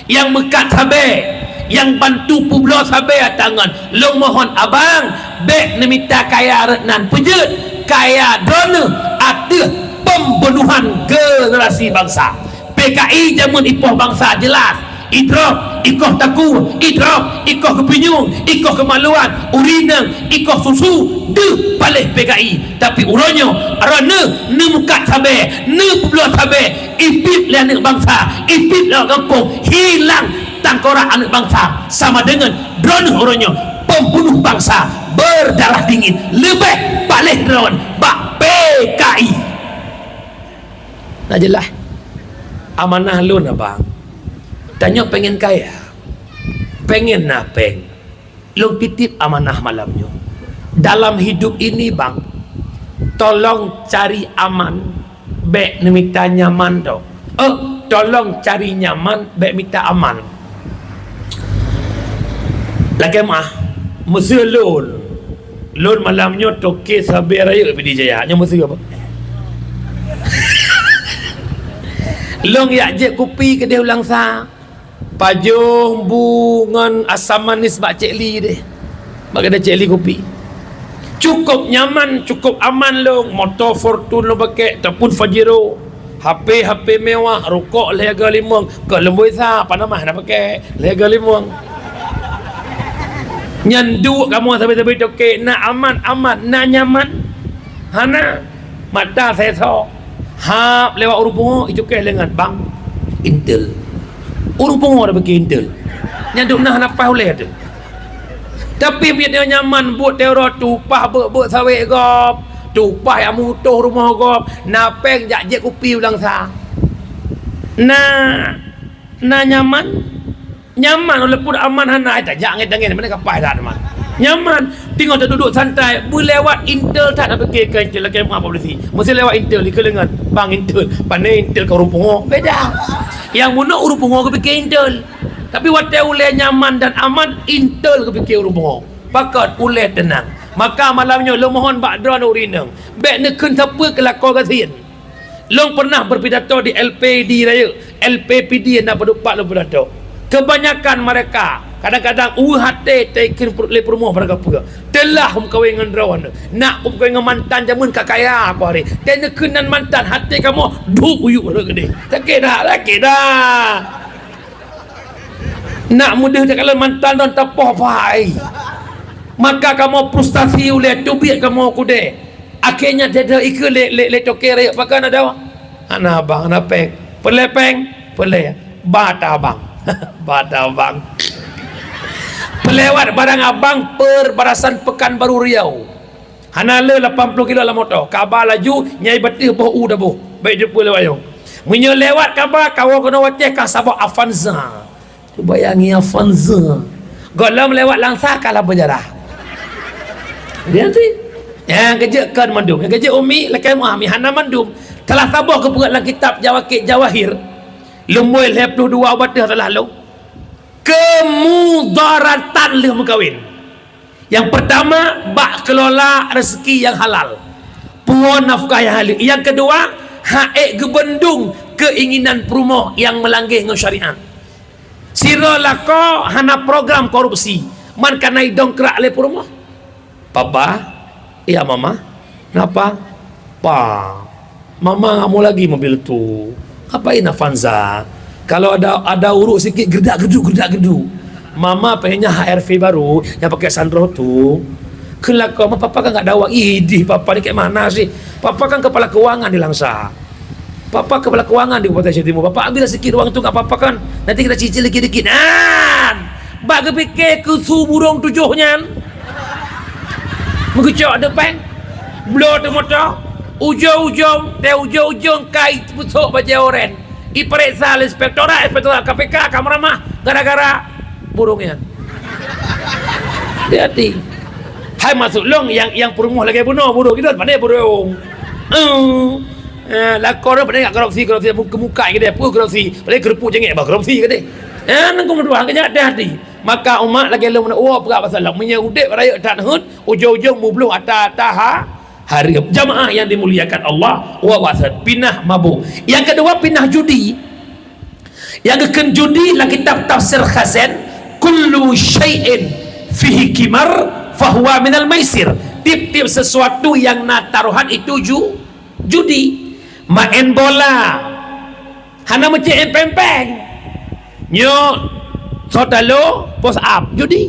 yang mekat sabe, yang bantu publo sabe tangan. Long mohon abang bek nemita kaya retnan pejut kaya drone ada pembunuhan generasi bangsa. PKI jamun ipoh bangsa jelas idrop, ikoh taku, idrop, ikoh kepinyung, ikoh kemaluan, urinang, ikoh susu, de palih PKI. Tapi uronyo, arana ne mukat sabe, ne pebluat sabe, ipit le anak bangsa, ipit le kampung, hilang tangkorak anak bangsa. Sama dengan drone uronyo, pembunuh bangsa, berdarah dingin, lebih palih drone, bak PKI. Nah jelas, amanah lu na bang. Tanya pengen kaya, pengen napeng, lu titip amanah malamnya. Dalam hidup ini bang, tolong cari aman, bek minta nyaman dong. Tolong cari nyaman, bek minta aman. Lagi mah, mesti loan malamnya toke sabar raya di Jaya. Nya mesti apa? Long ya je kopi ke dia ulang sa. Pajong bungan asam manis bak Cik Li deh. Bak ada Cik Li kopi. Cukup nyaman, cukup aman lo. Motor Fortune lo pakai ataupun Fajero. HP mewah, rokok lega limang. Ke lembui sa, apa nama nak pakai? Lega limang. Nyandu kamu sampai toke na aman, na nyaman. Hana mata saya so. Hap lewat urung itu ke lengan bang Intel. Urung pungo dah pakai Intel. Nyanduk nah napa oleh tu. Tapi dia nyaman buat teror tupah ber sawit gop. Tupah yang mutuh rumah gop. Napeng jak je kopi ulang sa. Na nyaman. Nyaman walaupun aman hana tak jak ngit-ngit mana kapai dah teman. Nyaman tengok tak duduk santai lewat Intel tak nak pergi ke Intel lagi apa polisi mesti lewat Intel di kelengan bang Intel pandai Intel ke Urung beda yang muno Urung ke pergi Intel tapi waktu uleh nyaman dan aman Intel ke pergi Urung pakat uleh tenang maka malamnya lo mohon bak drone urinang bek nekun siapa kelakor kasihan lo pernah berpidato di LPD raya LPPD yang nak berdupak lo berpidato kebanyakan mereka kadang-kadang hati tekin le promo pada apa telah kawin dengan rawan nak kawin dengan mantan jamun kakaya apa hari dan kenan mantan hati kamu duk uyuk gede sakit dah nak mudah tak kalau mantan dan tapah pai maka kamu frustasi oleh tu biar kamu kude akhirnya dia ikut le tokere pakai ada anak abang anak peng pelepeng pele bata abang bata abang pelewat barang abang perbarasan Pekanbaru Riau hanale 80 kilo lah motor kabar laju nyai betih boh dah boh baik dia pula lewat munyo lewat kabar kawan kena waceh ka sabak Avanza tu bayangi Avanza golam lewat langsa kalah berjarah dia tu yang kerja kan mandum yang kerja umi lakai muami hana mandum telah tabah ke perat dalam kitab Jawakit Jawahir lumui 22 batah telah lalu kemudaratan le berkahwin. Yang pertama bak kelola rezeki yang halal. Puan nafkah yang halal. Yang kedua haek gebendung keinginan perumoh yang melanggar dengan syariat. Sira lako hana program korupsi. Man kanai dongkrak le perumoh. Papa, iya mama. Kenapa? Pa. Mama kamu lagi mobil tu. Apain Avanza? Kalau ada urut sikit gerdak-gerdu. Mama pengennya HRV baru yang pakai Sandro tu. Kelakau papa kan enggak ada uang. Idih papa ni kat mana sih? Papa kan kepala keuangan di Langsa. Papa kepala keuangan di Kabupaten Syed Timur. Papa ambil sikit uang tu enggak apa-apa kan. Nanti kita cicil dikit-dikit. Bak kepikir ke su burung tujuhnya. Mengecok depan. Blow tu motor. Ujung-ujung kait pusuk baju oren. Iperiksa inspektorat KPK Kamramah gara-gara burungnya. Hati-hati. Hai masuk long yang perumuh lagi bunuh burung kita pandai burung. Lakon pandai enggak korupsi muka ke dia apa korupsi. Pandai kerupuk jengik bah korupsi ke dia. Nangku dua kena hati. Maka umat lagi lu mana perak pasal punya udip raya tak hut ujung-ujung mubluh atah hari jamaah yang dimuliakan Allah wa wasat pinah mabuk. Yang kedua pinah judi. Yang keken judi lah kitab tafsir Khazin kullu syai'in fihi kimar fahuwa minal maisir. Tip-tip sesuatu yang nak taruhan itu judi. Main bola hana macam pempeng nyo sotalo post up judi.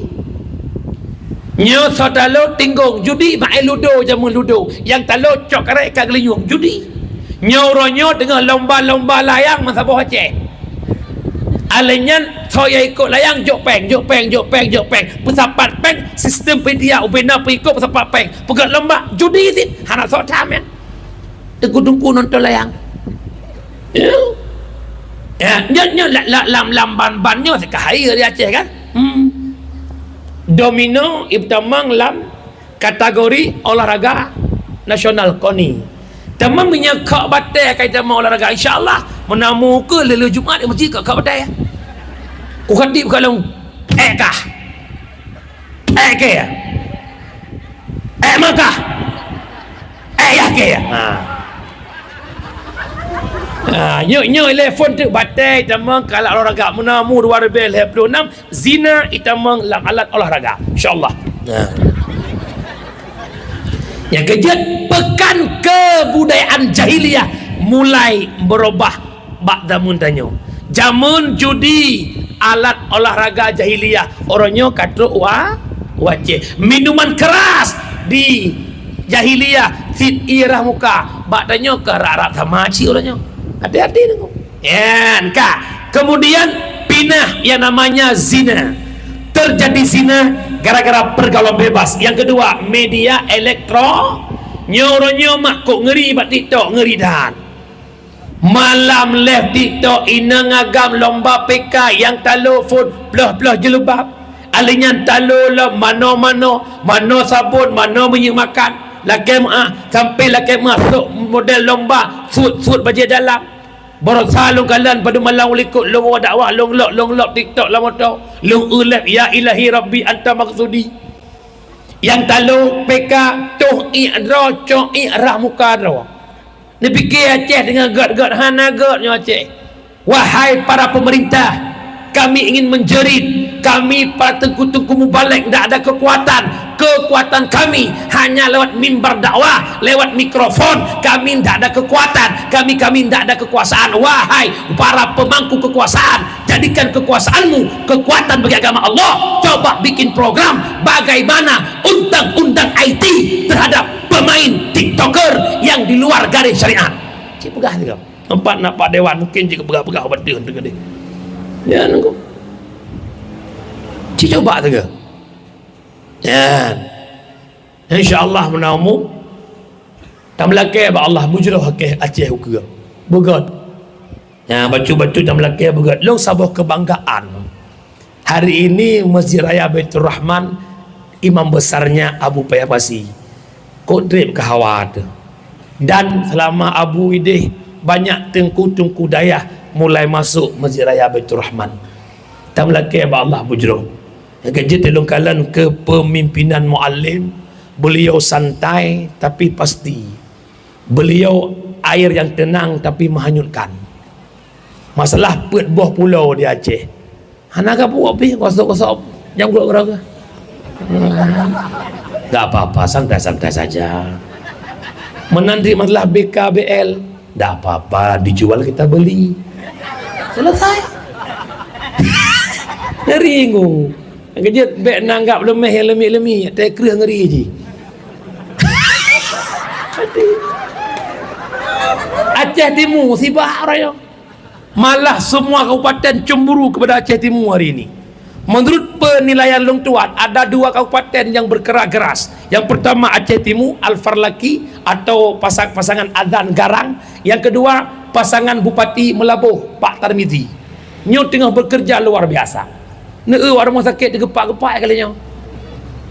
Nyo sotalo tinggung judi. Main ludo jamu ludo yang talo cok karek kat gelinyung judi. Nyo ronyo dengan lomba-lomba layang masabah Aceh. Alenyan saya ikut layang jok peng pesapat peng sistem pedia ubena pengikut pesapat peng pegat lomba judi sih hana sok tam ya tegudungku nonton layang nyo lamban-bannya sekahai di Aceh kan. Domino ibtamang lam kategori olahraga nasional KONI. Teman punya kak batai kaitan olahraga insya-Allah menamu ke lelu Jumaat di masjid kak batai ya. Ku khatib kalau kah ke ya makah ya ke ya nyo telefon tu batai tamang kalau olahraga menamu 2026 zina itamang lam alat olahraga insyaallah. Yang kejut pekan kebudayaan jahiliyah mulai berubah bak zaman tanyo. Jamun judi alat olahraga jahiliyah orangnya kata wajib minuman keras di jahiliyah fit irah muka bak tanyo ke rak-rak tamaci orangnya. Hati-hati tengok. Ya, kemudian pinah yang namanya zina. Terjadi zina gara-gara pergaulan bebas. Yang kedua, media elektro. Nyoronyo mak kok ngeri bat TikTok ngeri dan. Malam left TikTok ina ngagam lomba PK yang telefon belah-belah jelubab. Alinyan talo lah mano sabun, mano minyak makan. Laki sampai laki masuk model lomba sud baju dalam. Baru salung kalian pada malam ulikut long dakwah long lok TikTok lama tau long ulap ya ilahi rabbi anta maksudi yang talu PK tuh i'ra cok i'rah muka dro ni fikir Aceh dengan god hana godnya Aceh. Wahai para pemerintah, kami ingin menjerit, kami para tengku-tengku mubalik tidak ada kekuatan kami hanya lewat mimbar dakwah, lewat mikrofon. Kami tidak ada kekuatan, kami tidak ada kekuasaan. Wahai para pemangku kekuasaan, jadikan kekuasaanmu kekuatan bagi agama Allah. Coba bikin program bagaimana undang-undang IT terhadap pemain TikToker yang di luar garis syariat. Cik pegah juga nampak dewan mungkin jika pegah-pegah obat dia dengan dia ya nunggu cik coba tu ke ya insyaAllah menamu tak melaki ba Allah mujurah ke Aceh ke begat ya bacu-bacu tak melaki begat long sabah kebanggaan hari ini Masjid Raya Baitur Rahman imam besarnya Abu Payapasi kodrib kahawat dan selama Abu Ideh banyak tengku-tengku dayah mulai masuk Masjid Raya Baitur Rahman. Tak melaki ba Allah bujroh. Yang tolong kalian kepemimpinan muallim, beliau santai tapi pasti. Beliau air yang tenang tapi menghanyutkan. Masalah pet buah pulau di Aceh. Hanaga buat pi kosok-kosok yang gula-gula. Enggak apa-apa, santai-santai saja. Menanti masalah BKBL, enggak apa-apa, dijual kita beli. Selesai. Ngeri ku. Kejut bek nanggap lemeh lemih-lemih, tak kerah ngeri je. Aceh Timur sibah raya. Malah semua kabupaten cemburu kepada Aceh Timur hari ini. Menurut penilaian Long Tuan, ada 2 kabupaten yang bergerak keras. Yang pertama Aceh Timur, Al-Farlaki atau pasangan Adan Garang. Yang kedua pasangan Bupati Melabuh Pak Tarmizi. Nyo tengah bekerja luar biasa. Orang rumah sakit tergepak-gepak kalinya.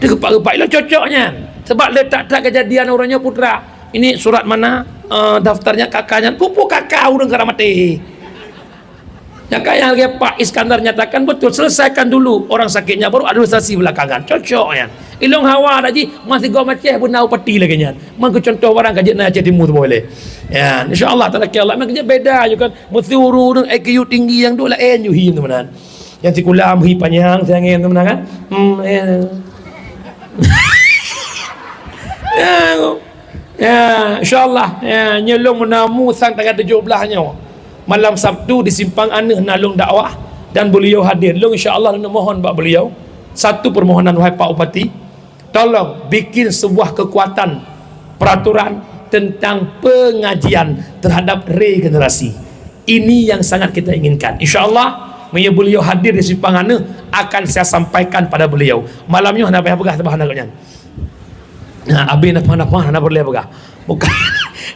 Tergepak-gepak lah cocoknya. Sebab letak-letak kejadian orangnya putra. Ini surat mana? Daftarnya kakaknya. Pupuk kakak orang kera mati. Yang kaya Pak Iskandar nyatakan betul, selesaikan dulu orang sakitnya baru administrasi belakangan. Cocoknya. Ilong hawa tadi masih gua macam benau peti lagi nya. Mang contoh orang kaji na jadi timur boleh. Ya, insyaallah taala Allah memang kerja beda juga kan. Mesti urun IQ tinggi yang dua lain ju hi teman-teman. Yang tikulam hi panjang sayangin teman-teman kan. Ya, insyaallah ya nyelong menamu sang tanggal 17-nya. Malam Sabtu di Simpang Aneh nalung dakwah dan beliau hadir. Long insya-Allah mohon pak beliau satu permohonan wahai Pak Bupati, tolong bikin sebuah kekuatan peraturan tentang pengajian terhadap regenerasi. Ini yang sangat kita inginkan. Insya-Allah beliau hadir di Simpang Aneh akan saya sampaikan pada beliau. Malamnya hendak pegah tebah naknya. Nah, abi nak boleh pegah. Bukan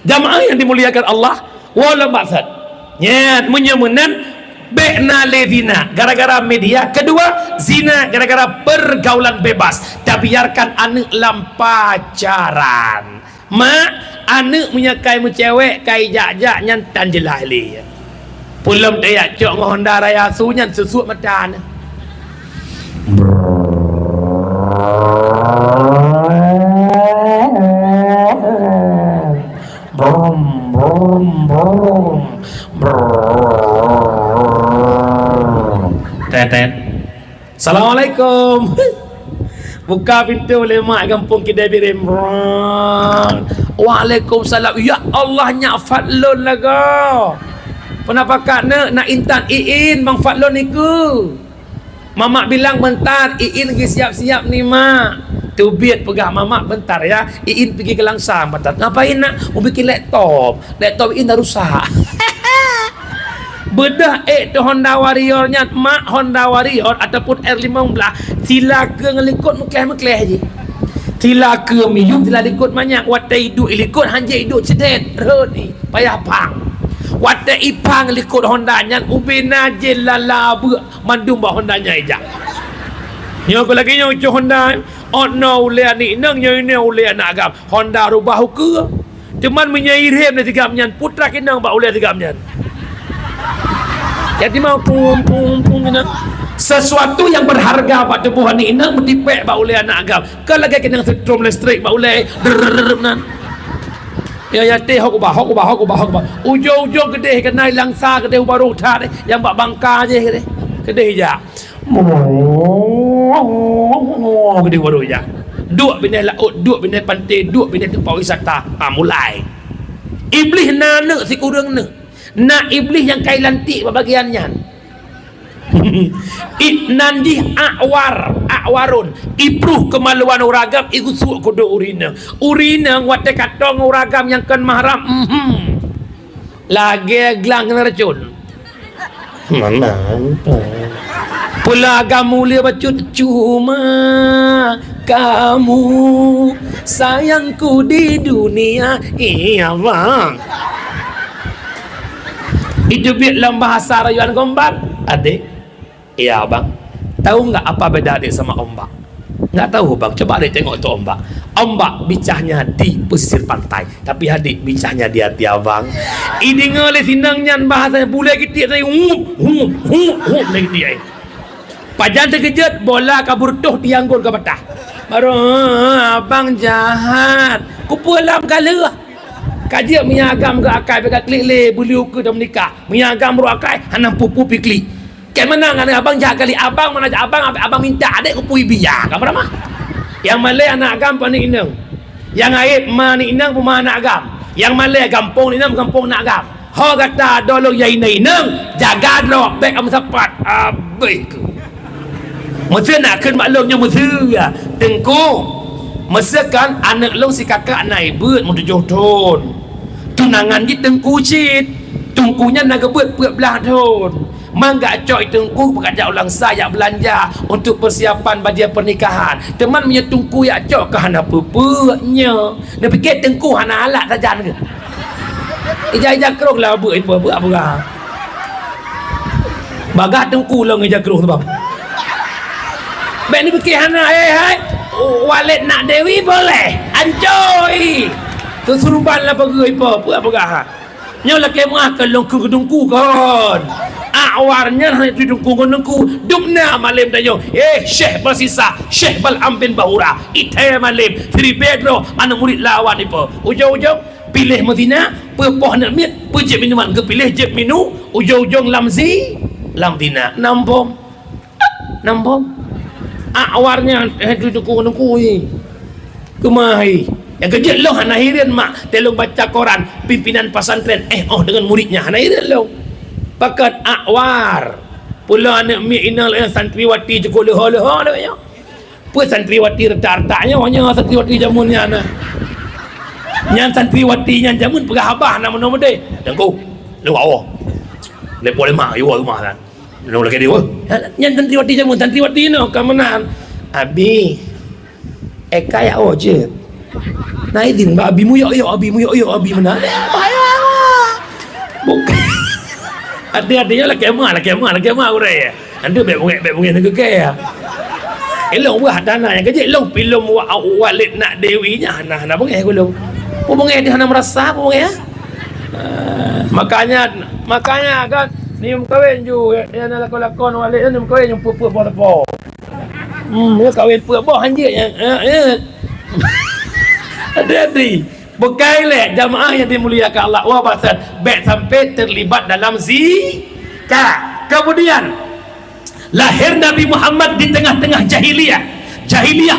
jamaah yang dimuliakan Allah wala ba'sad. Nyat menyemenan be'na le zina gara-gara media. Kedua zina gara-gara pergaulan bebas. Tak biarkan anak lampacaran. Mak anak punya kai cewek kai jak-jak nyantan jelali. Pulam dayak cok Honda Raya su nyan susuk madan. Brom brom brom. Tetet. Assalamualaikum. Buka pintu oleh mak kampung Kedai Birim. Waalaikumsalam. Ya Allah nya fadlun laga. Penampakan nak intan iin bang fadlun niku. Mamak bilang bentar iin lagi siap-siap ni mak. Tubit pegah mamak bentar ya. Iin pergi ke Langsang bentar. Ngapain nak? Mau bikin laptop. Laptop Iin dah rusak. Bedah tu Honda Warrior-nya mak Honda Warrior ataupun R15 sila ke ngelikut mekleh-mekleh je. Sila ke miyum sila likut banyak watai hidup likut hanja hidup sedet rodi payah pang. Watai ipang likut Honda-nya ubina je lalabu mandum ba Honda-nya ejak. Nyo ko lagi nyo cu Honda no ule ni nang nyo ne ule nak agam Honda rubah ke. Cuman menyairem ni tigamnya putra kinang ba ule tigamnya. Jadi mau pum sesuatu yang berharga pak tubuh ni nak mentipek ba oleh anak agam. Kalau lagi kena setrum listrik ba oleh nan. Ya teh hok ba. Ujung-ujung kedai kena Langsa kedai baru tha yang bak bangka je kedai. Kedai ja. Kedai baru ja. Duk bini laut, duk bini pantai, duk bini tempat wisata. Mulai. Iblis nana si kurang ne. Nak iblis yang kai lantik bagiannya. Nandi awarun ipruh kemaluan uragam igusuk kudu urina wate katong uragam yang kan mahram lagi gelang kena racun mana pula agam mulia bacut cuma kamu sayangku di dunia iya bang. Itu dalam bahasa rayuan Gombak. Adik, iya bang. Tahu nggak apa beda adik sama ombak? Nggak tahu bang. Coba adik tengok itu ombak. Ombak bicahnya di pesisir pantai, tapi adik bicahnya di hati abang. Ini ngoleh sinangnya bahasanya boleh kita saya lagi dia. Pajan terkejut bola kabur tuh dianggur ke patah. Baru abang jahat. Kupulam kalah. Kajak menyagam ke akai bekat klik le beliau ke dah menikah menyagam ru akai hanam pupu pikli ke mana ngane abang jahat kali abang mana abang minta adik ku pui biar ka berapa yang malai anak agam pani inang yang aib mani inang puma anak agam yang malai kampung inang kampung nak agam ho kata dolo yai nei inang jaga lo bek am sapat abai ku mesti nak keun maklumnya mesti ya tengku mesekan anak long si kakak naik beut mu 7 tahun. Tunangan di tengku cit. Tungkunya nak beut belah tahun. Mangga coy tengku pekerja ulang saya belanja untuk persiapan baju pernikahan. Teman punya tungku ya cok ke hana pepenya. Dia fikir tengku hana alat saja ke. Ija kerong lah buat apa. Bagah tengku lah ija kerong tu bang. Baik ni fikir hana hai. Walid nak Dewi boleh. Enjoy. Kesurupan lah pergi apa ha. Nyolah kemah kelong ke gedungku kon. Awarnya hanya duduk gunungku dukna malam tanyo Syekh bersisa Syekh Bal'am bin Bahura itaya malam 3 bedroom mana murid lawan ni po ujung-ujung pilih Madinah pepoh nak miat pejep minuman ke pilih jep minu ujung-ujung lamdina nambom awarnya duduk gunungku ni kemai yang kejut loh hanahirin mak telung baca Quran pimpinan pesantren dengan muridnya hanahirin loh pakat akwar pula anak mi inal santriwati je leha-leha dia apa santriwati retak-retaknya hanya santriwati jamunnya ana nyan santriwati nyan jamun perhabah nama-nama dia tengku lu awak lepo lemak yo rumah kan lu lagi dia nyan santriwati jamun santriwati no kamanan abi kaya je naidin ba abi mu yo abi mana bukan ada-adanya lah kemah urai anda baik-baik nak kekaya elong buah tanah yang kecil elong pilum Walid nak Dewi nya nah bengeh aku lu bengeh dia hana merasa bengeh makanya kan ni kawin ju dia nak lakon Walid ni kawin yang pupu apa dia kawin pupu hanjir yang ada berkailah jamaah yang dimuliakan Allah wa basat baik sampai terlibat dalam zikir. Kemudian lahir Nabi Muhammad di tengah-tengah jahiliyah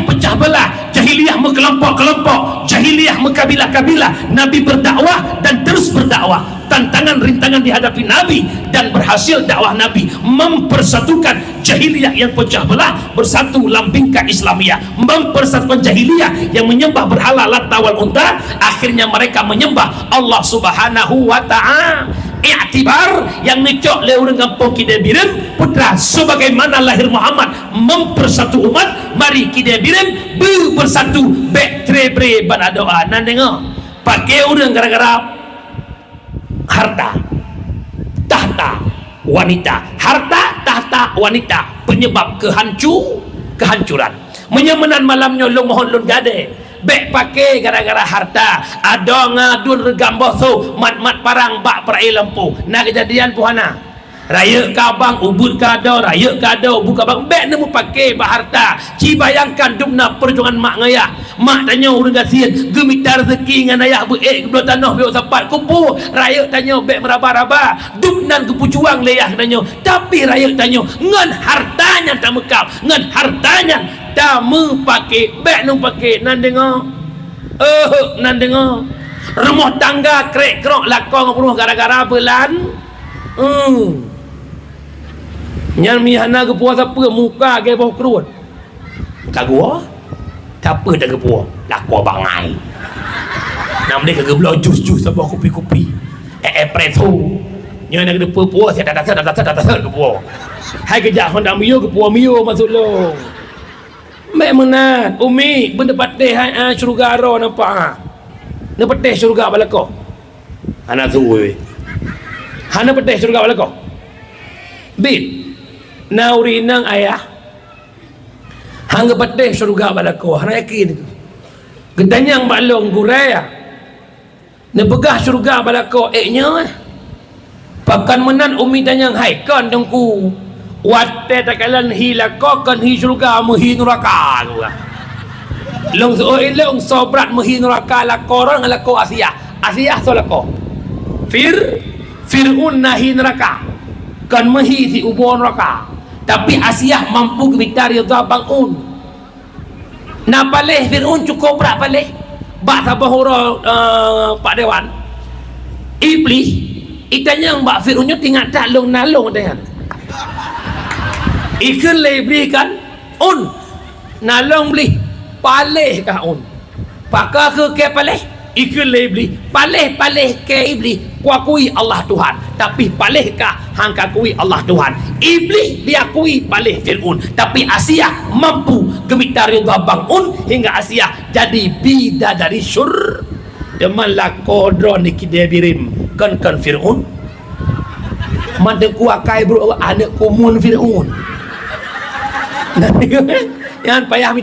pecah belah, jahiliyah berkelompok-kelompok, jahiliyah berkabilah-kabilah. Nabi berdakwah dan terus berdakwah. Tantangan rintangan dihadapi Nabi dan berhasil dakwah Nabi mempersatukan jahiliyah yang pecah belah bersatu lambing Islamiyah, mempersatukan jahiliyah yang menyembah berhala Lata wal Unta, akhirnya mereka menyembah Allah Subhanahu wa taala. Iktibar yang ngecok lewat kampung Kidabirim putra sebagaimana lahir Muhammad mempersatu umat, mari Kidabirim bersatu baik trebre pada doa nan dengar pakai urang gara-gara harta tahta wanita penyebab kehancuran menyemenan malamnya lu mohon lun gade bek pakai gara-gara harta ada ngadun regam boso mat parang bak perai lempu nak kejadian puhana raya kabang ubud kado raya kado buka bang bek nemu pakai bak harta ci bayangkan dukna perjuangan mak ngayah mak tanya urang gasian gemita rezeki ngan ayah beek ke tanah beok sapat kupu raya tanya bek meraba-raba duknan kepucuang leyah tanya tapi raya tanya ngan hartanya tak mekap ngan hartanya tak pakai bek nu pakai nan dengar rumah tangga krek-krok lakon rumah gara-gara belan nyan mihana ke puasa apa muka ke bawah kerut kagua apa dah ke puasa lakwa bangai nam dia ke belah jus sabah kopi espresso nyan nak depa puasa saya dah ke puasa hai kejak Honda Mio ke puasa Mio masuk long mek menat umi benda patih hai syurga ro nampak ne patih syurga balako ana suwe hana patih syurga balako bit nauri nang ayah hangga patih syurga balako hana yakin gedanyang balong guraya ne begah syurga balako nya pakan menan umi danyang haikon dengku watte takalan hilako kan hi syurga muhi neraka long so ilong sobrat muhi neraka lakoran lako Asia so lako Fir'un nahi neraka kan muhi si ubon neraka tapi Asia mampu gebitar ridha bangun na paleh Fir'un cukup berat paleh bak sabahura Pak Dewan iblis itanya mbak Fir'unnya tinggal tak long nalong dengan ikan lebih kan nalong beli paleh kah pakar ke paleh ikan lebih paleh ke iblis kuakui Allah Tuhan tapi paleh kah hangka kui Allah Tuhan iblis diakui paleh Fir'un tapi Asia mampu gemitar ridha bangun hingga Asia jadi bidadari syur deman lakodron di Kidabirim kan Fir'aun manda kuakai bro anak kumun Fir'aun yang payah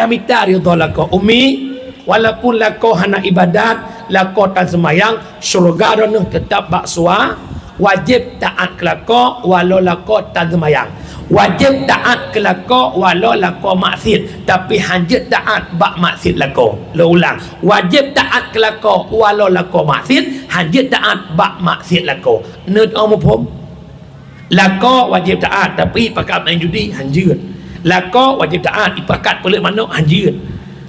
minta ridha lako umi walaupun lako hana ibadat lako tan semayang syurga don tetap baksua wajib taat kelako walau lako tan semayang wajib taat kelako walau lako maksiat tapi hanjit taat bak maksiat lako lo ulang wajib taat kelako walau lako maksiat hanjit taat bak maksiat lako neut om pom lako wajib taat tapi pakat main judi hanjit lako wajib taat ipakat pelik manuk hanjit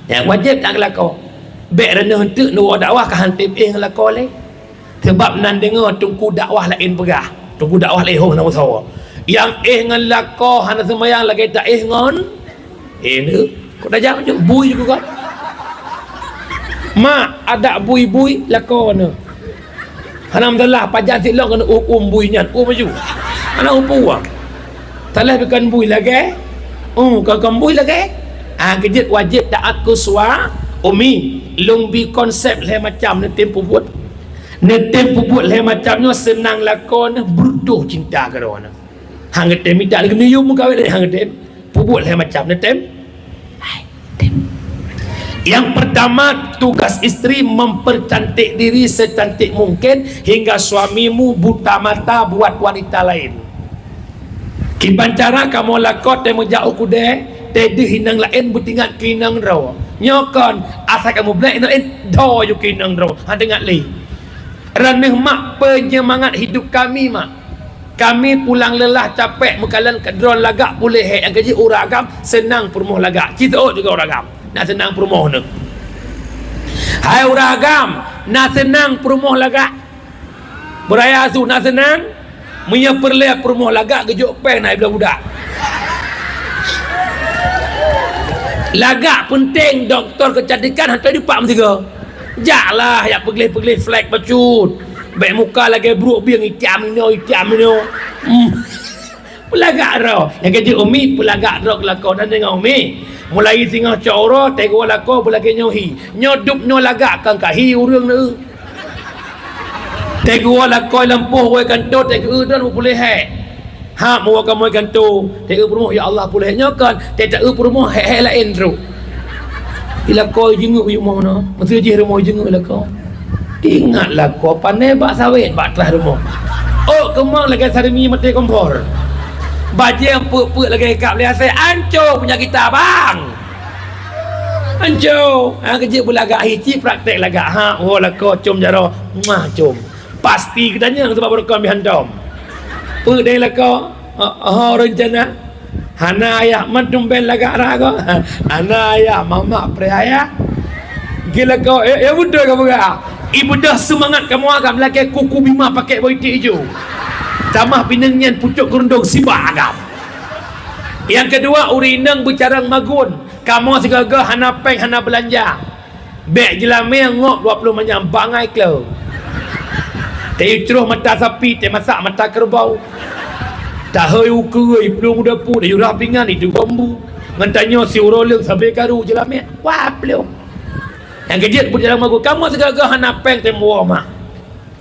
yang wajib tak lako bek renah hentuk nu dakwah ka hantip lako le sebab nan dengar tungku dakwah lain pegah tungku dakwah lain hong nama sawa yang ngan lako hana semayang lagi tak ngon ni kau dah jawab je bui juga kan mak ada bui lako ni alhamdulillah pajak silap kena bui nyan maju ana puang salah bukan bui lagi kau bui lagi kejit wajib taat kuswa umi lumbi konsep le macam ni tempo buat le macamnya senang lakon brudo cinta kerana hang tem tidak lagi nium kau le hang tem puput le macam ni tem yang pertama tugas isteri mempercantik diri secantik mungkin hingga suamimu buta mata buat wanita lain kiban cara kamu lakot temu jauh kude tedi hinang lain butingat kinang raw nyokon asal kamu black lain do yu kinang raw handengat li raneh mak penyemangat hidup kami mak kami pulang lelah capek mekalan kedron lagak boleh yang kerja uragam senang permoh lagak kita juga uragam nak senang permoh ni hai uragam nak senang permoh lagak beraya tu nak senang menyeperleh permoh lagak gejuk pen naik budak lagak penting doktor kecantikan hantar di pak tiga jaklah yang pergi flag pacut baik muka lagi buruk biang icam ni pelagak roh yang kerja umi pelagak roh kelakon dan dengan umi mulai tengah coro tego lako belagi nyohi nyodup nyolagak kan kahi urang ni tego lako lampuh wai kanto tego dan boleh ha mau kamu kanto tego permoh ya Allah boleh nyokan tidak permoh lain ru bila kau jenguk you mau no mesti je rumah jenguk lah kau ingatlah kau pandai bak sawit bak telah rumah kemang lagi sarimi mati kompor baje puk lagi kap lihat saya ancur punya kita bang ancur kerja belagak hiji praktek lagak lah kau cum jaro cum pasti katanya sebab berkon bihandom puk dai lah kau rencana hana ayah madumben lagak raga hana ayah mama priaya gila kau budak kamu gak ibu dah semangat kamu agam lagi kuku bima pakai boyti hijau tamah pinangnya pucuk kerundung sibak agam yang kedua urinang bercarang magun kamu segaga hana peng hana belanja beg jelame ngok 20 manyam bangai klau teh ceruh mata sapi teh masak mata kerbau tak heu kuy belum udah pu dah yurah pingan itu bambu ngantanya si uroleng sampai karu jelame wah belum yang kejut pun jalan magu kamu segala hana peng temu mak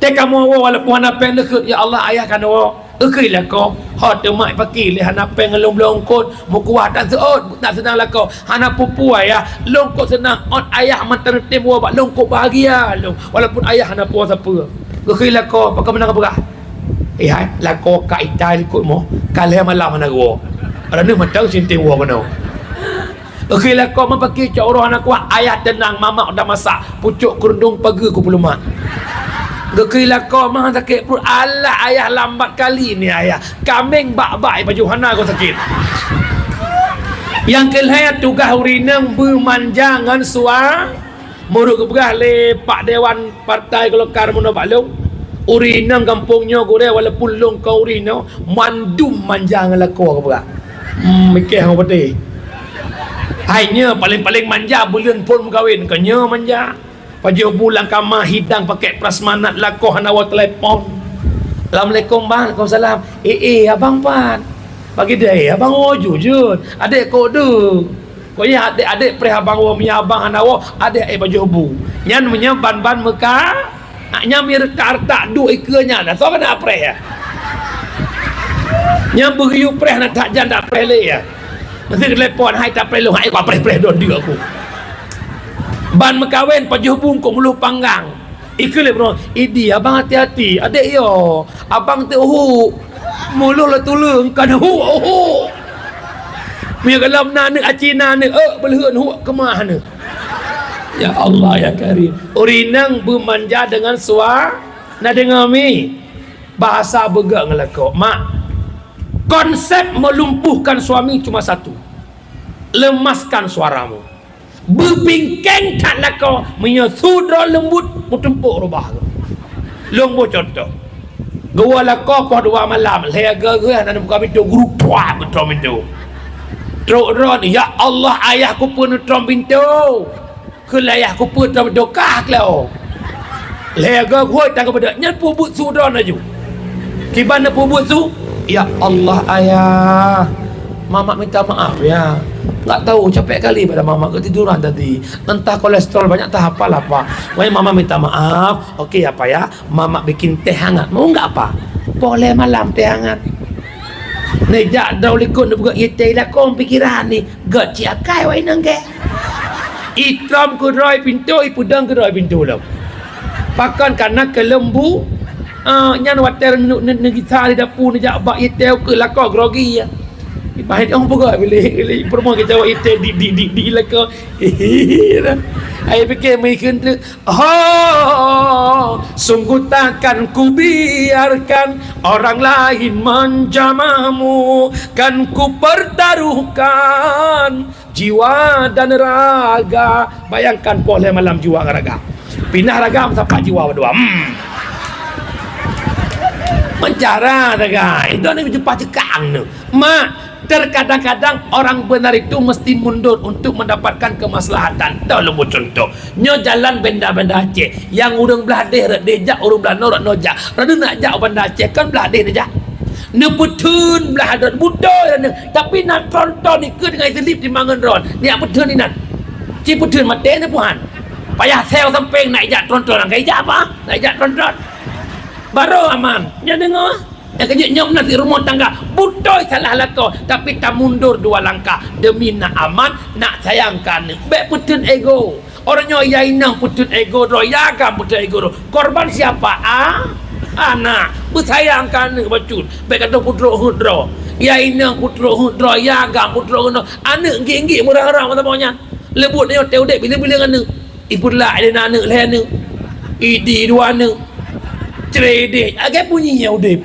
teh kamu walaupun hana peng dekat ya Allah ayah kan lah kau hot mak pakai le hana peng ngelong kot mukuah dan seot nak senang lah kau hana pupu ayah longkot senang ot ayah mantan temu bak longkot bahagia long walaupun ayah hana puas apa lah kau pakai menang apa lako ka itai ikut mo kalih malam mana gua rana matang sinting gua kono lako mapaki cak orang anak kuat ayah tenang mama dah masak pucuk kerundung pagi ku pelumak lako mah sakit perut alah ayah lambat kali ni ayah kambing bak-bak baju hana kau sakit yang kelihatan tugas urinang bermanjangan suar muruk keberah le Pak Dewan Partai Golkar Muno Baklung urinang kampungnya gore walaupun long kau urinang mandum manjang lako apa mikir apa teh hanya paling-paling manja bulan pun kawin kenya manja paju bulan kamah hidang pakai prasmanat lako hanawa telefon Assalamualaikum bang Waalaikumsalam abang pan bagi dia abang jujur adik kode kau ya adik-adik pre abang wa mi abang hanawa adik baju bu nyan punya ban-ban Mekah nyamir karta duk ikanya dah so kena preh ya nyam beriu preh nak tak jan tak preh le ya mesti telepon hai tak preh lu hai kau preh don dia aku ban mekawin pajuh bungkung mulu panggang ikut bro idi abang hati-hati adik yo abang tu mulu la tulung kan punya kalam nak acina ni belehun ke mana ya Allah ya Karim urinang bermanja dengan suara nak dengar mi bahasa begak ngelakok mak konsep melumpuhkan suami cuma satu lemaskan suaramu berbingkeng tak lakau menyesudra lembut mutempuk rubah lembut contoh gua lakau kau 2 malam lega nak buka pintu guru tua betul pintu teruk ya Allah ayahku pun trom pintu kelayahku pun trom dokah klau lega gua tak kepada nyapu but sudra naju kibana pubut su ya Allah ayah mama minta maaf ya tak tahu capek kali pada mama ketiduran tadi entah kolesterol banyak tak apalah apa mama minta maaf okey apa ya mama bikin teh hangat mau enggak apa boleh malam teh hangat nejak dah likut nak buka teh lah kau pikiran ni gak ciakai wai nangge itram ku roi pintu ipudang ku roi pintu lah pakan karena kelembu nyan water negita di dapur nejak bak teh ke lah kau grogi ya bahaya orang pegak bila perempuan kita jawab itu di laka saya fikir mereka tu sungguh takkan ku biarkan orang lain menjamahmu kan ku pertaruhkan jiwa dan raga bayangkan boleh malam jiwa dan raga pindah raga sampai jiwa berdua mencara raga itu ni cepat cekang tu mak terkadang-kadang orang benar itu mesti mundur untuk mendapatkan kemaslahatan. Tahu lembut contoh. Nyo jalan benda-benda Aceh. Yang urang belah deh dejak urang belah norak nojak. Rada nak jak benda Aceh kan belah deh dejak. Ne putun belah adat budoy dan tapi nak tonton ni ke dengan selip di mangan ron. Ni apa putun ni nan. Ci putun mate ni puan. Payah sel samping nak jak tonton orang kaya apa? Nak jak tonton. Baru aman. Nya dengar. Yang kejut nyok nasi rumah tangga budoy salah lakau tapi tak mundur 2 langkah demi nak aman nak sayangkan baik putun ego orang nyo yainang putun ego ro yaga putun ego ro korban siapa anak bersayangkan bacun baik kata putro hudro yainang putro hudro yaga putro hudro anak gigi murah-murah kata maunya lebut ni hotel dek bila-bila kan ibu lah ada anak lain idi 2 anak cerdik agak bunyinya udip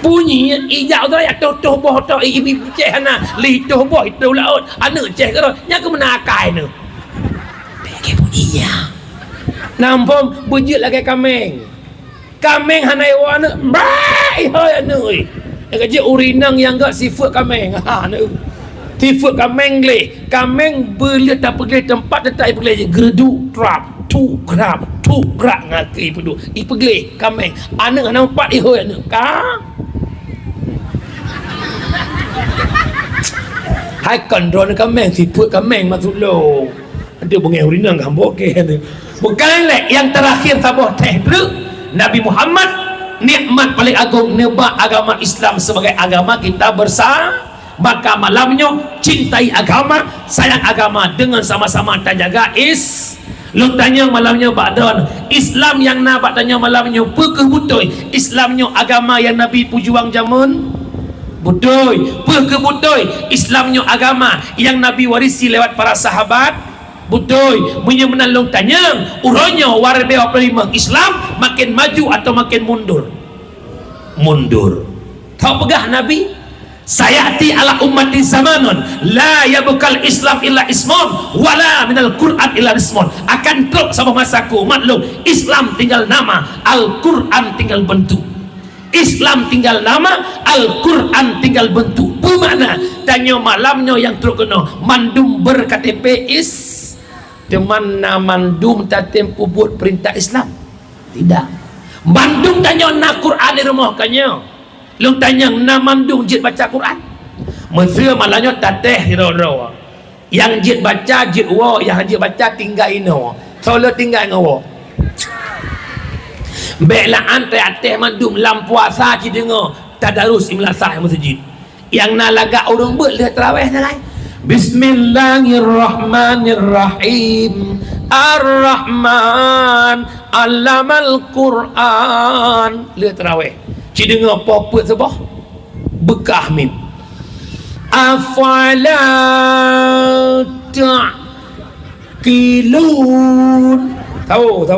bunyi ijak tu ya toh boh toh ibi ceh ana li toh boh itu laut anak ceh ke nya ke menakai nu ke bunyinya nampom bujut lagi kameng hanai wana bai hoy anu yang je urinang yang gak sifat kameng anu sifat kameng le kameng boleh tak pergi tempat tak pergi gerdu trap tu gerak ngaki pedu pergi kameng anak nampak hoy anak ka hai kontrol kameng siput kameng masuk lo ada bengih urinang gambok ke bukan lek yang terakhir sabuh teh dulu Nabi Muhammad nikmat paling agung nebak agama Islam sebagai agama kita bersama maka malamnya cintai agama sayang agama dengan sama-sama terjaga lu tanya malamnya ba'dan Islam yang nak tanya malamnya pekeh butoy Islamnya agama yang Nabi pujuang jamun budoy pekeh budoy Islamnya agama yang Nabi warisi lewat para sahabat budoy punya menalung tanya uranya warbe apa Islam makin maju atau makin mundur tahu pegah Nabi sayati ala ummati zamanun la yabukal Islam illa ismun wala minal Quran illa ismun akan teruk sama masaku maklum Islam tinggal nama Al-Quran tinggal bentuk Islam tinggal nama Al-Quran tinggal bentuk bermakna tanya malamnya yang teruk kena mandum ber-KTP teman mandum tatim pubut perintah Islam tidak mandum tanya na Quran di rumah kanya lu tanya na mandung jid baca Quran mesra malahnya tateh hiro-hiro yang jid baca jid wa yang jid baca tinggal ino solo tinggal ngawa Baiklah antai atas mandum lam puasa ci dengar tadarus imlasah masjid. Yang nak lagak orang buat lihat tarawih nak lain. Bismillahirrahmanirrahim. Ar-Rahman Allamal Quran. Lihat tarawih. Ci dengar apa sebab? Bekah mim. Afala ta'qilun. Tahu.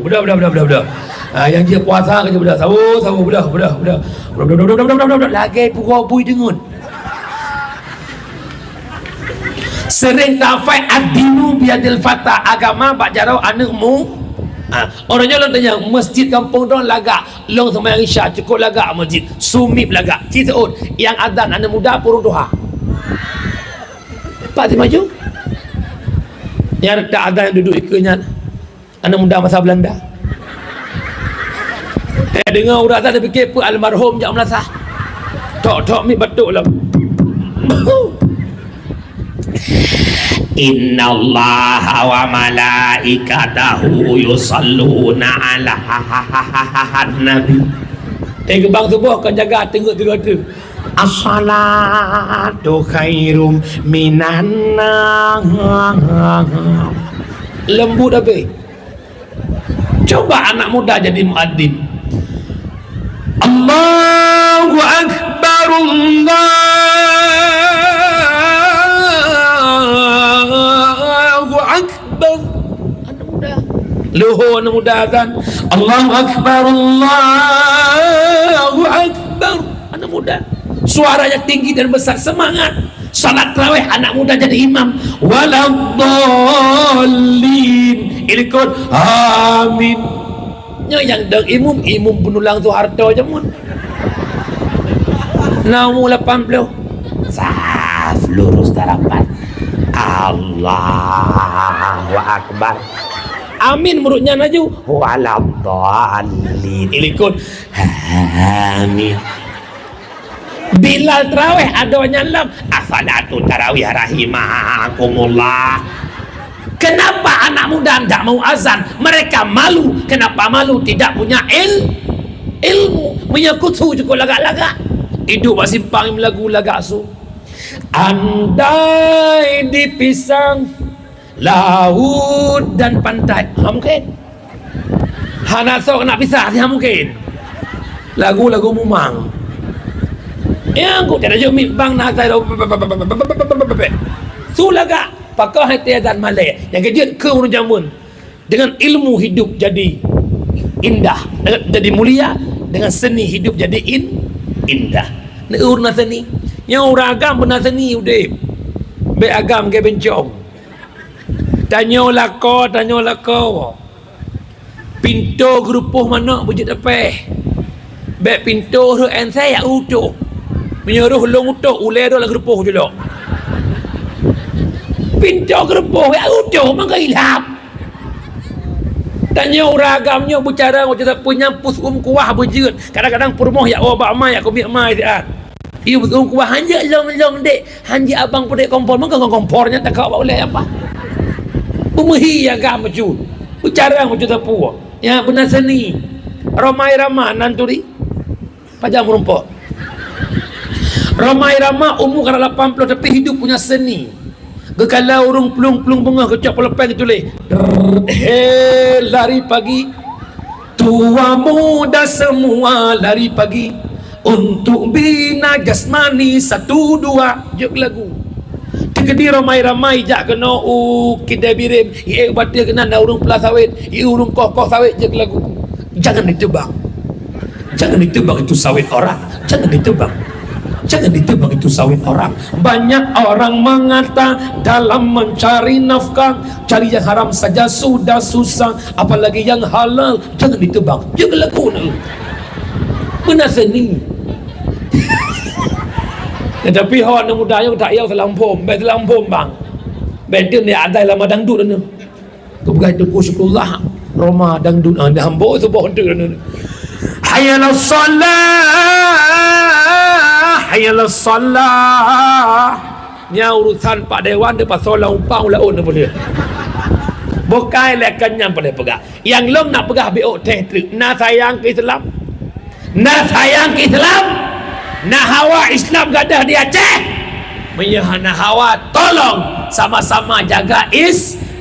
Bedah. Yang dia puasa kerja bedah. Tahu. Bedah. Lagi pukul bui dengun. Sering tafai ad-dinu biadil fata. Agama bak jarau anakmu. Orangnya orang tanya masjid kampung dong lagak long sama yang isya cukup lagak masjid sumip lagak citaut yang adzan anak muda purung doha Pak di maju yang tak ada yang duduk ikutnya anak muda masa Belanda dengar urat tak ada fikir apa almarhum jam melasah tok mi batuk lah Innallaha wa malaikatahu yusalluna ala nabi. Gebang subuh kau jaga tengok tu. As-salatu khairum minan nar. Lembut habis. Coba anak muda jadi muadzin. Allahu akbar Allahu akbar. Anak muda luhur anak muda kan Allahu akbar Allahu akbar. Anak muda suaranya tinggi dan besar, semangat. Salat tarawih anak muda jadi imam. Waladdallin ikut amin. Yang deng imum penulang tu harta je mun. Namu 80 saf lurus darapat. Allahu akbar. Amin murutnya naju. Waladdallin ikut amin. Bilal tarawih adanya lam asalatu tarawih rahimakumullah. Kenapa anak muda tidak mau azan? Mereka malu. Kenapa malu? Tidak punya ilmu. Menyekutu juga lagak-lagak. Hidup masih simpang lagu lagak su. Andai dipisang laut dan pantai, mungkin. Hana sok nak pisah, mungkin. Lagu-lagu mumang. Yang aku tidak jauh bang nak saya sulaga pakar hati dan malay yang kejut ke urun jamun dengan ilmu hidup jadi indah, jadi mulia, dengan seni hidup jadi indah. Nak urun seni yang orang agam benar seni udah be agam ke bencong tanyolah kau pintu gerupuh mana bujut apa be pintu ru en saya utuh menyuruh long utuh ulai do la gerupuh jelo pintu gerupuh ya utuh mangga ilham tanya ragamnya bicara macam punya pus kuah bujut kadang-kadang purmoh ya obak mai aku mi mai dia iu kuah hanja long dek hanja abang pudek kompor mangga kompornya tak kau boleh apa umuhi ya gam maju bicara macam tapu ya benar seni ramai nanturi pajak merumpok ramai umur kana 80 tapi hidup punya seni. Kalau urung pelung bunga kecap pelepeng itu leh. Lari pagi. Tua muda semua lari pagi untuk bina jasmani 1 2 juk lagu. Tegedi ramai jak kena kidai birim, ye batia kena na urung pelas sawit, ye urung koh sawit juk lagu. Jangan ditebang. Jangan ditebang itu sawit orang. Jangan ditebang itu sawit orang. Banyak orang mengata dalam mencari nafkah, cari yang haram saja sudah susah, apalagi yang halal. Jangan ditebang, jangan lakukan. Benar seni. Tetapi orang muda yang tak yau selampom, bang. Betul ni ada lama dangdut ni. Kebukai tu syukurlah Roma dangdut anda hambo tu bohong tu. Hayal salah nya urusan Pak Dewan dia pasal umpang ulah on boleh Bukan lekan yang boleh pegang. Yang long nak pegang biok teh trik. Nak sayang ke Islam, nak sayang ke Islam, nak hawa Islam gadah di Aceh, menyahana hawa tolong sama-sama jaga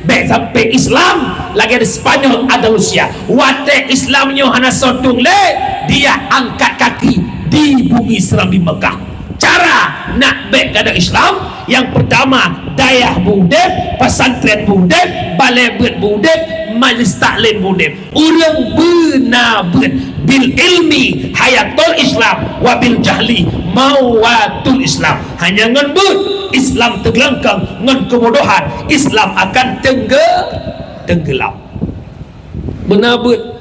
baik sampai Islam lagi di Spanyol Andalusia wate Islamnya hana sotung le dia angkat kaki di bumi Serambi Mekah. Cara nak baik gada Islam yang pertama dayah budek, pesantren budek, balai bet budek, majlis taklim budek, urang benar bil ilmi hayatul Islam wa bil jahli mawatul Islam. Hanya ngan but Islam tergelangkang, ngan kebodohan Islam akan tenggelam. Benar but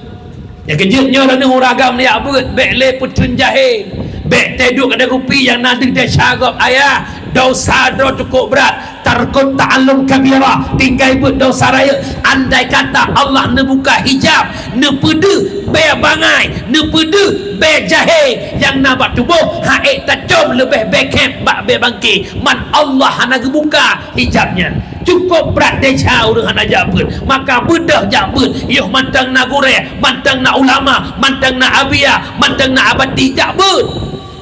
yang kejutnya dan uragam ni abut bek le putun jahil bek teduk ada kopi yang nanti dia syagap ayah dosa cukup berat tarkut ta'allum kabira tinggal buat dosa raya. Andai kata Allah ne buka hijab ne pede be bangai ne pede be jahil yang nampak tubuh haik tajam lebih bekep bak be bangki man Allah hana buka hijabnya cukup berat dia jauh dengan aja pun maka bedah jabut yuh mantang na gure mantang na ulama mantang na abiyah mantang na abadi jabut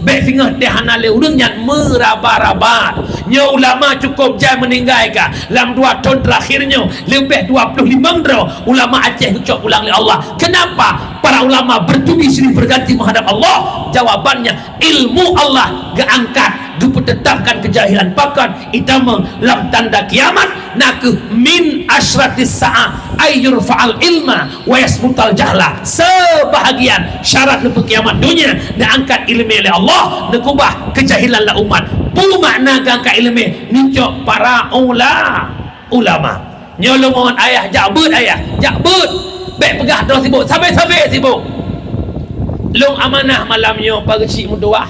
baik singah dia hana le urang yang meraba-raba nya ulama cukup jam meninggalkan dalam 2 tahun terakhirnya lebih 25 tahun ulama Aceh ucap ulang oleh Allah. Kenapa para ulama bertubi silih berganti menghadap Allah? Jawabannya ilmu Allah gak angkat ditetapkan kejahilan pakan itama lam tanda kiamat nak min asratis sa'ah ayyur fa'al ilma wa yasbutal jahla. Sebahagian syarat lepas kiamat dunia nak angkat ilmu oleh Allah nak ubah kejahilan la umat. Pu makna angkat ilmu nincok para ulama nyolong mohon ayah jabut baik pegah dah sibuk sampai sibuk long amanah malamnya pagi cik mudoah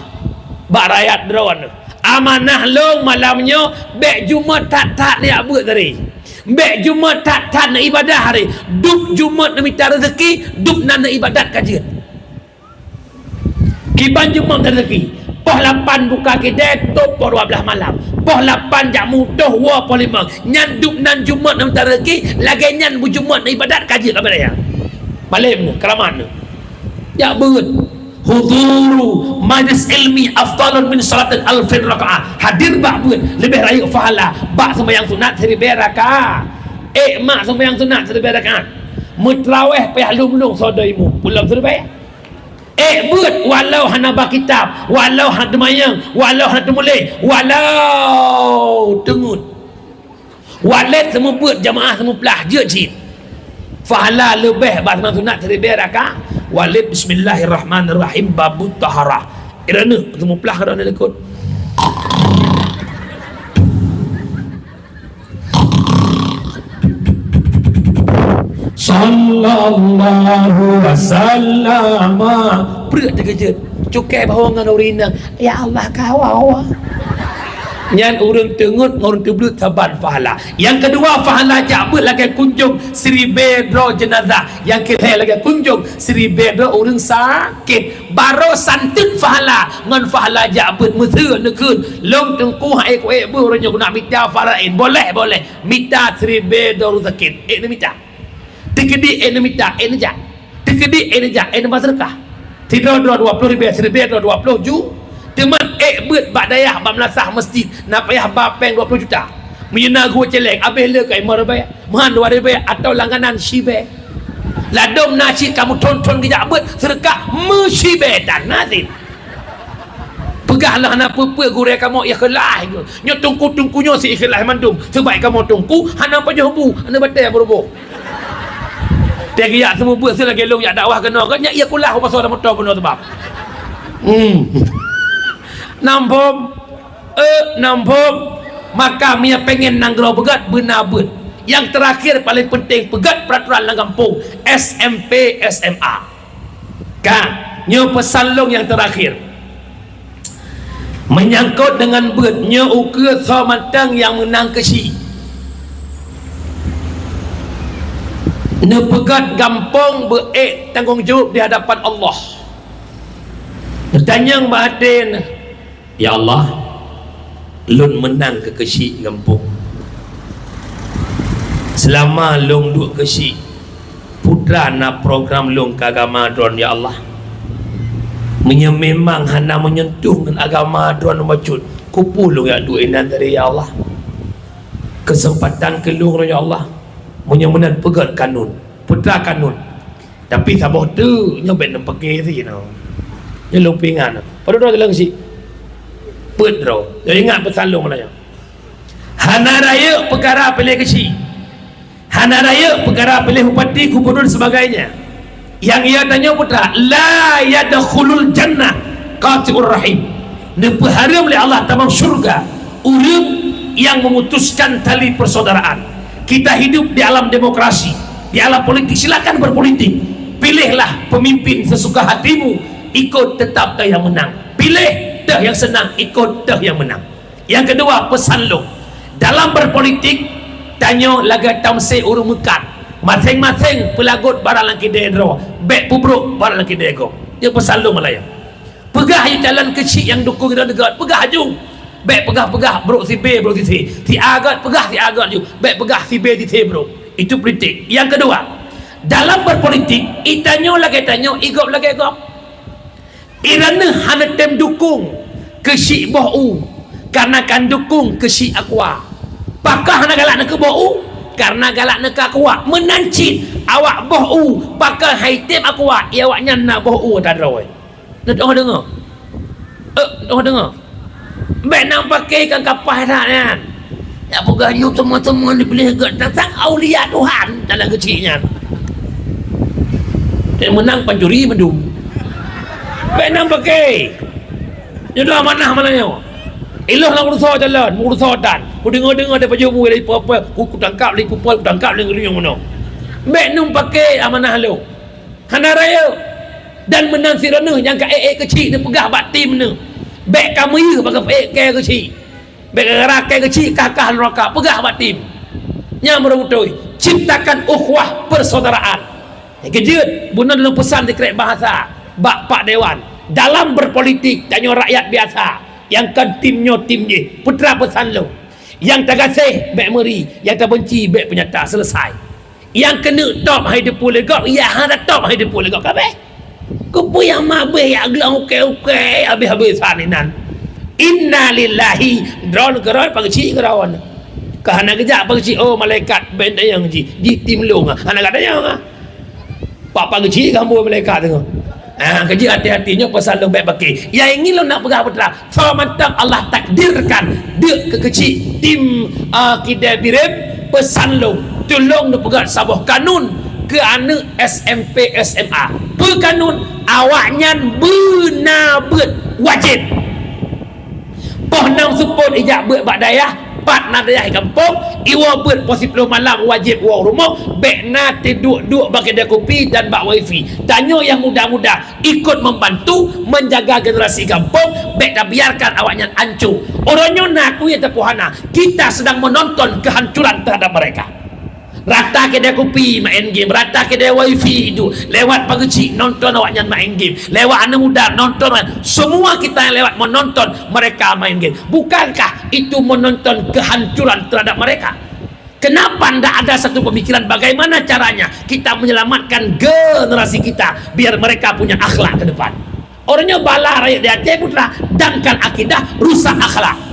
bak rakyat drone amanah long malamnya baik Jumat tak ni abut tadi baik Jumat tak nak ibadah hari duk Jumat nak minta rezeki duk nak ibadat kajian kiban Jumat rezeki poh 8 buka kedai top 12 malam poh 8 jak mudah 25 nyan duk nan Jumat nak minta rezeki lagi nyan bu Jumat nak ibadat kajian apa dia malam keraman ya beut huduru majlis ilmi afdalun min salatin alfin rakaah hadir bak beut lebih raya fahala bak sembahyang sunat 1000 rakaat mak sembahyang sunat 1000 rakaat mutraweh payah lung-lung sodaimu pulang terbaik beut walau hana bak kitab walau hana mayang walau hana mulai walau tengut walet semua beut jamaah semua pelah je cip fahala lebih bak sembahyang sunat 1000 rakaat walid bismillahirrahmanirrahim babut taharah irana semua pelah kerana lekut sallallahu wasallam berat dia kejut cukai bahawa dengan urina ya Allah kawawa nyan urang tengut orang tebelut taban fahala. Yang kedua fahala jabut lagi kunjung Sri Bedro jenazah. Yang ketiga lagi kunjung Sri Bedro orang sakit baru santit fahala ngan fahala jabut mesra nekun long tengku hai ko bu orang nak minta farain boleh minta Sri Bedro orang sakit nak minta tikedi nak minta jak tikedi jak masrekah tidak 20 ribu Sri Bedro 20 ju teman beut bak dayah bak melasah masjid nak payah bapeng 20 juta menyena gua celeng habis le kai merbai mahan 2000 atau langganan sibe ladom nasi kamu tonton kejap beut sedekah musibe dan nazin pegahlah nak apa gure kamu ikhlas ke nyo tungku-tungkunyo si ikhlas mandum sebab kamu tungku hana apa jebu hana batal beroboh dia giyak semua beut sila gelong yak dakwah kena kan yak kulah pasal motor benar sebab nampom maka Mia pengen nanggro pegat benar beut. Yang terakhir paling penting pegat peraturan lang kampung SMP SMA kan nyo pesan long yang terakhir menyangkut dengan beut nyo ukur so mantang yang menang kesi ne pegat gampong beek tanggung jawab di hadapan Allah bertanya bahatin ya Allah lun menang ke kesi gampung selama long duk kesi putra na program long ke agama dron ya Allah memang hana menyentuh dengan agama dron macut kupul long yang duk inan dari ya Allah kesempatan kelung ya Allah menyemenan pegat kanun putra kanun tapi sabah tu nyobek nak pakai si no nyelung pingan pada dah dalam si pedro dia ingat pesan long mana hana raya perkara pilih kecil hana raya perkara pilih bupati gubernur dan sebagainya yang ia tanya putra la yadkhulul jannah qati'ur rahim diharam oleh Allah tamang syurga orang yang memutuskan tali persaudaraan. Kita hidup di alam demokrasi, di alam politik, silakan berpolitik, pilihlah pemimpin sesuka hatimu, ikut tetap dah yang menang, pilih dah yang senang, ikut dah yang menang. Yang kedua, pesan lo dalam berpolitik, tanya laga tamse urung mekat masing-masing pelagut barang laki daerah bek pubruk barang laki daerah dia pesan lo Malaya pegah jalan kecil yang dukung kita dekat pegah jung bek pegah bro si B bro si C si agat pegah si agat jung bek pegah si B si C bro itu politik. Yang kedua, dalam berpolitik itanya lagi tanya igop lagi igop irana hana tem dukung kecil boh karena kan dukung kecil akwa pakah hana galak nak ke boh karena galak nak akwa menancit awak boh pakah haitem akwa ia awaknya nak boh tak ada nak dengar dengar baik nak pakai kan kapal tak kan ya pegahnya semua-semua dipilih ke datang aulia Tuhan dalam kecilnya dia menang pancuri mendung baik nak pakai jodoh mana ilah lah urusan jalan urusan dan ku dengar daripada jauh dari apa ku tangkap dari pupul ku tangkap dari yang mana baik nak pakai amanah lo hana raya dan menang sirana yang ke kecil dia pegah bat tim ni baik kamu pakai kecil baik rakai kecil kakak neraka pegah bat tim nya merutui ciptakan ukhuwah persaudaraan kejut bunun dalam pesan di kerek bahasa Pak Dewan dalam berpolitik tanya rakyat biasa yang kan timnya timnya putra pesan lo yang tak kasih baik meri yang tak benci baik penyata selesai yang kena top hai depu legok ya hang top hai depu legok kabeh kupu yang mabeh ya gelang okey habis-habisan nan inna lillahi drone geron pangci geron kahana kejap pangci oh malaikat benda yang ji tim long anak kata yang pak pangci gambar malaikat tengok kerja hati-hatinya pasal lo baik pakai yang ingin lo nak pegang putra so mantap Allah takdirkan dia ke kecil tim kidai birim pesan lo tolong lo pegang sebuah kanun ke anak SMP SMA berkanun awaknya benabut wajib poh nang support ijak buat bak dayah pat na dayah kampung iwa buat pos 10 malam wajib uang rumah bek na duduk bagi dia kopi dan bak wifi tanya yang muda-muda ikut membantu menjaga generasi kampung bek dah biarkan awaknya hancur orangnya nak aku ya tepuhana kita sedang menonton kehancuran terhadap mereka rata kedai kopi main game rata kedai wifi itu lewat pagi nonton awaknya main game lewat anak muda nonton semua kita yang lewat menonton mereka main game bukankah itu menonton kehancuran terhadap mereka kenapa tidak ada satu pemikiran bagaimana caranya kita menyelamatkan generasi kita biar mereka punya akhlak ke depan orangnya bala rakyat di Aceh putra dangkan akidah rusak akhlak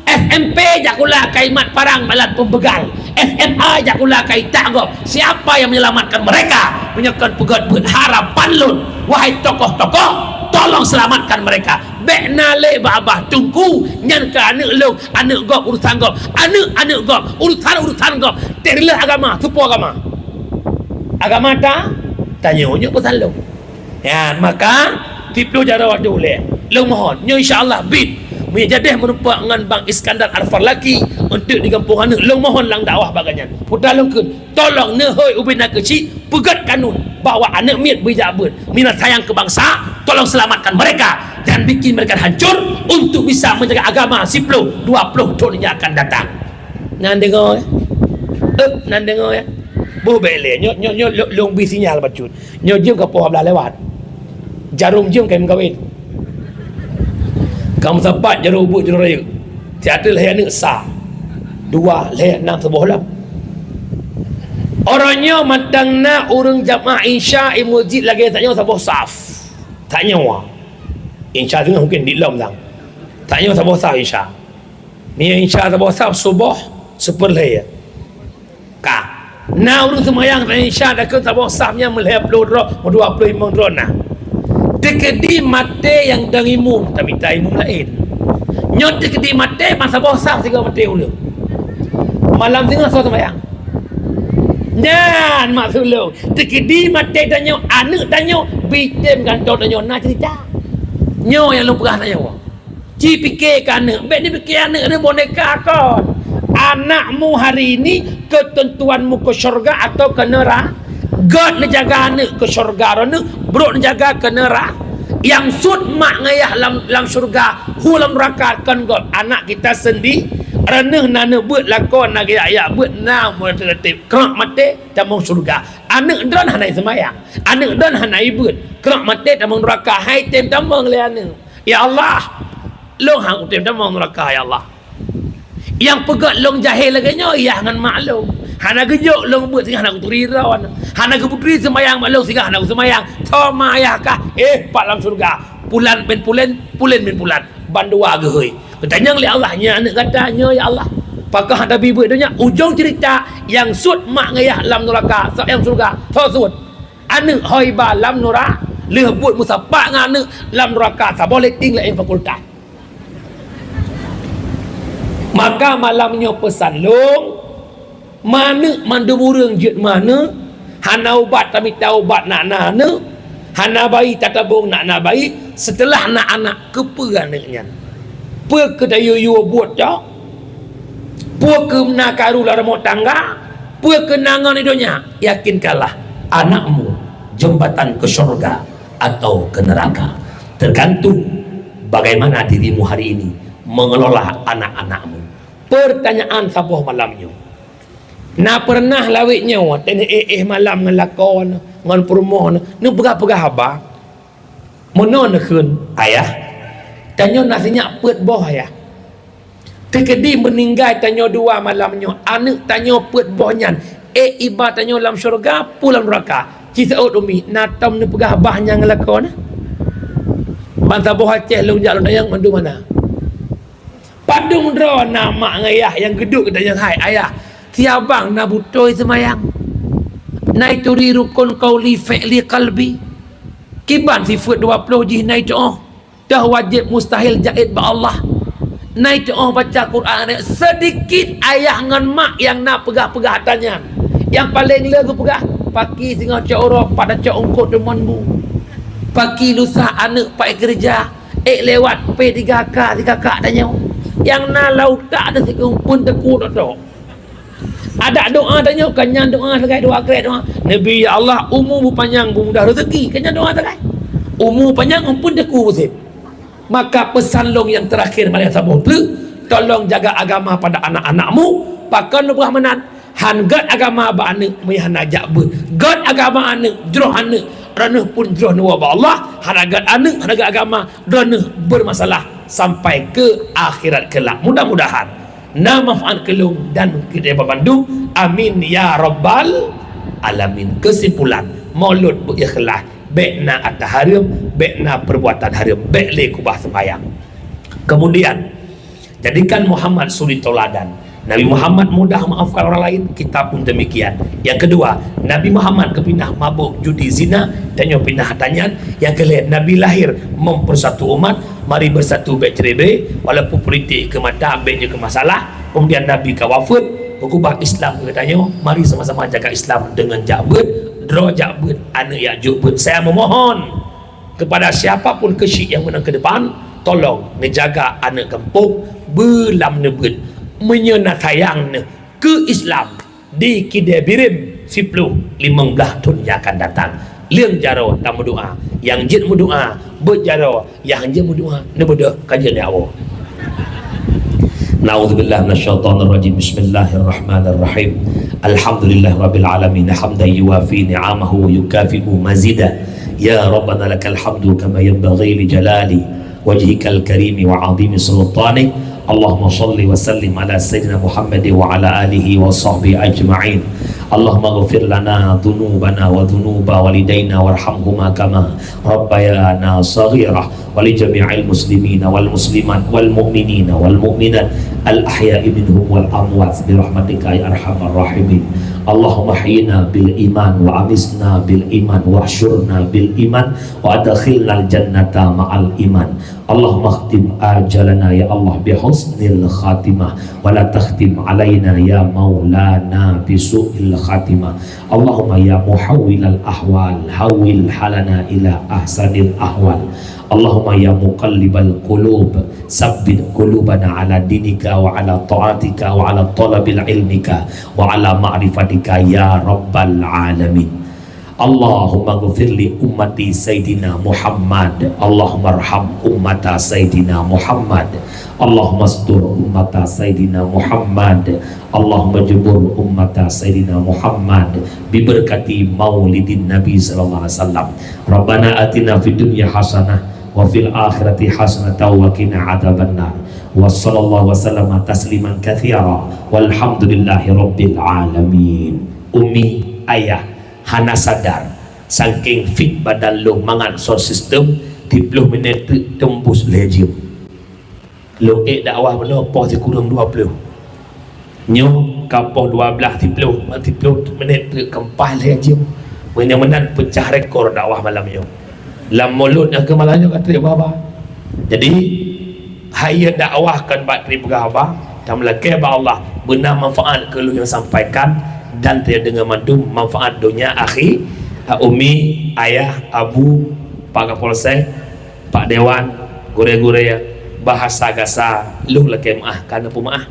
SMP jakula kaimat parang malat pembegal SMA jakula kai takgop siapa yang menyelamatkan mereka menyekan pegat harapan lun wahai tokoh-tokoh tolong selamatkan mereka bek nale babah tunggu nyan ke anak lu anak gop urusan gop anak gop urusan gop terilah agama supo agama ta tanya pesan lu ya maka tiplu jara waktu le lu mohon nyo insyaallah bid menjadi merupakan dengan Bang Iskandar Arfarlaki untuk di kampung anak long mohon lang dakwah baganyan putra long kun tolong nehoi ubin nak kecil pegat kanun bawa anak miat berjabut minat sayang ke bangsa tolong selamatkan mereka dan bikin mereka hancur untuk bisa menjaga agama 10 20 tahun yang akan datang nan dengar nan dengar ya boh bele nyo long bi sinyal bacut nyo jiem ke pohon lewat jarum jiem kayak mengkawin kamu sempat jarum ubuk jarum raya tiada leher anak sah dua leher enam sebuah lah Orangnya matang na urang jamaah insya masjid lagi tanya sabah saf. Tanya wa. Insya tu mungkin di dalam tang. Tanya sabah saf insya. Ni insya sabah saf subuh seperlaya. Ka. Na urang semayang tanya insya dah ke sabah safnya meleh 20 25 na. Dekedi mate yang dangimum tapi tak imum lain. Nyot dekedi mate masa sabah saf tiga mate urang. Malam tengah so semayang. Dan maksud lu tekedi mati tanya anak tanya bitem kantor tanya nak cerita nyo yang lu pernah tanya ci fikir kan anak bet ni fikir anak dia boneka kon anakmu hari ini ketentuanmu ke syurga atau ke neraka God nak jaga anak ke syurga rana bro nak jaga ke neraka yang sud mak ngayah lam syurga hulam neraka kan God anak kita sendiri Ranah nana buat lakon nak ayat buat nam tertib kerak mati tamang surga anak don hanai semayang anak don hanai buat kerak mati tamang neraka hai tem tamang le anak ya Allah long hang tem tamang neraka ya Allah yang pegat long jahil lagi nyo ya ngan maklum hana gejok long buat sehingga hana putri rawan hana ke putri semayang maklum sehingga hana semayang thoma ayah kah pak lam surga pulan ben pulen ben pulan bandua ge heuy bertanya oleh Allahnya anak katanya ya Allah pakah ada bibir dunia ujung cerita yang sud mak ngayah lam neraka yang surga so sud anak hoiba lam neraka leh buat musapak dengan anak lam neraka tak boleh tinggal yang fakultas maka malamnya pesan long mana mandemurang jut mana hana ubat tapi tahu ubat nak nana hana bayi tak tabung nak bayi setelah nak anak keperanaknya Pua ke dayu yu buat jauh Pua ke menakaru lah remuk tangga Pua ke nangan idonya yakinkanlah anakmu jembatan ke syurga atau ke neraka tergantung bagaimana dirimu hari ini mengelola anak-anakmu pertanyaan sabuh malamnya na pernah lawitnya tanya malam ngelakon ngan permohon ni pegah-pegah abah menon kun ayah tanya nasinya pet boh ya tekedi meninggal tanya dua malamnya anak tanya pet bohnya iba tanya dalam syurga pulang neraka kisah umi natam ni pegah bahnya ngelakon bangsa boh Aceh lu jak lu yang mandu mana padung dro nama ngayah yang geduk tanya hai ayah tiabang na butoi semayang naik turi rukun qauli fi'li qalbi kiban sifat 20 jih naik doa dah wajib mustahil jaid ba Allah naik doa baca Quran sedikit ayah dengan mak yang nak pegah-pegah tanya yang paling legu pegah pagi singa cok pada cok ungkut demonmu pagi lusa anak pai kerja lewat P3K tanya yang nalau tak ada pun teku dok ada doa tanya kanyan doa segai doa kret doa Nabi ya Allah umur panjang mudah rezeki kanyan doa segai umur panjang pun teku bersih maka pesan long yang terakhir pada sabun tolong jaga agama pada anak-anakmu pakan lebah menan han god agama ba anak mehan ajak ber god agama anak jroh anak ranah pun jroh nuwa ba Allah han agak anak han agak agama ranah bermasalah sampai ke akhirat kelak mudah-mudahan na maf'an kelung dan kita Bandung amin ya rabbal alamin kesimpulan maulud berikhlas bekna atas haram, bekna perbuatan haram, bekle kubah sembahyang. Kemudian jadikan Muhammad suri toladan. Nabi Muhammad mudah maafkan orang lain, kita pun demikian. Yang kedua, Nabi Muhammad kepindah mabuk, judi, zina, dan yang pindah tanyan. Yang kelima, Nabi lahir mempersatu umat, mari bersatu bek cerebe, walaupun politik ke mata, bek je ke masalah. Kemudian Nabi kawafut, berubah Islam katanya, mari sama-sama jaga Islam dengan jabut. Draw jabut anak Ya'jub. Saya memohon kepada siapapun kesyik yang menang ke depan, tolong menjaga anak kampung belam nebut menyenat sayang ke Islam di Kidai Birim 10-15 tahun yang akan datang. Liang jaro tak berdoa, yang jid berdoa berjaro, yang jid berdoa nebeda kajian Allah. Na'udzubillah minasyaitonir rajim. Bismillahirrahmanirrahim. Alhamdulillah rabbil alamin hamdan yuwafi ni'amahu wa yukafi'u mazida. Ya rabbana lakal hamdu kama yanbaghi li jalali wajhikal karimi wa 'azimi sultanik. Allahumma shalli wa sallim ala sayyidina Muhammad wa ala alihi wa sahbihi ajma'in. Allahumma ghfir lana dhunubana wa dhunuba walidaina warhamhuma kama rabbayana saghira wa li jami'il muslimina wal muslimat wal mu'minina wal mu'minat al ahya'i minhum wal amwat bi rahmatika ya arhamar rahimin. Allahumma hayyina bil iman wa amisna bil iman wa ahsyurna bil iman wa adkhilnal jannata ma'al iman. Allahumma khtim ajalana ya Allah bi husnil khatimah wa la takhtim alaina ya maulana bi su'il khatimah. Allahumma ya muhawwilal ahwal hawwil halana ila ahsanil ahwal. Allahumma ya muqallibal qulub sabbit qulubana ala dinika wa ala ta'atika wa ala talabil ilmika wa ala ma'rifatika ya rabbal alamin. Allahumma ghfir li ummati Sayyidina Muhammad. Allahumma arham ummata Sayyidina Muhammad. Allahumma astur ummata Sayyidina Muhammad. Allahumma jubur ummata Sayyidina Muhammad biberkati maulidin Nabi sallallahu alaihi wasallam. Rabbana atina fid dunya hasanah wa fil akhirati hasanatan wa qina adzabannar. Wa sallallahu wasallama tasliman katsira walhamdulillahi rabbil alamin. Umi ayah hana sadar saking fit badan lo mangan sound system 30 minit tembus legium lo dakwah benar poh kurang 20 nyo kapoh 12 30 minit kempah legium menan pecah rekor dakwah malam nyo lam mulutnya ke malahnya kata baba. Jadi haya dakwahkan bateri berapa dan melakih Allah benar manfaat ke lu yang sampaikan dan tidak dengan mandu manfaat dunia akhi umi ayah abu pak kapolsek pak dewan gure-gure ya bahasa gasa lu laki maah karena pemaah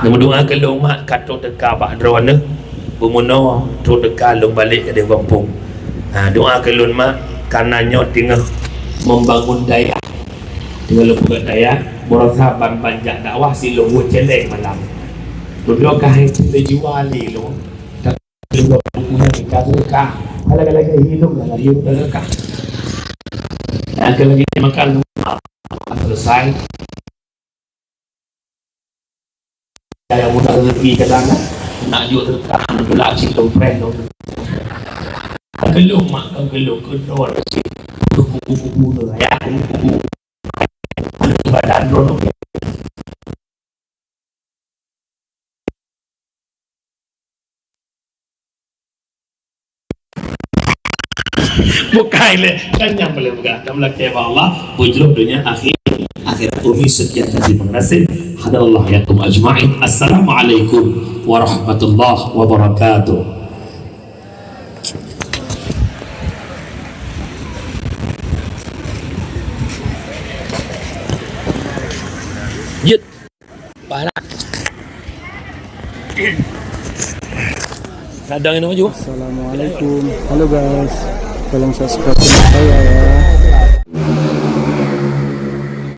nama doa ke lu mak kato teka pak drone bumuno tu teka lu balik ke dia kampung doa ke lu mak karena nyot tinggal membangun daya tinggal lu buat daya borasa ban banjak dakwah si lu celeng malam duduk kahit kita jual ni lo tak duduk punya kita berkah kalau hidup dalam hidup berkah kalau kita makan selesai yang mudah rezeki kadang nak juga tertahan pula si dompet lo belum makan belum kedor si kuku-kuku tu ya kuku badan lo bukai le kanyang boleh buka dalam laki Allah bujur dunia akhirat umi sekian terima kasih hadarallah yakum ajma'in. Assalamualaikum warahmatullahi wabarakatuh. Yut barak radang ini maju. Assalamualaikum. Halo guys, tolong subscribe channel saya ya.